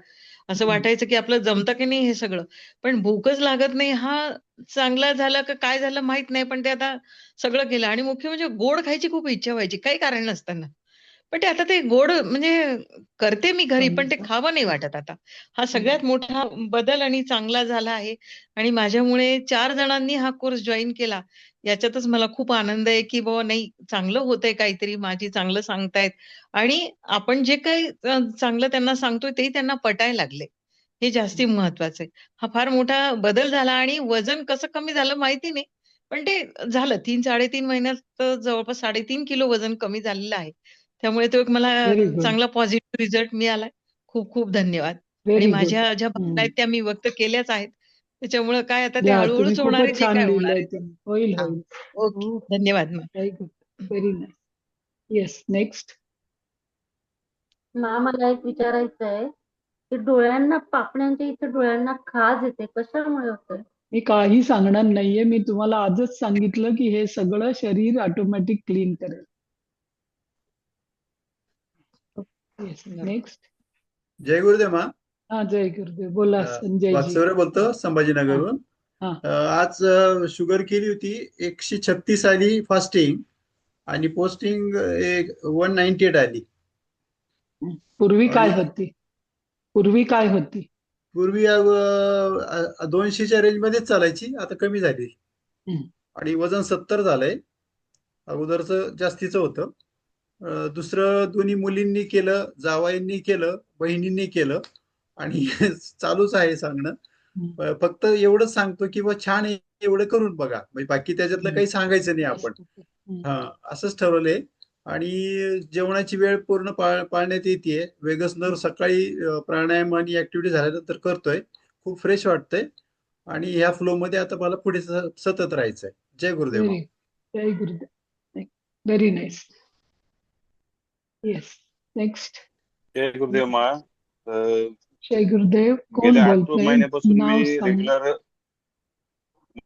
असं वाटायचं की आपलं जमतं की नाही हे सगळं, पण भूकच लागत नाही. हा चांगला झाला का काय झालं माहित नाही, पण ते आता सगळं केलं आणि मुख्य म्हणजे गोड खायची खूप इच्छा व्हायची काही कारण नसताना. पण ते आता ते गोड म्हणजे करते मी घरी, पण ते खावं नाही वाटत आता. हा सगळ्यात मोठा बदल आणि चांगला झाला आहे आणि माझ्यामुळे 4 जणांनी हा कोर्स जॉइन केला. याच्यातच मला खूप आनंद आहे, की बाबा नाही चांगलं होतंय काहीतरी, माझी चांगलं सांगतायत आणि आपण जे काही चांगलं त्यांना सांगतोय तेही त्यांना पटायला लागले. हे जास्ती महत्वाचं आहे. हा फार मोठा बदल झाला आणि वजन कसं कमी झालं माहिती नाही, पण ते झालं 3-3.5 महिन्यात जवळपास 3.5 किलो वजन कमी झालेलं आहे. त्यामुळे तो एक मला व्हेरी गुड, चांगला पॉझिटिव्ह रिझल्ट मिळालाय. खूप खूप धन्यवाद. आणि व्हेरी गुड. माझ्या ज्या भावना आहेत त्या मी व्यक्त केल्याच आहेत. त्याच्यामुळे काय आता ते या तुम्ही हळूहळूच होणार आहे खूपच जे छान काय होणार लिहिलंय आहे. तुम्ही. होईल हां. होईल. ओके. ओके, धन्यवाद ma'am. Very good, very nice. Yes, next. मला एक विचारायचं आहे की डोळ्यांना पापण्यांच्या इथे डोळ्यांना खाज येते, कशामुळे होते? मी काही सांगणार नाहीये. मी तुम्हाला आजच सांगितलं की हे सगळं शरीर ऑटोमॅटिक क्लीन करेल. Yes, next. जय गुरुदेव मा. हा, जय गुरुदेव. बोला संजयजी. वाकचौरे बोलतो संभाजीनगरहून. हा. आज शुगर केली होती 136 आली फास्टिंग आणि पोस्टिंग 198 आली. पूर्वी काय आणि होती? पूर्वी काय होती? पूर्वी 200च्या रेंज मध्येच चालायची, आता कमी झाली आणि वजन 70 झालंय. अगोदरचं जास्तीचं होतं. दुसरं दोन्ही मुलींनी केलं, जावाईंनी केलं, बहिणींनी केलं आणि चालूच आहे सांगणं. फक्त एवढंच सांगतो की छान आहे एवढं करून बघा, म्हणजे बाकी त्याच्यातलं काही सांगायचं नाही आपण. असंच ठरवलंय आणि जेवणाची वेळ पूर्ण पाळण्यात येते. वेगस नर सकाळी प्राणायाम आणि ऍक्टिव्हिटी झाल्यानंतर करतोय. खूप फ्रेश वाटतंय आणि ह्या फ्लो मध्ये आता मला पुढे सतत राहायचंय. जय गुरुदेव. जय गुरुदेव. Very nice. Yes, next. जय गुरुदेव मा. जय गुरुदेव. कोण गेल्या 8 बोलतोय? महिन्यापासून नाव मी सांगा. रेग्युलर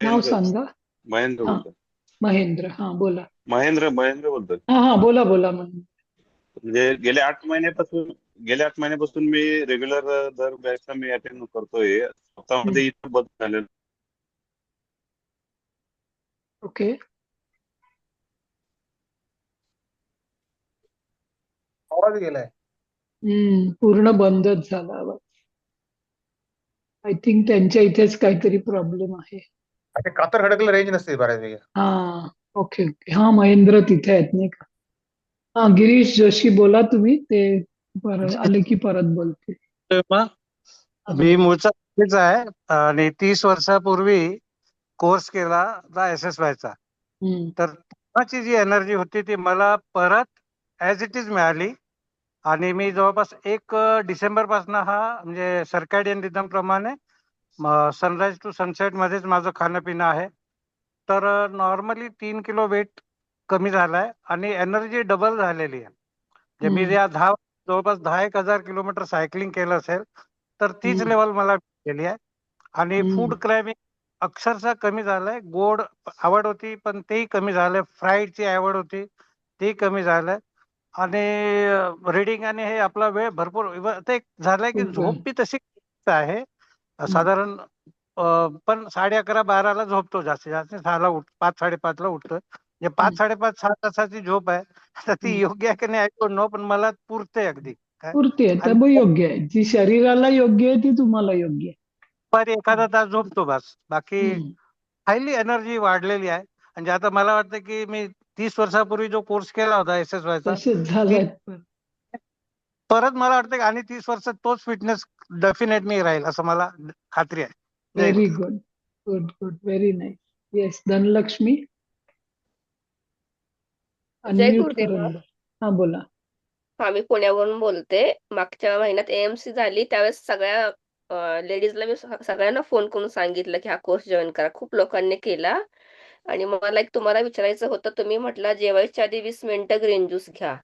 नाव सांगा. महेंद्र हा, बोलतोय. महेंद्र. हा, बोला. महेंद्र बोलतोय. हा हा, बोला बोला. म्हणजे गेल्या 8 महिन्यापासून मी रेग्युलर दर बॅचला मी अटेंड करतोय. स्वतःमध्ये इथं बदल झालेला. ओके. आवाज गेलाय. पूर्ण बंदच झाला आवाज. आय थिंक त्यांच्या इथेच काहीतरी प्रॉब्लेम आहे. अच्छा, कातर खडकला रेंज नसते बऱ्याच वेळा. हा, ओके ओके. हा, महेंद्र तिथे आहेत नाही का? हा, गिरीश जोशी बोला तुम्ही. ते आले की परत बोलतील. मी मूळचा इथेच आहे आणि 30 वर्षापूर्वी कोर्स केला SSYचा. तर तेव्हाची जी एनर्जी होती ती मला परत ऍज इट इज मिळाली आणि मी जवळपास 1 डिसेंबर पासून हा म्हणजे सर्कॅडियन रिदम प्रमाणे सनराईज टू सनसेट मध्येच माझं खाणं पिणं आहे तर नॉर्मली 3 किलो वेट कमी झालाय आणि एनर्जी डबल झालेली आहे. म्हणजे मी या जवळपास 10,000 किलोमीटर सायकलिंग केलं असेल तर तीच लेवल मला केली आहे. आणि फूड क्रेव्हिंग अक्षरशः कमी झालंय. गोड आवड होती पण तेही कमी झालंय. फ्राईडची आवड होती तेही कमी झालंय. आणि रिडिंग आणि हे आपला वेळ भरपूर ते एक झालंय की झोप बी तशी आहे. साधारण पण 11:30-12ला झोपतो जास्तीत जास्त. 6ला 5-5:30ला उठतो. म्हणजे 5-5:30-6 तासाची झोप आहे. तर ती योग्य आहे की नाही आय डोंट नो, पण मला पुरते अगदी काय. पुरते तर आणि योग्य आहे. जी शरीराला योग्य आहे ती तुम्हाला योग्य आहे. दुपारी एखादा तास झोपतो बस. बाकी हायली एनर्जी वाढलेली आहे. म्हणजे आता मला वाटतं की मी 30 वर्षापूर्वी जो कोर्स केला होता SSYचा तसेच झालंय. परत मला वाटतं की आणि 30 वर्षात तोच फिटनेस डेफिनेटली राहील असं मला खात्री आहे. जय व्हेरी गुरु. Good good good very nice. Yes Dhanalakshmi जय अनम्यूट गुरुदेव करून मॅम. द्या. हा बोला. हा मी पुण्यावरून बोलते. मागच्या महिन्यात AMC झाली त्यावेळेस सगळ्या लेडीजला मी सगळ्यांना फोन करून सांगितलं की हा कोर्स जॉईन करा. खूप लोकांनी केला आणि मला एक तुम्हाला विचारायचं होतं. तुम्ही म्हटलं जेवायच्या आधी 20 मिनिटं ग्रीन ज्यूस घ्या.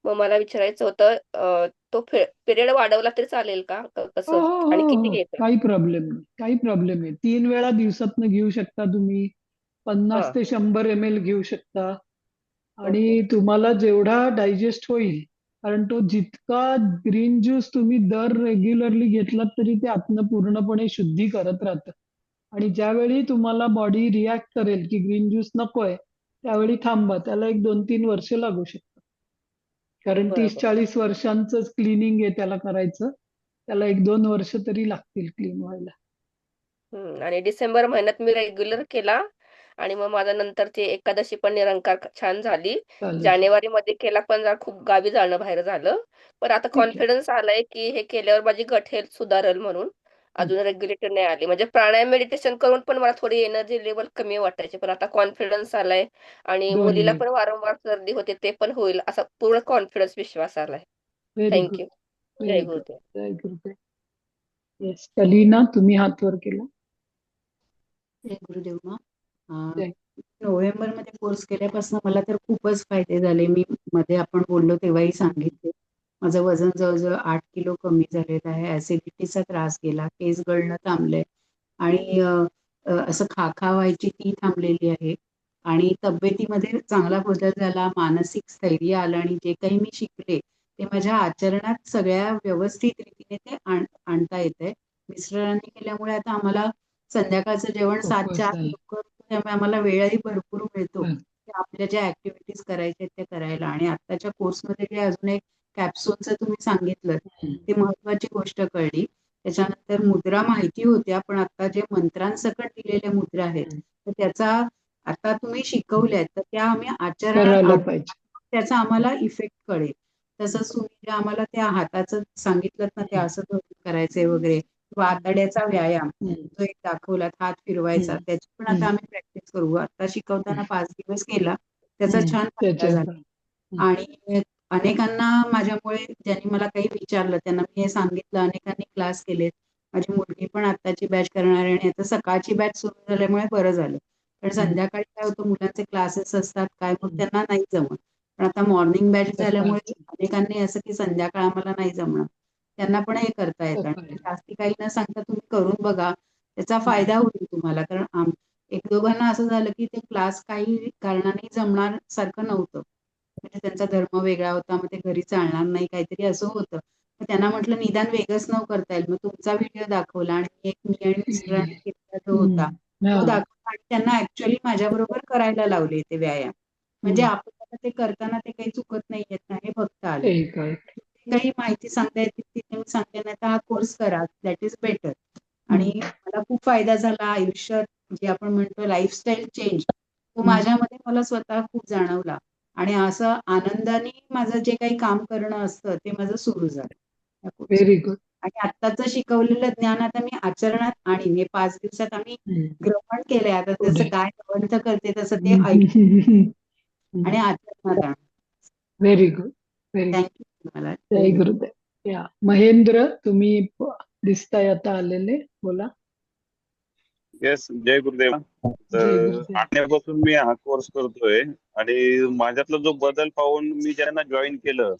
मग मला विचारायचं होतं तो पिरियड वाढवला तरी चालेल का? हो कसं हो आणि हो किती हो घ्यायचं? काही प्रॉब्लेम नाही. काही प्रॉब्लेम नाही. 3 वेळा दिवसातनं घेऊ शकता तुम्ही. 50 हा ते 100 ml घेऊ शकता. ओके आणि तुम्हाला जेवढा डायजेस्ट होईल, कारण तो जितका ग्रीन ज्यूस तुम्ही दर रेग्युलरली घेतलात तरी ते आतनं पूर्णपणे शुद्धी करत राहतं. आणि ज्यावेळी तुम्हाला बॉडी रिॲक्ट करेल की ग्रीन ज्यूस नकोय, त्यावेळी थांबा. त्याला 1-2-3 वर्ष लागू शकतात. कारण बरोबर 30-40 वर्षांचं क्लिनिंग आहे त्याला करायचं. त्याला 1-2 वर्ष तरी लागतील क्लीन व्हायला. आणि डिसेंबर महिन्यात मी रेग्युलर केला आणि मग माझा नंतर ती एकादशी पण निरंकार छान झाली. चालेल. जानेवारीमध्ये केला पण जरा खूप गावी जाणं बाहेर झालं. पण आता ठीक आहे. कॉन्फिडन्स आलाय की हे केल्यावर माझी गट हेल्थ सुधारेल म्हणून. अजून रेग्युलेटर नाही आली. म्हणजे प्राणायाम मेडिटेशन करून पण मला थोडी एनर्जी लेवल कमी वाटायची. पण आता कॉन्फिडन्स आलाय आणि 2 मुलीला मिनिट. पण वारंवार सर्दी होते ते पण होईल असा पूर्ण कॉन्फिडन्स विश्वास आलाय. Very good. थँक्यू. जय व्हेरी गुड. गुरुदेव. जय गुरुदेव. येस कलीना तुम्ही हात वर केला. जय गुरुदेव मा. जय. नोव्हेंबरमध्ये कोर्स केल्यापासून मला तर खूपच फायदे झाले. मी मध्ये आपण बोललो तेव्हाही सांगितले. माझं वजन जवळजवळ 8 किलो कमी झालेलं आहे. ऍसिडिटीचा त्रास गेला, केस गळणं थांबलंय आणि असं खा व्हायची ती थांबलेली आहे आणि तब्येतीमध्ये चांगला बदल झाला. मानसिक स्थैर्य आलं आणि जे काही मी शिकले ते माझ्या आचरणात सगळ्या व्यवस्थित रीतीने ते आणता येतंय. मिस्टरांनी केल्यामुळे आता आम्हाला संध्याकाळचं जेवण सोपं 7च्या आत झालं. लवकर होतं, त्यामुळे आम्हाला वेळही भरपूर मिळतो हं. की आपल्या ज्या ऍक्टिव्हिटीज करायच्या आहेत त्या करायला. आणि आत्ताच्या कोर्समध्ये जे अजून एक कॅप्सूलचं तुम्ही सांगितलं ती महत्वाची गोष्ट कळली. त्याच्यानंतर मुद्रा माहिती होत्या पण आता जे मंत्रांसकट दिलेल्या मुद्रा आहेत तर त्याचा आता तुम्ही शिकवल्यात तर त्या आम्ही आचरणात करायला आणू. पाहिजे. त्याचा आम्हाला इफेक्ट कळेल. तसंच तुम्ही जे आम्हाला त्या हाताचं सांगितलं ना ते असं करायचंय वगैरे किंवा आतड्याचा व्यायाम जो एक दाखवला हात फिरवायचा त्याची पण आता आम्ही प्रॅक्टिस करू. आता शिकवताना 5 दिवस केला त्याचा छान फायदा त्याच्यात झाला. आणि अनेकांना माझ्यामुळे ज्यांनी मला काही विचारलं त्यांना मी हे सांगितलं. अनेकांनी क्लास केलेत. माझी मुलगी पण आत्ताची बॅच करणार आहे आणि आता सकाळची बॅच सुरू झाल्यामुळे बरं झालं. पण संध्याकाळी काय होतं मुलांचे क्लासेस असतात काय मग त्यांना नाही जमत. पण आता मॉर्निंग बॅच झाल्यामुळे अनेकांनी असं की संध्याकाळ आम्हाला नाही जमणार त्यांना पण हे करता येतं. आणि जास्ती काही न सांगता तुम्ही करून बघा त्याचा फायदा होईल तुम्हाला. कारण एक दोघांना असं झालं की ते क्लास काही कारणाने जमणार सारखं नव्हतं. म्हणजे त्यांचा धर्म वेगळा होता मग ते घरी चालणार नाही काहीतरी असं होतं. मग त्यांना म्हटलं निदान वेगळंच न करता येईल. मग तुमचा व्हिडिओ दाखवला आणि एक मी आणि मिस्टरांनी केलेला जो होता तो दाखवला आणि त्यांना ऍक्च्युअली माझ्याबरोबर करायला लावले ते व्यायाम. म्हणजे आपल्याला ते करताना ते काही चुकत नाहीयेत ना हे बघता आलं. काही माहिती सांगता येते तिथे मी सांगते नाही तर हा कोर्स करा दॅट इज बेटर. आणि मला खूप फायदा झाला. आयुष्यात जे आपण म्हणतो लाईफस्टाईल चेंज तो माझ्यामध्ये मला स्वतः खूप जाणवला. आणि असं आनंदाने माझं जे काही काम करणं असतं ते माझं सुरू झालं. Very good. आणि आत्ताचं शिकवलेलं ज्ञान आता मी आचरणात आणीन. हे 5 दिवसात आम्ही ग्रहण केलंय. आता त्याचं काय प्रबंध करते तसं ते ऐकून आणि आचरणात आण. Very good. Very good. Thank you तुम्हाला. जय गुरुदेव. या महेंद्र तुम्ही दिसताय आता आलेले बोला. येस, जय गुरुदेव. जय तर गुरुदेव. 8 महिन्यापासून मी हा कोर्स करतोय आणि माझ्यातला जो बदल पाहून मी ज्यांना जॉईन केलं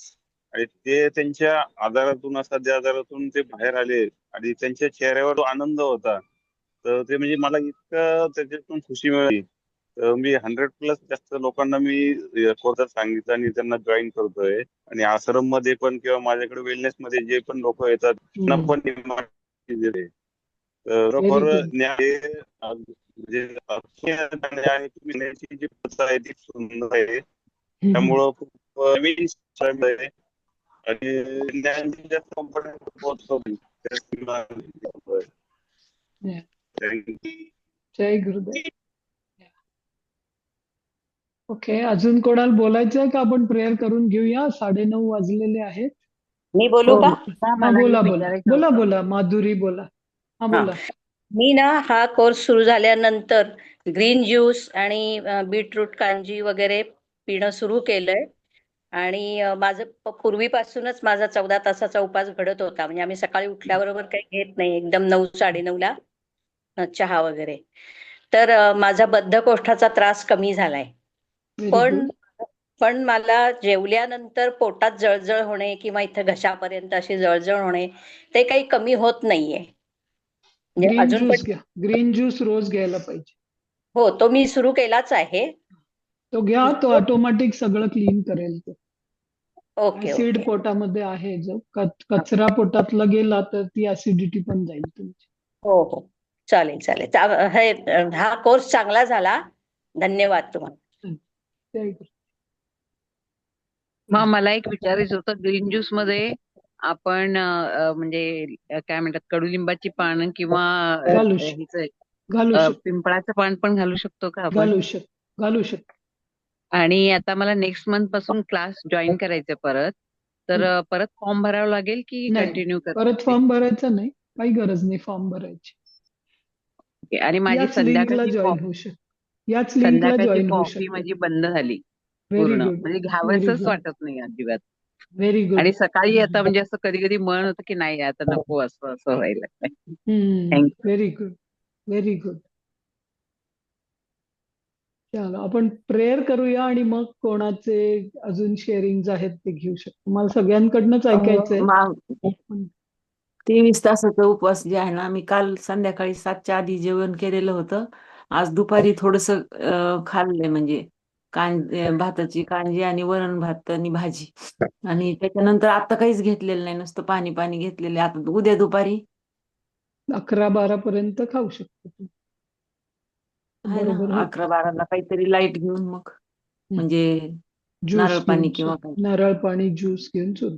आणि ते त्यांच्या आजारातून सध्या आजारातून ते बाहेर आले आणि त्यांच्या चेहऱ्यावर जो आनंद होता, तर ते म्हणजे मला इतकं त्याच्यातून खुशी मिळाली. तर मी 100+ जास्त लोकांना मी कोर्स सांगितलं आणि त्यांना जॉईन करतोय. आणि आश्रम मध्ये पण किंवा माझ्याकडे वेलनेस मध्ये जे पण लोक येतात त्यांना पण मी माहिती देते. खरोखर Very good. ज्ञान हे म्हणजे अतिशय आणि तुम्ही ज्ञानाची जी पद्धत आहे ती सुंदर आहे. त्यामुळं खूप नवीन सण आहे आणि ज्ञान जास्त कंपन्या पोहोचतो. Yeah. थँक्यू. जय गुरुदेव. ओके, अजून कोणाला बोलायचंय का? आपण प्रेयर करून घेऊया. 9:30 वाजलेले आहेत. मी बोलू का? हा, बोला बोला बोला बोला माधुरी बोला. हा, बोला. मी ना हा कोर्स सुरू झाल्यानंतर ग्रीन ज्यूस आणि बीटरूट कांजी वगैरे पिणं सुरू केलंय. आणि माझं पूर्वीपासूनच माझा 14 तासाचा उपास घडत होता. म्हणजे आम्ही सकाळी उठल्याबरोबर काही घेत नाही, एकदम 9-9:30ला चहा वगैरे. तर माझा बद्धकोष्ठाचा त्रास कमी झालाय. पण मला जेवल्यानंतर पोटात जळजळ होणे किंवा इथं घशापर्यंत अशी जळजळ होणे ते काही कमी होत नाहीये. म्हणजे ग्रीन अजून ज्यूस पण घ्या. ग्रीन ज्यूस रोज घ्यायला पाहिजे. हो, तो मी सुरू केलाच आहे. तो घ्या, तो ऑटोमॅटिक सगळं क्लीन करेल. तो ओके ऍसिड ओके पोटामध्ये आहे, जो कचरा पोटातला गेला तर ती ऍसिडिटी पण जाईल तुमची. हो हो, चालेल चालेल. हा कोर्स चांगला झाला. धन्यवाद तुम्हाला. जय गुरु. मग मला एक विचारायचं होतं, ग्रीन ज्यूस मध्ये आपण म्हणजे काय म्हणतात, कडुलिंबाची पानं किंवा घालू पिंपळाचं पान पण घालू शकतो का आपण? घालू शकतो. आणि आता मला नेक्स्ट मंथ पासून क्लास जॉईन करायचे परत, तर परत फॉर्म भरावा लागेल की नाही, कंटिन्यू परत फॉर्म भरायचा नाही, काही गरज नाही फॉर्म भरायची. आणि माझी याच लिंकला जॉईन होऊ शकतो. याच लिंकला जॉईन होऊ कॉफी शकतो. माझी बंद झाली व्हेरी पूर्ण, गुड. म्हणजे व्हेरी घ्यावंसच गुड. वाटत नाही अजिबात. Very good. आणि सकाळी आता म्हणजे असं कधी कधी मन होतं की नाही आता नको, असं व्हायला लागलंय. Thank you. Very good. Very good. चला, आपण प्रेयर करूया आणि मग कोणाचे अजून शेअरिंग आहेत ते घेऊ शकतो. मला सगळ्यांकडनंच ऐकायचंय. 23 तासाचा उपवास जे आहे ना, मी काल संध्याकाळी 7च्या आधी जेवण केलेलं होतं. आज दुपारी थोडस खाल्लंय, म्हणजे भाताची कांजी आणि वरण भात आणि भाजी. आणि त्याच्यानंतर आता काहीच घेतलेलं नाही, नुसतं पाणी पाणी घेतलेलं आहे. आता उद्या दुपारी 11-12 पर्यंत खाऊ शकतो तू. आहे ना, बरोबर. 11-12ला काहीतरी लाईट घेऊन मग, म्हणजे नारळ पाणी किंवा काही. नारळ पाणी ज्यूस घेऊन सुरू.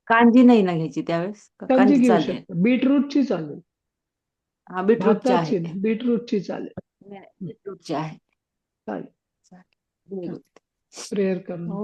कांजी नाही ना घ्यायची त्यावेळेस? कांजी कांजी घेऊ चालेल? शकतो. बीटरूटची चालेल. हा, बीटरूटची भाताची आहे. नाही, बीटरूटची चालेल. बीटरूटची आहे. चालेल. चालेल. प्रेयर करून. ओ